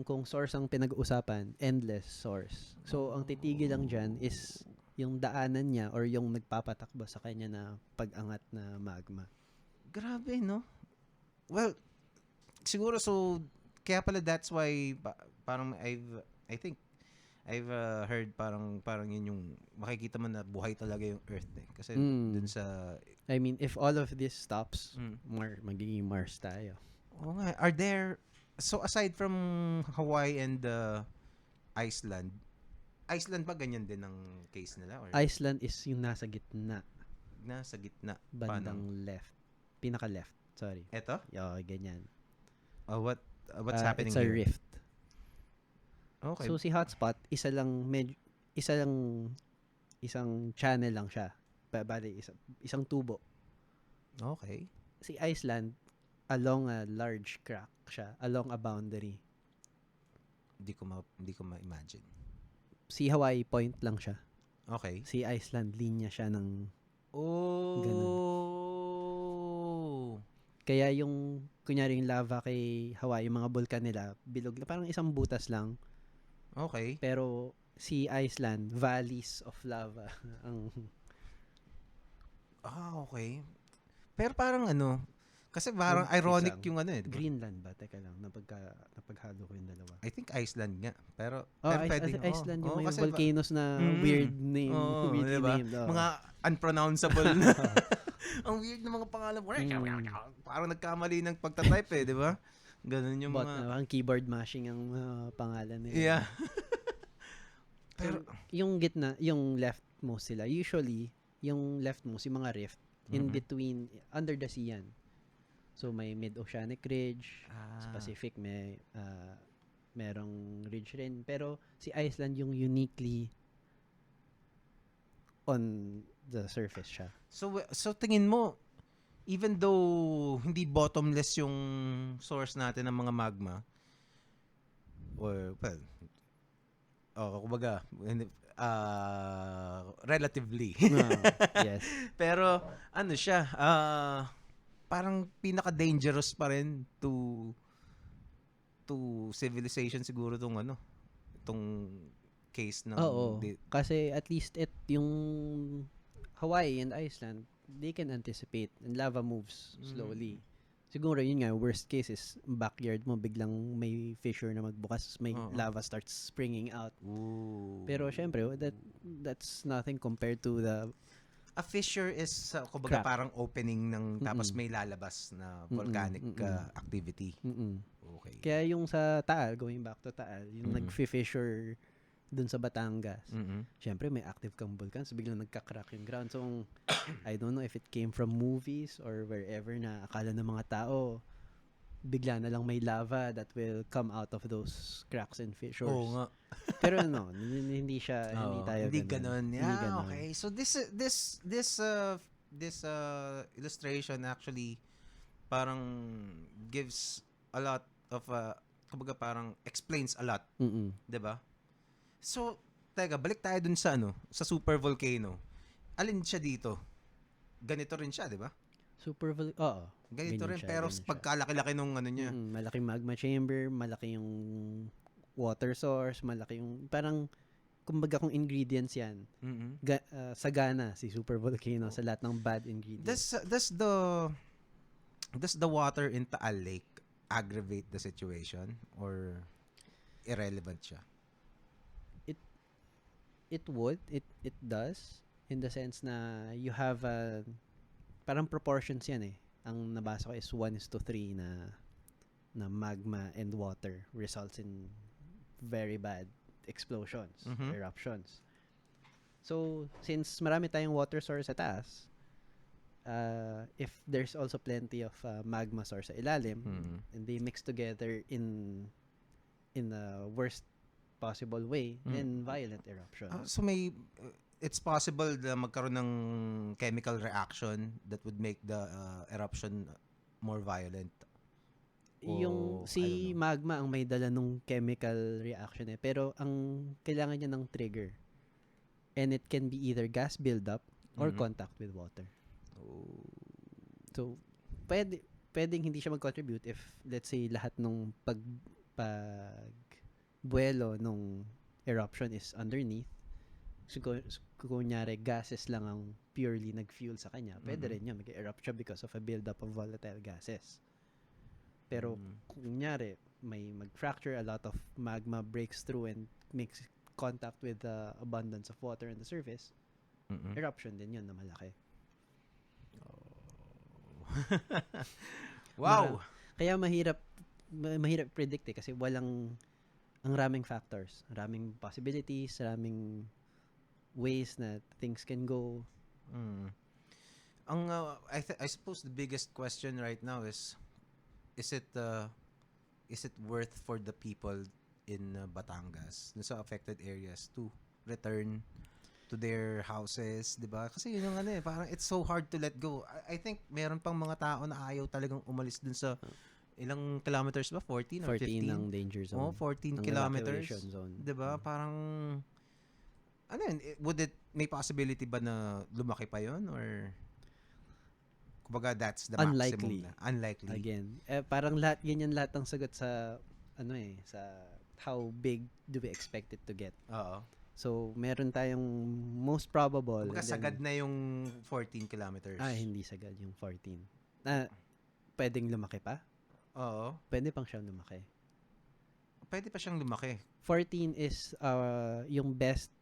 kung source ang pinag-uusapan, endless source. So, ang titigil lang dyan is yung daanan niya or yung nagpapatakbo sa kanya na pag-angat na magma. Grabe, no? Well, siguro kaya pala that's why parang I think I've heard parang yun yung makikita mo na buhay talaga yung Earth eh. Kasi dun sa I mean, if all of this stops, magiging Mars tayo. Oo nga. So aside from Hawaii and Iceland ba ganyan din ang case nila? Or? Iceland is yung nasa gitna. Nasa gitna. Bandang left. Pinaka-left. Sorry. Eto? Ganyan. What's happening it's a here? rift. Okay. So si hotspot, isang channel lang siya. Bali, isang tubo. Okay. Si Iceland, along a large crack siya, along a boundary. Hindi ko ma-imagine. Si Hawaii, point lang siya. Okay. Si Iceland, linya siya ng ganun. Kaya yung, kunyari yung lava kay Hawaii, yung mga bulkan nila, bilog na, parang isang butas lang. Okay. Pero si Iceland, valleys of lava. Okay. Pero parang kasi parang ironic yung Greenland ba? Teka lang, napaghalo ko yung dalawa. I think Iceland nga. Pero pwedeng. Iceland yung may volcanoes na weird name. Weirdly diba? named. Mga unpronounceable na. Ang weird na mga pangalan. Parang nagkamali ng pagtatype di ba? Ganun yung mga... Ang keyboard mashing ang pangalan nila. Yeah. Pero yung gitna, yung leftmost sila, usually, yung leftmost, yung mga rift, in between, under the sea yan. So, may mid-oceanic ridge, sa Pacific, merong ridge rin. Pero, si Iceland yung uniquely on the surface siya. So tingin mo, even though hindi bottomless yung source natin ng mga magma, or, kumbaga, relatively. Yes. Pero, siya, parang pinaka-dangerous pa rin to civilization siguro itong case ng... Oo. Kasi at least yung Hawaii and Iceland, they can anticipate and lava moves slowly. Siguro yun nga, worst case is backyard mo, biglang may fissure na magbukas, may lava starts springing out. Ooh. Pero syempre, that's nothing compared to the A fissure is kumbaga Crack. parang opening ng tapos Mm-mm. may lalabas na volcanic activity. Mm-mm. Okay. Kaya yung sa Taal, going back to Taal, yung Mm-mm. nag-fissure dun sa Batangas, Mm-mm. syempre may active kang volcano, so biglang nagka-crack yung ground. So, I don't know if it came from movies or wherever na akala ng mga tao, bigla na lang may lava that will come out of those cracks and fissures. Oo nga. Pero no, hindi siya, hindi Oo, tayo hindi ganun. ganun. Hindi Yeah, ganun. okay. So this illustration actually parang gives a lot of kumbaga parang explains a lot, Mm-mm. 'di ba? So, teka, balik tayo dun sa sa super volcano. Alin siya dito? Ganito rin siya, 'di ba? Oo. Ganito Ganyan rin siya, pero ganyan siya. pagkalaki-laki nung niya. Malaking magma chamber, malaki yung water source, malaki yung parang kumbaga kung ingredients yan. Mm-hmm. Sagana si super volcano sa lahat ng bad ingredients. Does the water in Taal Lake aggravate the situation or irrelevant siya? It does in the sense na you have parang proportions yan eh. Ang nabasa ko is 1:3 na magma and water results in very bad explosions, eruptions. So, since marami tayong water source sa taas, if there's also plenty of magma source sa ilalim, and they mix together in the worst possible way, then violent eruption. So it's possible na magkaroon ng chemical reaction that would make the eruption more violent. Yung I si don't know. magma ang may dala nung chemical reaction eh. Pero ang kailangan niya ng trigger. And it can be either gas buildup or contact with water. So, pwedeng hindi siya mag-contribute if, let's say, lahat nung buwelo nung eruption is underneath. So, kunyari, gases lang ang purely nag-fuel sa kanya. Pwede rin yun, mag-erupt siya because of a buildup of volatile gases. Pero, kunyari, may mag-fracture, a lot of magma breaks through and makes contact with the abundance of water in the surface, eruption din yun na malaki. Wow! Kaya mahirap predict eh, kasi ang raming factors, raming possibilities, raming ways na things can go. I suppose the biggest question right now is it worth for the people in Batangas, sa affected areas, to return to their houses, 'di ba? Kasi yun yung parang it's so hard to let go. I think meron pang mga tao na ayaw talagang umalis dun sa ilang kilometers ba? 14 or 15? 14 ang danger zone. Oh, 14 ang kilometers. evacuation zone. 'Di ba? Parang may possibility ba na lumaki pa 'yon, or kumbaga that's the Unlikely. maximum na? Unlikely. Again, parang lahat ang sagot sa sa how big do we expect it to get. Oo. So, meron tayong most probable. Kumbaga sagad na yung 14 kilometers. Hindi sagad yung 14. Pwedeng lumaki pa? Oo. Pwede pang siyang lumaki. Pwede pa siyang lumaki. 14 is yung best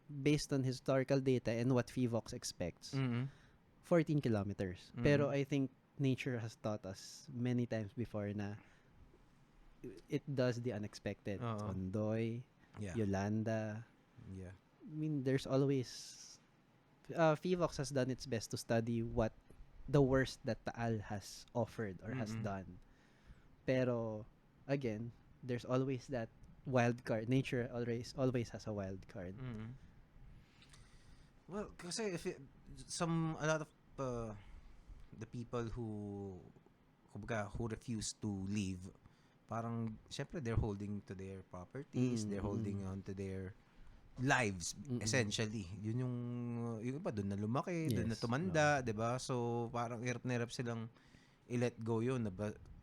based on historical data and what PHIVOX expects. 14 kilometers. Pero I think nature has taught us many times before na it does the unexpected. Ondoy, Yolanda. Yeah. I mean, there's always PHIVOX has done its best to study what the worst that Taal has offered or has done. Pero again, there's always that wild card. Nature always has a wild card. Well, kasi a lot of the people who refuse to leave, parang syempre they're holding to their properties, they're holding on to their lives essentially. Yun yung iba doon na lumaki, doon na tumanda, 'di ba? So parang hirap na hirap silang i-let go yun.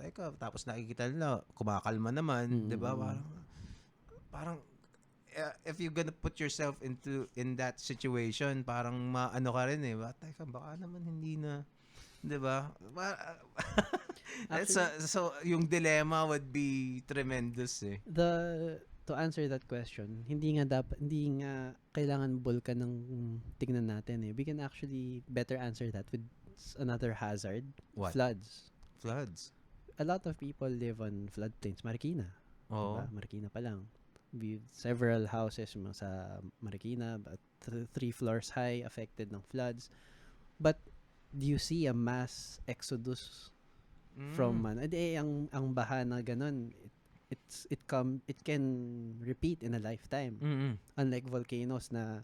Teka, tapos nakikita nila kumakalma naman, 'di ba? Parang if you're gonna put yourself in that situation, parang maano ka rin eh. Teka, baka naman hindi na, 'di ba? So yung dilemma would be tremendous eh. to answer that question, hindi nga kailangan bulkan ng tignan natin eh. We can actually better answer that with another hazard. What? Floods. Floods. A lot of people live on floodplains. Marikina. Oo. Diba? Marikina pa lang. Several houses sa Marikina, but 3 floors high, affected ng floods. But do you see a mass exodus from ang baha na ganun, it can repeat in a lifetime. Unlike volcanoes na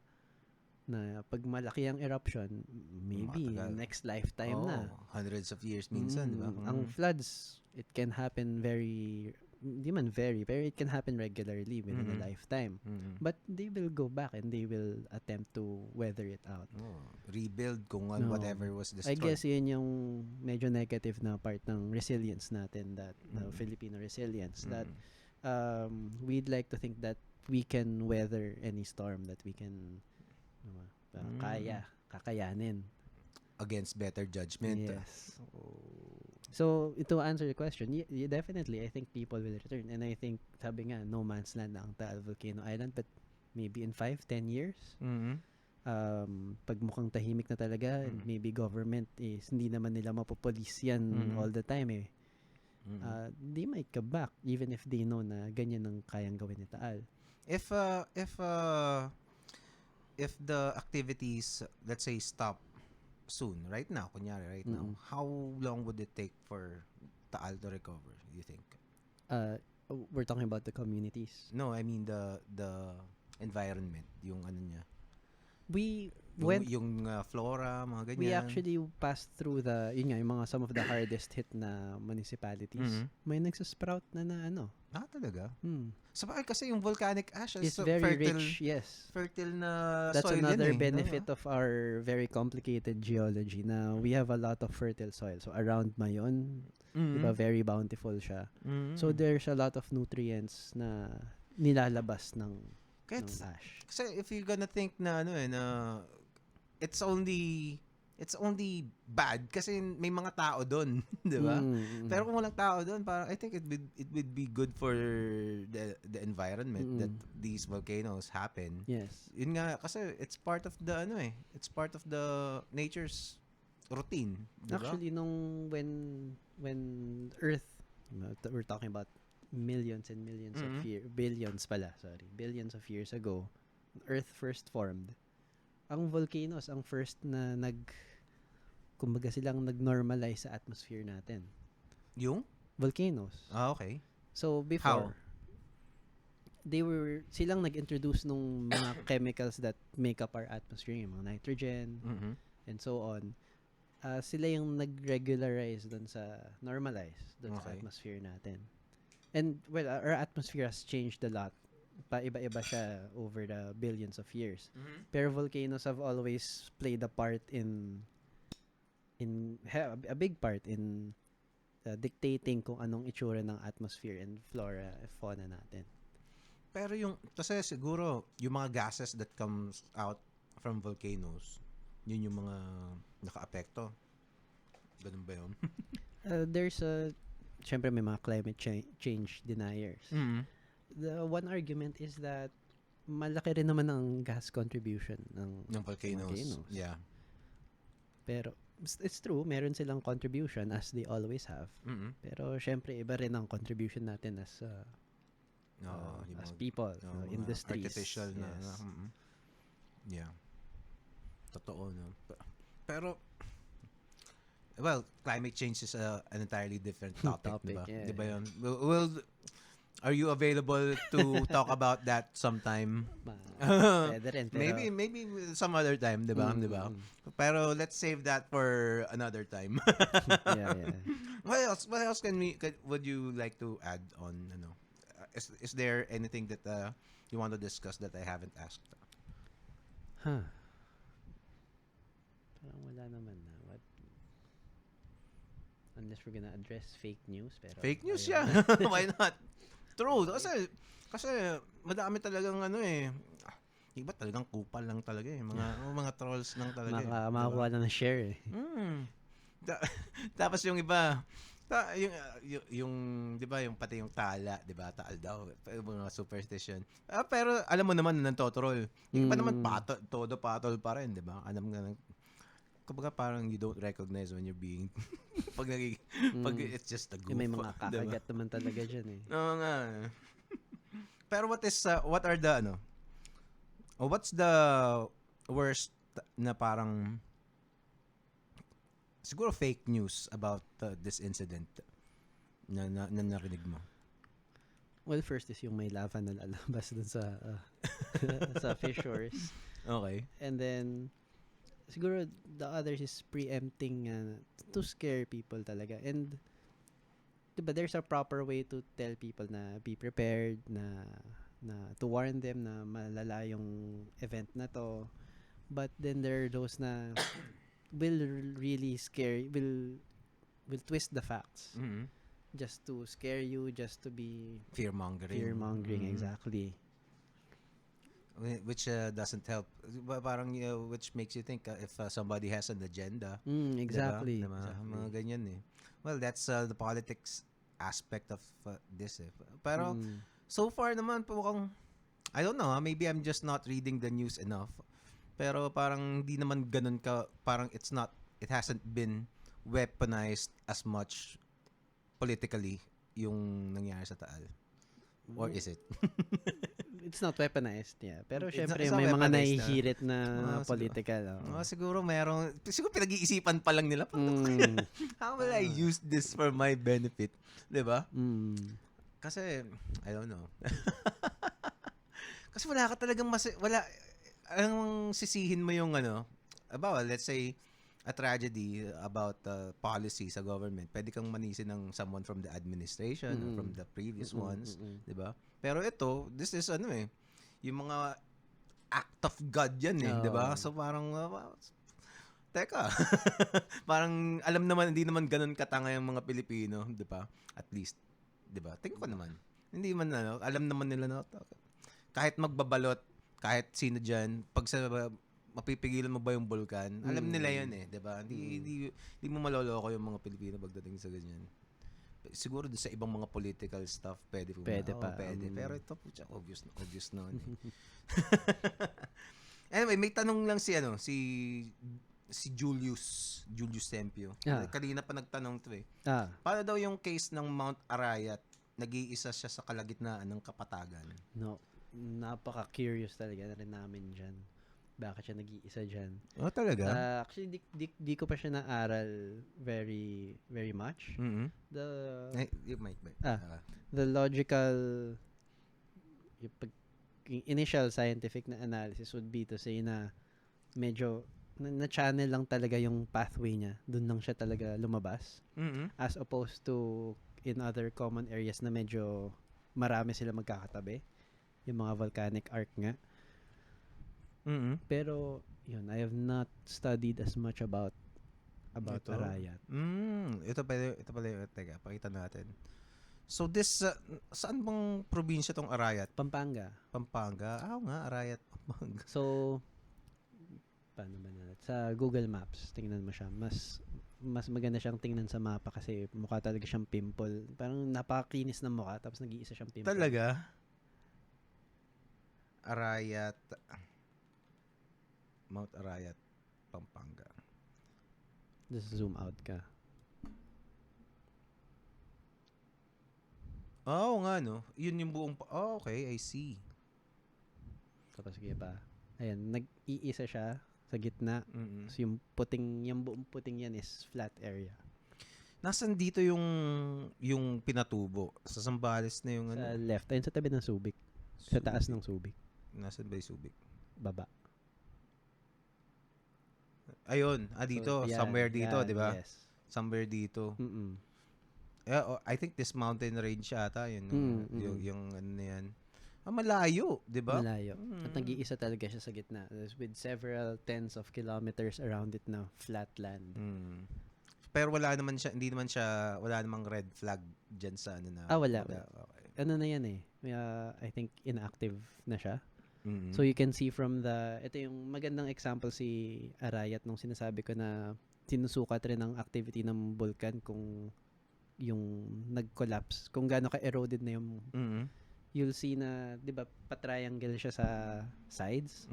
pag malaki ang eruption, maybe next lifetime na. Hundreds of years minsan, di ba? Ang floods, it can happen pero it can happen regularly within a lifetime. But they will go back and they will attempt to weather it out. Rebuild kung whatever was I destroyed. guess yun yung medyo negative na part ng resilience natin, that Filipino resilience, that we'd like to think that we can weather any storm, that we can kakayanin. Against better judgment. Yes. So, to answer the question, definitely, I think people will return. And I think, sabi nga, no man's land na ang Taal Volcano Island, but maybe in 5-10 years, pag mukhang tahimik na talaga, maybe government is, hindi naman nila mapopolice yan all the time eh. They might come back, even if they know na ganyan ang kayang gawin ni Taal. If the activities, let's say, stop soon, right now, now, how long would it take for Taal to recover, do you think? We're talking about the communities. No, I mean the environment, yung ano niya. Yung flora, mga ganyan. We actually passed through some of the hardest hit na municipalities. May nagsasprout na ano. Talaga? So, kasi yung volcanic ash is so very fertile, rich, yes. Fertile na That's soil. That's another benefit of our very complicated geology na we have a lot of fertile soil. So, around Mayon, diba, very bountiful siya. So, there's a lot of nutrients na nilalabas ng ash. Kasi if you're gonna think na it's only bad kasi may mga tao doon, 'di ba? Pero kung walang tao doon, parang I think it would be good for the environment that these volcanoes happen. Yes. Yun nga kasi it's part of the it's part of the nature's routine, 'di ba? Actually when Earth, we're talking about millions and millions of years, billions of years ago, Earth first formed. Ang volcanoes ang first na kumbaga silang nag-normalize sa atmosphere natin. Yung volcanoes. Okay. So before, silang nag-introduce nung mga chemicals that make up our atmosphere, yung mga nitrogen and so on. Sila yung nag-regularize normalize sa atmosphere natin. And well, our atmosphere has changed a lot. Iba-iba siya over the billions of years. Pero volcanoes have always played a part a big part in dictating kung anong itsura ng atmosphere and flora and fauna natin. Pero kasi siguro yung mga gases that comes out from volcanoes, yun yung mga naka-apekto. Ganun ba yun? Syempre may mga climate change deniers. The one argument is that malaki rin naman ang gas contribution ng volcanoes. Yeah. Pero it's true, meron silang contribution as they always have. Pero syempre iba rin ang contribution natin as people, industries. Artificial na. Yeah. Totoo, no? Pero well, climate change is an entirely different topic, diba? Yeah. Diba yun? Well, are you available to talk about that sometime? Rin, maybe some other time, diba? Diba? Pero let's save that for another time. yeah. What else would you like to add on? Is there anything that you want to discuss that I haven't asked? Parang wala naman na. Unless we're gonna address fake news. Pero fake news, yeah. Why not? True. Kasi madami talagang iba talagang kupal lang talaga eh. Mga trolls lang talaga. Makakuha na ng share eh. Tapos yung iba, Yung 'di ba yung pati yung tala, 'di ba? Taal daw, yung mga superstition. Pero alam mo naman nantotrol. Yung iba naman todo patol pa rin, 'di ba? Alam nga kumbaga parang you don't recognize when you're being pag pag it's just a goof. May mga 'di ba? kakagat naman talaga dyan eh. Oo nga. Pero what are the what's the worst na parang siguro fake news about this incident na narinig mo? Well, first is yung may lava na lalabas dun sa sa fissures. Okay. And then, siguro the others is preempting to scare people talaga. And, diba, there's a proper way to tell people na be prepared, na to warn them na malala yung event na to. But then there are those na will really scare, will twist the facts. Mm-hmm. Just to scare you, just to be Fear-mongering. exactly. Which doesn't help. Parang which makes you think if somebody has an agenda. Exactly. Diba? Exactly. Mga ganyan eh. Well, that's the politics aspect of this eh. Pero so far naman mukhang I don't know, maybe I'm just not reading the news enough. Pero parang hindi naman ganun ka, parang it hasn't been weaponized as much politically yung nangyari sa Taal. Or is it? It's not weaponized, yeah. Pero It's syempre not may mga weaponized nahihirit na political. Siguro siguro pinag-iisipan pa lang nila. How will I use this for my benefit? 'Di ba? Kasi I don't know. Kasi wala ka talagang ang sisihin mo yung about let's say a tragedy about policy sa government. Pwede kang manisin ng someone from the administration or from the previous ones, 'di ba? Pero this is yung mga act of God yan 'di ba? So parang teka. Parang alam naman hindi naman ganoon katanga yung mga Pilipino, 'di ba? At least, 'di ba? Tingin ko naman. Hindi man alam naman nila na kahit magbabalot, kahit sino diyan, pag sa mapipigilan mo ba yung bulkan? Alam nila 'yun 'di ba? Hindi mo maloloko yung mga Pilipino pagdating sa ganyan. Siguro sa ibang mga political stuff pwede pa. Pwede. Pero ito obvious na eh. Anyway, may tanong lang si Julius Tempio. Kanina pa nagtanong to eh. Paano daw yung case ng Mount Arayat? Nag-iisa siya sa kalagitnaan ng Kapatagan. No, napaka-curious talaga na rin namin dyan. Bakit siya nag-iisa dyan? Oh, talaga? Actually, di ko pa siya naaral very, very much. Mm-hmm. The logical, yung initial scientific na analysis would be to say na medyo na-channel lang talaga yung pathway niya. Doon lang siya talaga lumabas. Mm-hmm. As opposed to in other common areas na medyo marami sila magkakatabi. Yung mga volcanic arc nga. Mm-hmm. Pero yun, I have not studied as much about Arayat. Ito pala yung teka, pakita natin. So this saan bang probinsya tong Arayat? Pampanga. Nga, Arayat, Pampanga. So paano ba na? Sa Google Maps, tingnan mo siya. Mas maganda siyang tingnan sa mapa kasi mukha talaga siyang pimple. Parang napakakinis ng mukha tapos nag-iisa siyang pimple. Talaga? Arayat, Mount Arayat, Pampanga. Just zoom out ka. Nga no. Yun yung buong okay, I see. Tapos sige pa. Ayan, nag-iisa siya sa gitna. Mm-hmm. So yung buong puting yan is flat area. Nasaan dito yung pinatubo? Sa Zambales na yung sa left, ayun sa tabi ng Subic. Sa taas ng Subic. Nasaan ba yung Subic? Baba. Ayun, dito, So, somewhere dito, di ba? Yes. Somewhere dito. I think this mountain range ata, yun, yung ano na yan. Malayo, di ba? Malayo. At nag-iisa talaga siya sa gitna. With several tens of kilometers around it na flat land. Pero wala namang red flag dyan sa ano na. Wala. Okay. Ano na yan eh. I think inactive na siya. Mm-hmm. So you can see from ito yung magandang example si Arayat nung sinasabi ko na sinusukat rin ang activity ng bulkan kung yung nag-collapse, kung gaano ka-eroded na yung you'll see na, 'di ba, pa-triangle siya sa sides.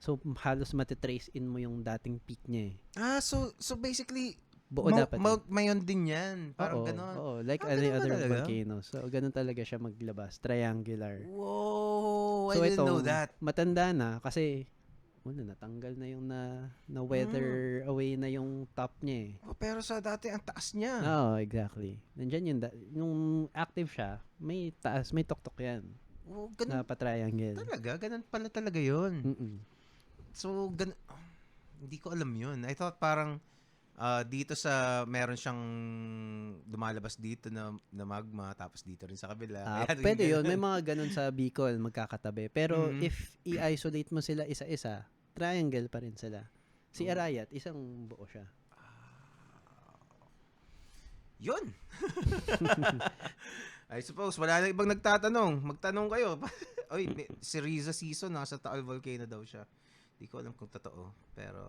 So halos matitrace in mo yung dating peak niya eh. So basically Buo dapat. Mount Mayon din 'yan. Parang gano'n. Oo, like any ganun ba other talaga? volcano. So ganun talaga siya maglabas, triangular. Whoa, So I didn't know itong that. matanda na kasi natanggal na yung na weather away na yung top niya eh. Pero sa dati ang taas niya. Oo, exactly. Nandiyan yung nung active siya, may taas, may tuktok yan. Ganun Na pa-triangle. talaga? Ganun pala talaga yun. So, hindi ko alam yun. I thought parang dito sa meron siyang lumalabas dito na magma, tapos dito rin sa kabila. Pwede yun. May mga ganun sa Bicol, magkakatabi. Pero if i-isolate mo sila isa-isa, triangle pa rin sila. Si Arayat, isang buo siya. Yun! I suppose, wala na ibang nagtatanong. Magtanong kayo. Oy, si Riza Season, nasa Taal Volcano daw siya. Di ko alam kung totoo. Pero,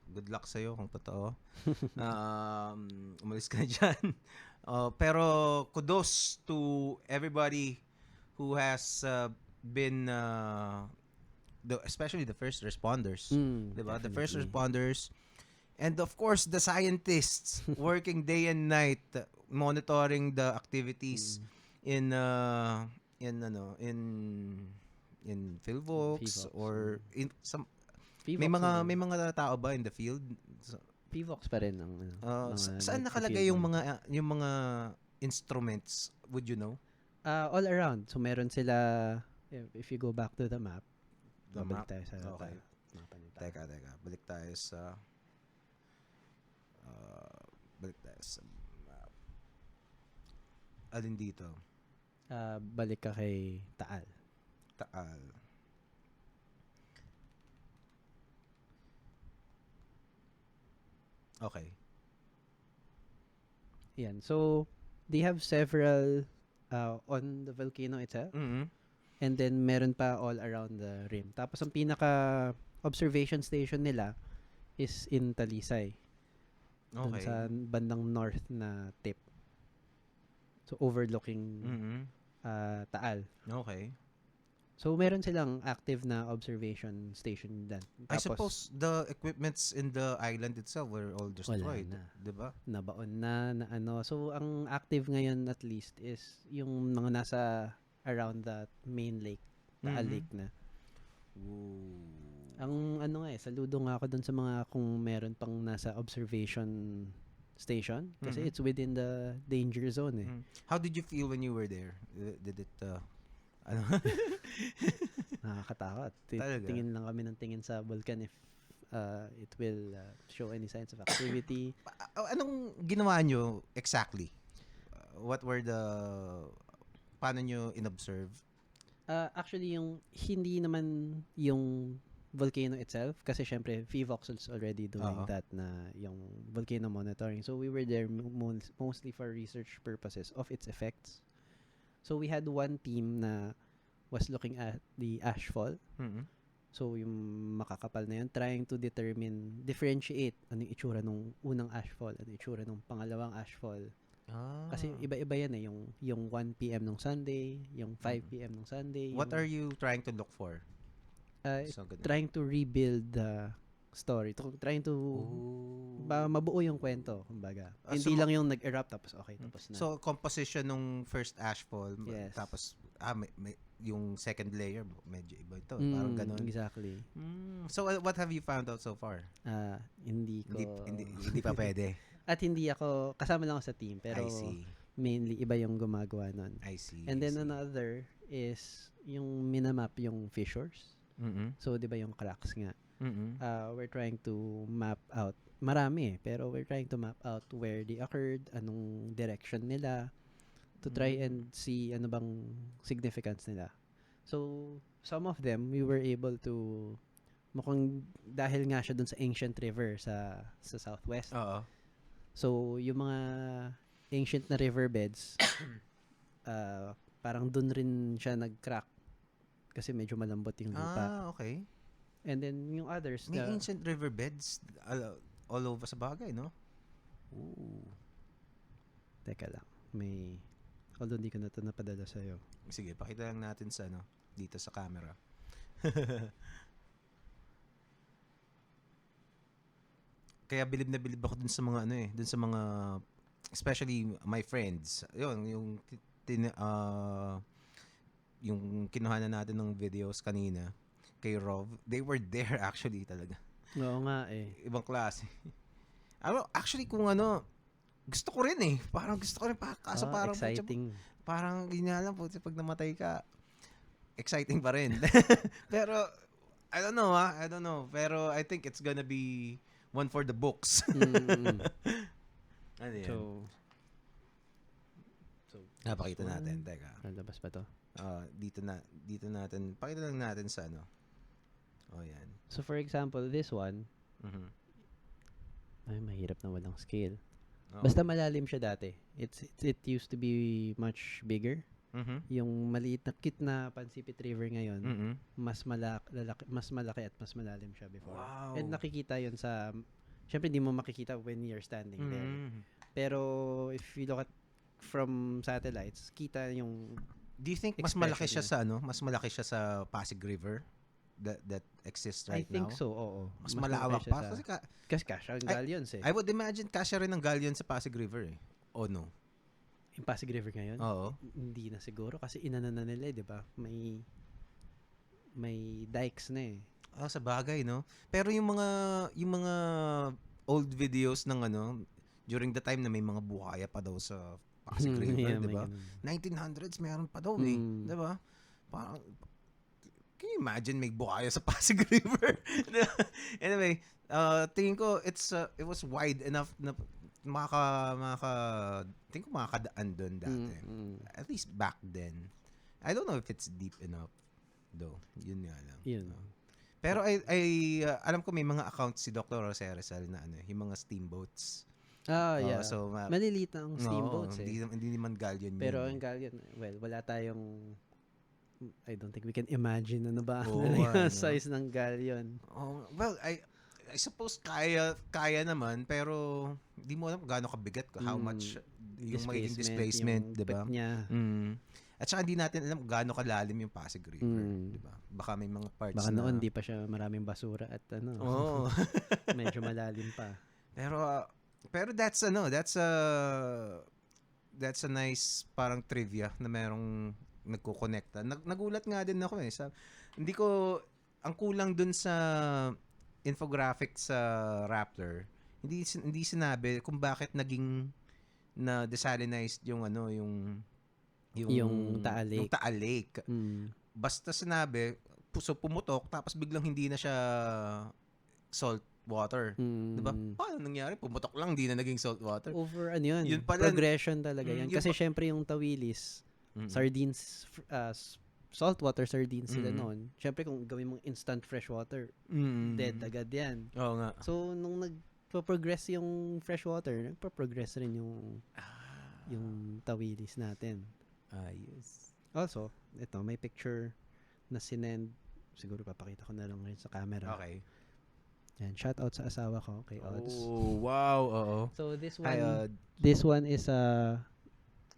good luck sa'yo kung totoo. Umalis ka na dyan. Pero, kudos to everybody who has been, especially the first responders. Diba? The first responders. And of course, the scientists working day and night, monitoring the activities in Philvox or in some may mga tao ba in the field? PVOX pa rin ang saan nakalagay yung mga instruments, would you know? All around. So meron sila, if you go back to the map, Balik tayo sa okay. mapa nito. Teka. Balik tayo sa map. Alin dito? Balik ka kay Taal. Okay. Yan. So, they have several on the volcano itself. And then, meron pa all around the rim. Tapos, ang pinaka observation station nila is in Talisay. Dun sa bandang north na tip. So, overlooking Taal. Okay. So, meron silang active na observation station dyan. Tapos, I suppose the equipments in the island itself were all destroyed. Wala na. Diba? Nabaon na ano. So, ang active ngayon at least is yung mga nasa around that main lake. Taal Lake na. Ooh. Ang nga saludo nga ako dun sa mga kung meron pang nasa observation station. Kasi it's within the danger zone eh. How did you feel when you were there? Did it Nakakatakot. Talaga? Tingin lang kami ng tingin sa volcan if it will show any signs of activity. Anong ginawa nyo exactly? What were paano nyo inobserve? Actually, yung hindi naman yung volcano itself kasi syempre VVOX is already doing that na yung volcano monitoring. So we were there mostly for research purposes of its effects. So we had one team na was looking at the ashfall. So yung makakapal na yun, trying to differentiate ano yung itsura nung unang ashfall, ano yung itsura nung pangalawang ashfall. Kasi iba-iba yan eh, yung 1 p.m. nung Sunday, yung 5 p.m. nung Sunday. What are you trying to look for? Trying to rebuild the story. Trying to mabuo yung kwento, kumbaga. Hindi lang yung nag-erupt tapos okay, tapos na. So, composition nung first ashfall, Yes. tapos may yung second layer, medyo iba ito. Parang ganun. Exactly. So, what have you found out so far? Hindi ko... Hindi pa pwede. At hindi ako, kasama lang ako sa team, pero I see. mainly iba yung gumagawa nun. I see. And then another is yung minamap yung fissures. So, di ba yung cracks nga? We're trying to map out, marami pero we're trying to map out where they occurred, anong direction nila, to try and see ano bang significance nila. So, some of them, we were able to, mukhang dahil nga siya dun sa ancient river sa southwest. So, yung mga ancient na riverbeds, parang dun rin siya nag-crack kasi medyo malambot yung lupa. Okay. And then, yung others May ancient riverbeds all over sa bagay, no? Ooh. Teka lang. Although hindi ko na ito napadala sa'yo. Sige, pakita lang natin sa dito sa camera. Kaya bilib na bilib ako dun sa mga dun sa mga, especially my friends. Yun, yung kinuhanan natin ng videos kanina kay Rov, they were there actually talaga. Oo nga eh. Ibang klase. Actually kung gusto ko rin eh. Parang gusto ko rin kaso parang exciting. Parang hindi na alam po pag namatay ka, exciting pa rin. Pero I don't know. Pero I think it's gonna be one for the books. Ano yan? So pakita natin. Teka. Lalabas pa to? Dito natin. Pakita lang natin sa yan. So for example, this one, Mhm. ay mahirap na walang scale. Oo. Basta malalim siya dati. It used to be much bigger. Mhm. Yung maliit na cute na Pansipit River ngayon, Mhm. mas malaki at mas malalim siya before. Wow. And nakikita yun sa, syempre hindi mo makikita when you're standing there. Mhm. Pero if you look at from satellites, kita yung Do you think mas expression malaki siya niya. mas malaki siya sa Pasig River that exists right I think now? so, oo. Mas malawak malaki pa siya kasi kasi kasha ang galleons eh. I would imagine kasya rin ng galleon sa Pasig River eh. O no? Yung Pasig River ngayon? Oo. Hindi na siguro kasi inana na nila, 'di ba? May dikes na eh. Sa bagay, no? Pero yung mga old videos ng during the time na may mga buhaya pa daw sa Pasig River, Yeah, 'di may ba? ganun. 1900s mayroon pa daw eh, Mm. 'di ba? Parang can you imagine may buhaya sa Pasig River? Anyway, tingin ko it was wide enough na tingin ko makakadaan doon dati. At least back then. I don't know if it's deep enough though. Yun nga lang. Yun. Pero I alam ko may mga accounts si Dr. Jose Rizal na yung mga steamboats. Yeah. So Maliliit na ang steamboats eh. Hindi naman galleon yun. Pero ang galleon, well, wala tayong I don't think we can imagine ba yung size ng galleon. Well, I suppose kaya naman pero hindi mo alam kung gaano kabigat how much yung magiging displacement, 'di ba? At saka hindi natin alam kung gaano kalalim yung Pasig River, 'di ba? Baka may mga parts Baka noon di pa siya maraming basura at medyo malalim pa. Pero that's a nice parang trivia na merong nagko-connecta. Nagulat nga din ako hindi ko ang kulang dun sa infographic sa Raptor. Hindi sinabi kung bakit naging na desalinized yung Taal Lake. Yung Taal Lake. Basta sinabi pumutok tapos biglang hindi na siya salt water. 'Di ba? Paano nangyari? Pumutok lang, hindi na naging salt water. Over yun pala, progression talaga yan. Kasi syempre yung tawilis, sardines, saltwater sardines sila noon. Syempre kung gawin mong instant fresh water, dead agad yan. Oo nga. So nung nagpo-progress yung fresh water, nagpo-progress rin yung tawilis natin. Ayos. Also, ito may picture na sinend. Siguro papakita ko na lang rin sa camera. Okay. Yan, shout out sa asawa ko kay Odds. Oh, wow. Oo. So this Hi, one, this one is a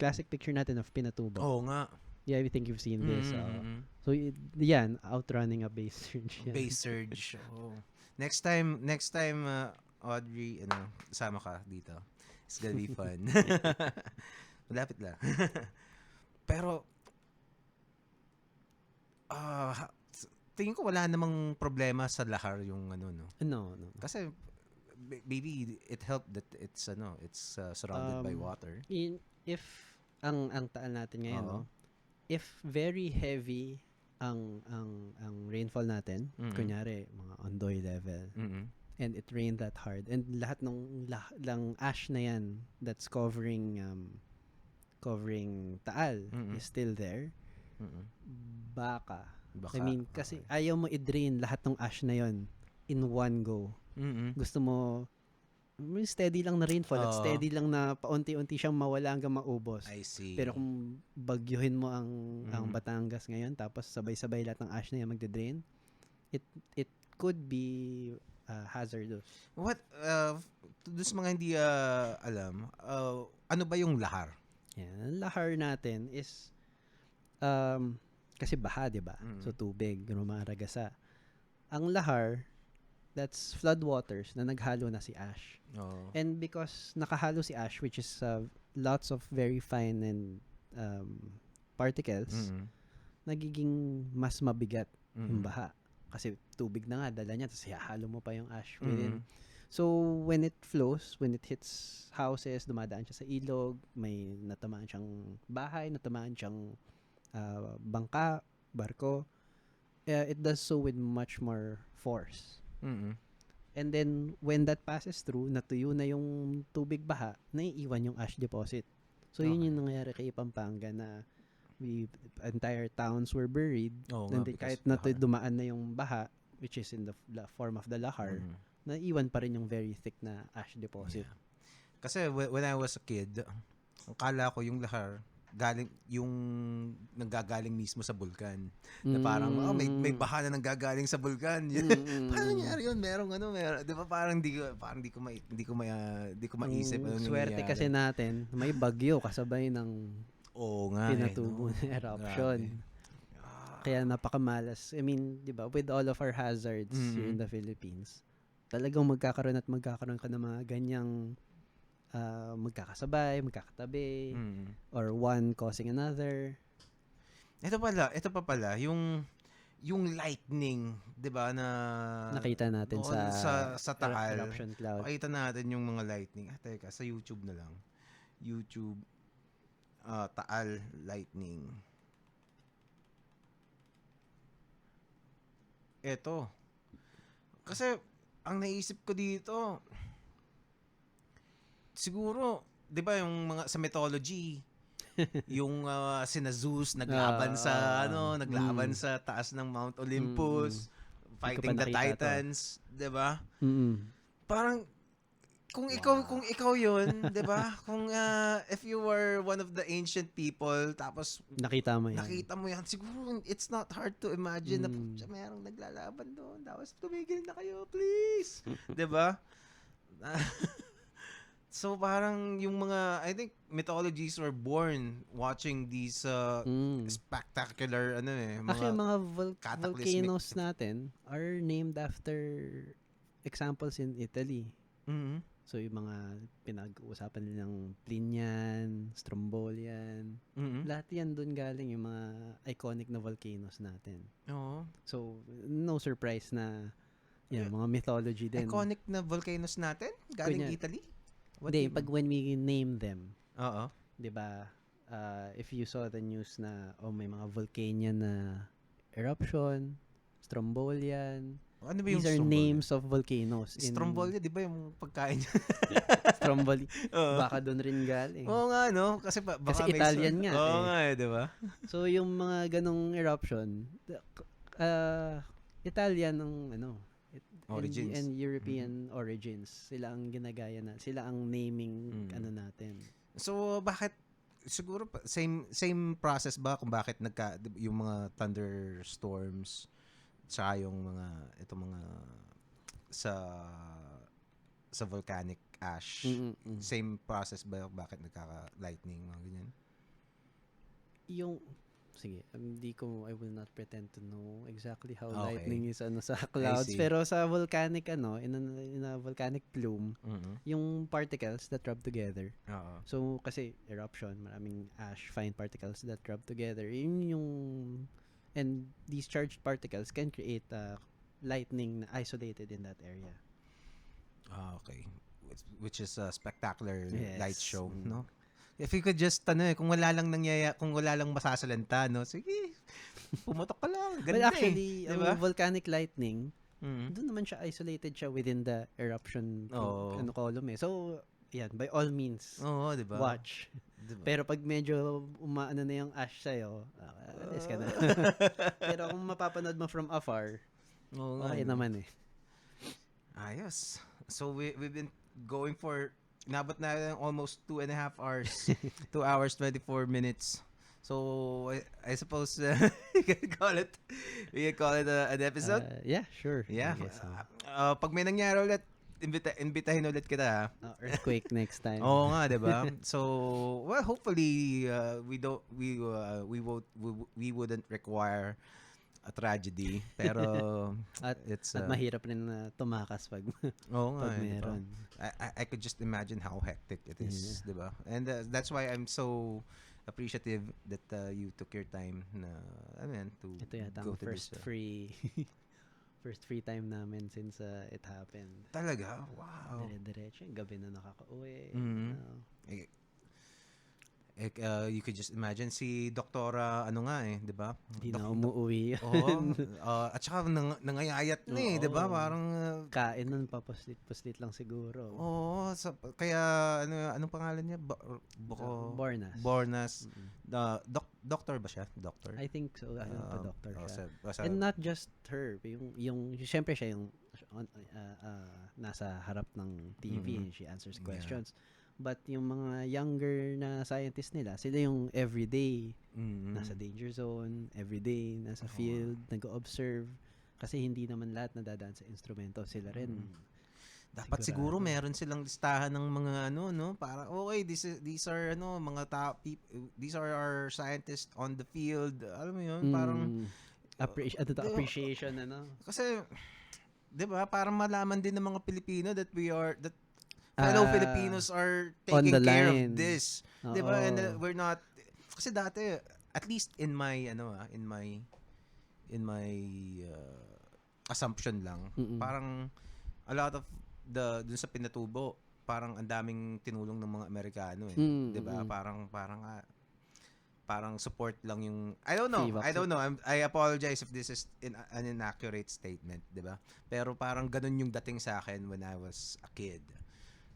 classic picture natin of Pinatubo. Oo nga. Yeah, I think you've seen this. So yan, outrunning a base surge. Yan. Base surge. Oh. Next time Audrey, sama ka dito. It's gonna be fun. Malapit lang. Pero tingin ko wala namang problema sa lahar yung no. No. Kasi maybe it helped that it's surrounded by water. If ang taal natin ngayon, if very heavy ang rainfall natin, kunyari mga Ondoy level, and it rained that hard, and lahat ng ash na yan that's covering Taal is still there, baka. I mean, kasi ayaw mo i-drain lahat ng ash na yon in one go. Gusto mo steady lang na rainfall at steady lang na paunti-unti siyang mawala hanggang maubos. I see. Pero kung bagyuhin mo ang Batangas ngayon tapos sabay-sabay lahat ng ash na yan magde-drain, it could be hazardous. What doon sa mga hindi alam, ano ba yung lahar? Yan. Ang lahar natin is, kasi baha, di ba? So, tubig, rumaragasa. Ang lahar, that's floodwaters na naghalo na si ash. Oh. And because nakahalo si ash, which is lots of very fine and particles, nagiging mas mabigat yung baha. Kasi tubig na nga, dala niya, tapos hahalo mo pa yung ash within. So, when it flows, when it hits houses, dumadaan siya sa ilog, may natamaan siyang bahay, natamaan siyang bangka, barko, it does so with much more force. And then, when that passes through, natuyo na yung tubig baha, naiiwan yung ash deposit. So, yun yung nangyayari kay Pampanga na entire towns were buried. And then, kahit dumaan na yung baha, which is in the form of the lahar, naiwan pa rin yung very thick na ash deposit. Yeah. Kasi when I was a kid, akala ko yung lahar, yung nanggagaling mismo sa bulkan. Na parang, may baha na nanggagaling sa bulkan. Paano nangyari yun? Meron, di ba parang di ko maisip. Swerte kasi natin, may bagyo kasabay ng pinatubo na eruption. Kaya napakamalas. I mean, di ba, with all of our hazards here in the Philippines, talagang magkakaroon ka ng mga ganyang magkakasabay, magkakatabi, or one causing another. Ito pa pala, yung lightning, 'di ba, na nakita natin sa Taal eruption cloud. Nakita natin yung mga lightning. Teka, sa YouTube na lang. YouTube Taal lightning. Ito. Kasi ang naisip ko dito, siguro, 'di ba yung mga sa mythology, yung sina Zeus naglaban sa taas ng Mount Olympus, fighting the Titans, 'di ba? Parang kung ikaw 'yun, 'di ba? Kung if you were one of the ancient people, tapos nakita mo 'yan, siguro it's not hard to imagine na mayroong naglalaban doon, tapos tumigil na kayo, please. 'Di ba? So parang yung mga, I think mythologies were born watching these spectacular Actually, mga volcanoes natin are named after examples in Italy. So yung mga pinag-uusapan nilang Plinian, Strombolian, lahat yan doon galing yung mga iconic na volcanoes natin. So no surprise na mga mythology din. Iconic na volcanoes natin galing Italy? Hindi, when we name them. 'Di ba? If you saw the news na may mga volcanian na eruption, Strombolian. Ano ba yung These are names of volcanoes. Strombolia, 'di ba yung pagkain? Stromboli. Baka doon rin galing. Oo nga, no? Kasi baka kasi Italian nga. Oo nga, 'di ba? So yung mga ganong eruption, Italian ng origins and European origins. Sila ang ginagaya na. Sila ang naming natin. So bakit siguro same process ba kung bakit yung mga thunderstorms sa yung mga sa volcanic ash, same process ba bakit nagkaka-lightning mga ganyan? I will not pretend to know exactly how lightning is sa clouds, pero sa volcanic in a volcanic plume, yung particles that rub together. So kasi eruption, maraming ash, fine particles that rub together. And these charged particles can create lightning isolated in that area. Okay. Which is a spectacular light show, no? If you could just kung wala lang masasalanta, no? Sige, pumotok ka lang. Ganda. Well, actually, diba? Volcanic lightning, doon naman siya isolated siya within the eruption column. So, yan, by all means, diba? watch. Diba? Pero pag medyo umaano na yung ash sa'yo, alis ka na. Pero kung mapapanood mo from afar, okay naman Ayos. So, we've been going for nabot na almost 2.5 hours. 2 hours, 24 minutes. So, I suppose we can call it an episode? Yeah, sure. Yeah. I guess so. Pag may nangyari ulit, imbitahin ulit kita, ha? Earthquake next time. Oo nga, 'di ba? So, well, hopefully we wouldn't require a tragedy, pero At it's mahirap rin na tumakas pag oo nga, pag di ba? meron. I could just imagine how hectic it is, 'di ba? And that's why I'm so appreciative that you took your time na to Ito yata go ang to first this. first free time namin since it happened. Talaga? Wow. Dire-diretso, gabi na nakakauwi. Mhm. You could just imagine si Doktora di ba? Hindi na umuwi. Oo. At saka nangayayat na 'di ba? Oo. Parang Kain nun, papaslit-paslit lang siguro. oo, kaya anong pangalan niya? Bornas. Bornas. Doctor ba siya? Doctor. I think so. Doctor siya. Basta, And not just her. Yung syempre siya yung nasa harap ng TV. She answers questions. But yung mga younger na scientists nila, sila yung everyday nasa danger zone, everyday nasa field, nag-observe. Kasi hindi naman lahat nadadaan sa instrumento. Sila rin. Dapat siguro meron silang listahan ng mga para okay, these are mga these are our scientists on the field. Alam mo 'yun, parang appreciation Kasi 'di ba, parang malaman din ng mga Pilipino that fellow Filipinos are taking care of this. 'Di ba? And we're not kasi dati at least in my assumption lang, parang a lot of dun sa Pinatubo, parang ang daming tinulong ng mga Amerikano 'di ba? Parang support lang yung I don't know. I apologize if this is an inaccurate statement, 'di ba? Pero parang ganun yung dating sa akin when I was a kid.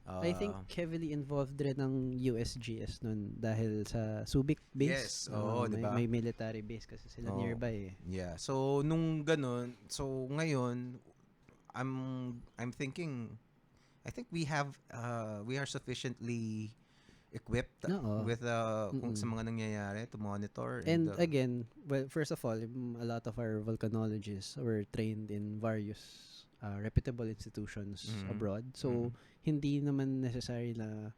I think heavily involved rin ng USGS nun dahil sa Subic base. Yes, diba? May military base kasi sila nearby . Yeah. So nung ganun, so ngayon I'm thinking I think we are sufficiently equipped with kung sa mga nangyayari to monitor and again, well, first of all, a lot of our volcanologists were trained in various reputable institutions abroad. So hindi naman necessary na,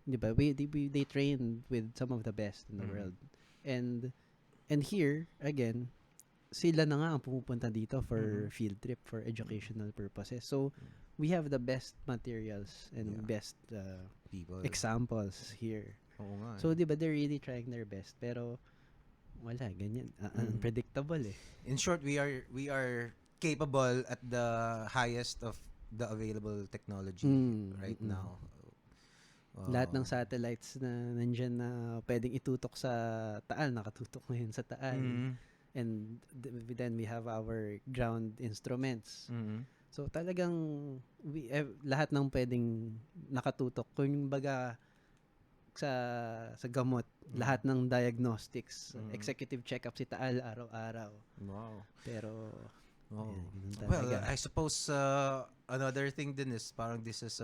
di ba, they trained with some of the best in the world. And here, again, sila na nga ang pumupunta dito for field trip, for educational purposes. So, we have the best materials and best people, examples here. Oo nga. So, di ba, they're really trying their best. Pero, wala, ganyan. Unpredictable In short, we are capable at the highest of the available technology right now. Lahat ng satellites na nandyan na pwedeng itutok sa Taal, nakatutok ngayon sa Taal. And then we have our ground instruments. So talagang lahat ng pwedeng nakatutok. Kung baga sa gamot, lahat ng diagnostics, executive check-up si Taal araw-araw. Wow. Pero well, I suppose another thing din is parang this is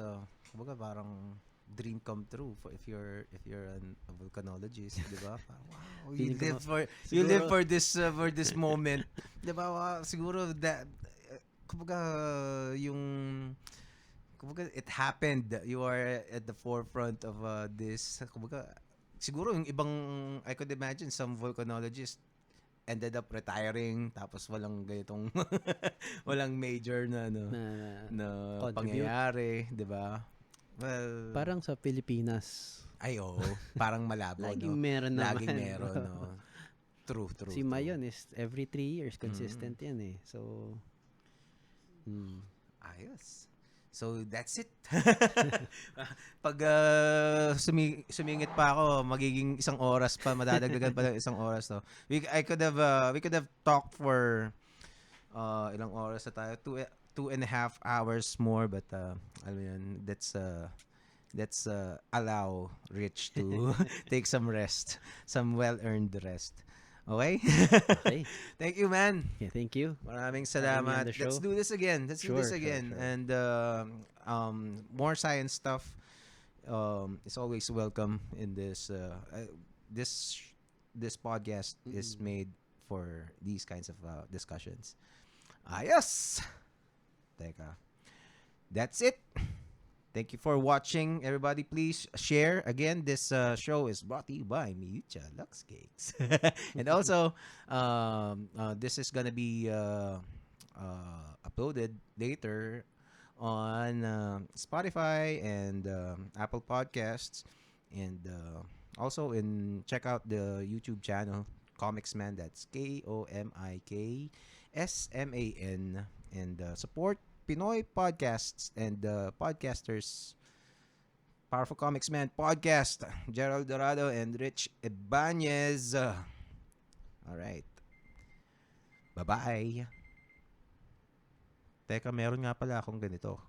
kumbaga parang dream come true if you're a volcanologist, 'di ba? Wow, you live for this moment, 'di ba? Wow, siguro that kumbaga it happened. You are at the forefront of this. Kumbaga siguro yung ibang I could imagine some volcanologists ended up retiring tapos walang ganitong walang major na pangyayari, 'di ba? Well, parang sa Pilipinas. Parang malabo, Laging meron naman. Laging meron, no. True. Si Mayon is every 3 years consistent yan eh. So ayos. So that's it. Pag sumingit pa ako, magiging 1 oras pa, madadagdagan pa ng 1 oras, no. We could have talked for ilang oras na tayo, 2.5 hours more, but alam mo yun, let's allow Rich to take some rest, some well-earned rest. Okay? Okay. Thank you, man. Yeah, thank you. Maraming salamat. Let's do this again. Sure. And more science stuff is always welcome in this this podcast is made for these kinds of discussions. Ayos! Teka. That's it. Thank you for watching, everybody. Please share. Again, this show is brought to you by Miyucha Lux Cakes. And also, this is gonna be uploaded later on Spotify and Apple Podcasts, and also in check out the YouTube channel Komiksman. That's KOMIKSMAN, and support Pinoy podcasts and podcasters. Powerful Comics Man podcast. Jerald Dorado and Rich Ybañez. All right. Bye-bye. Teka, meron nga pala akong ganito.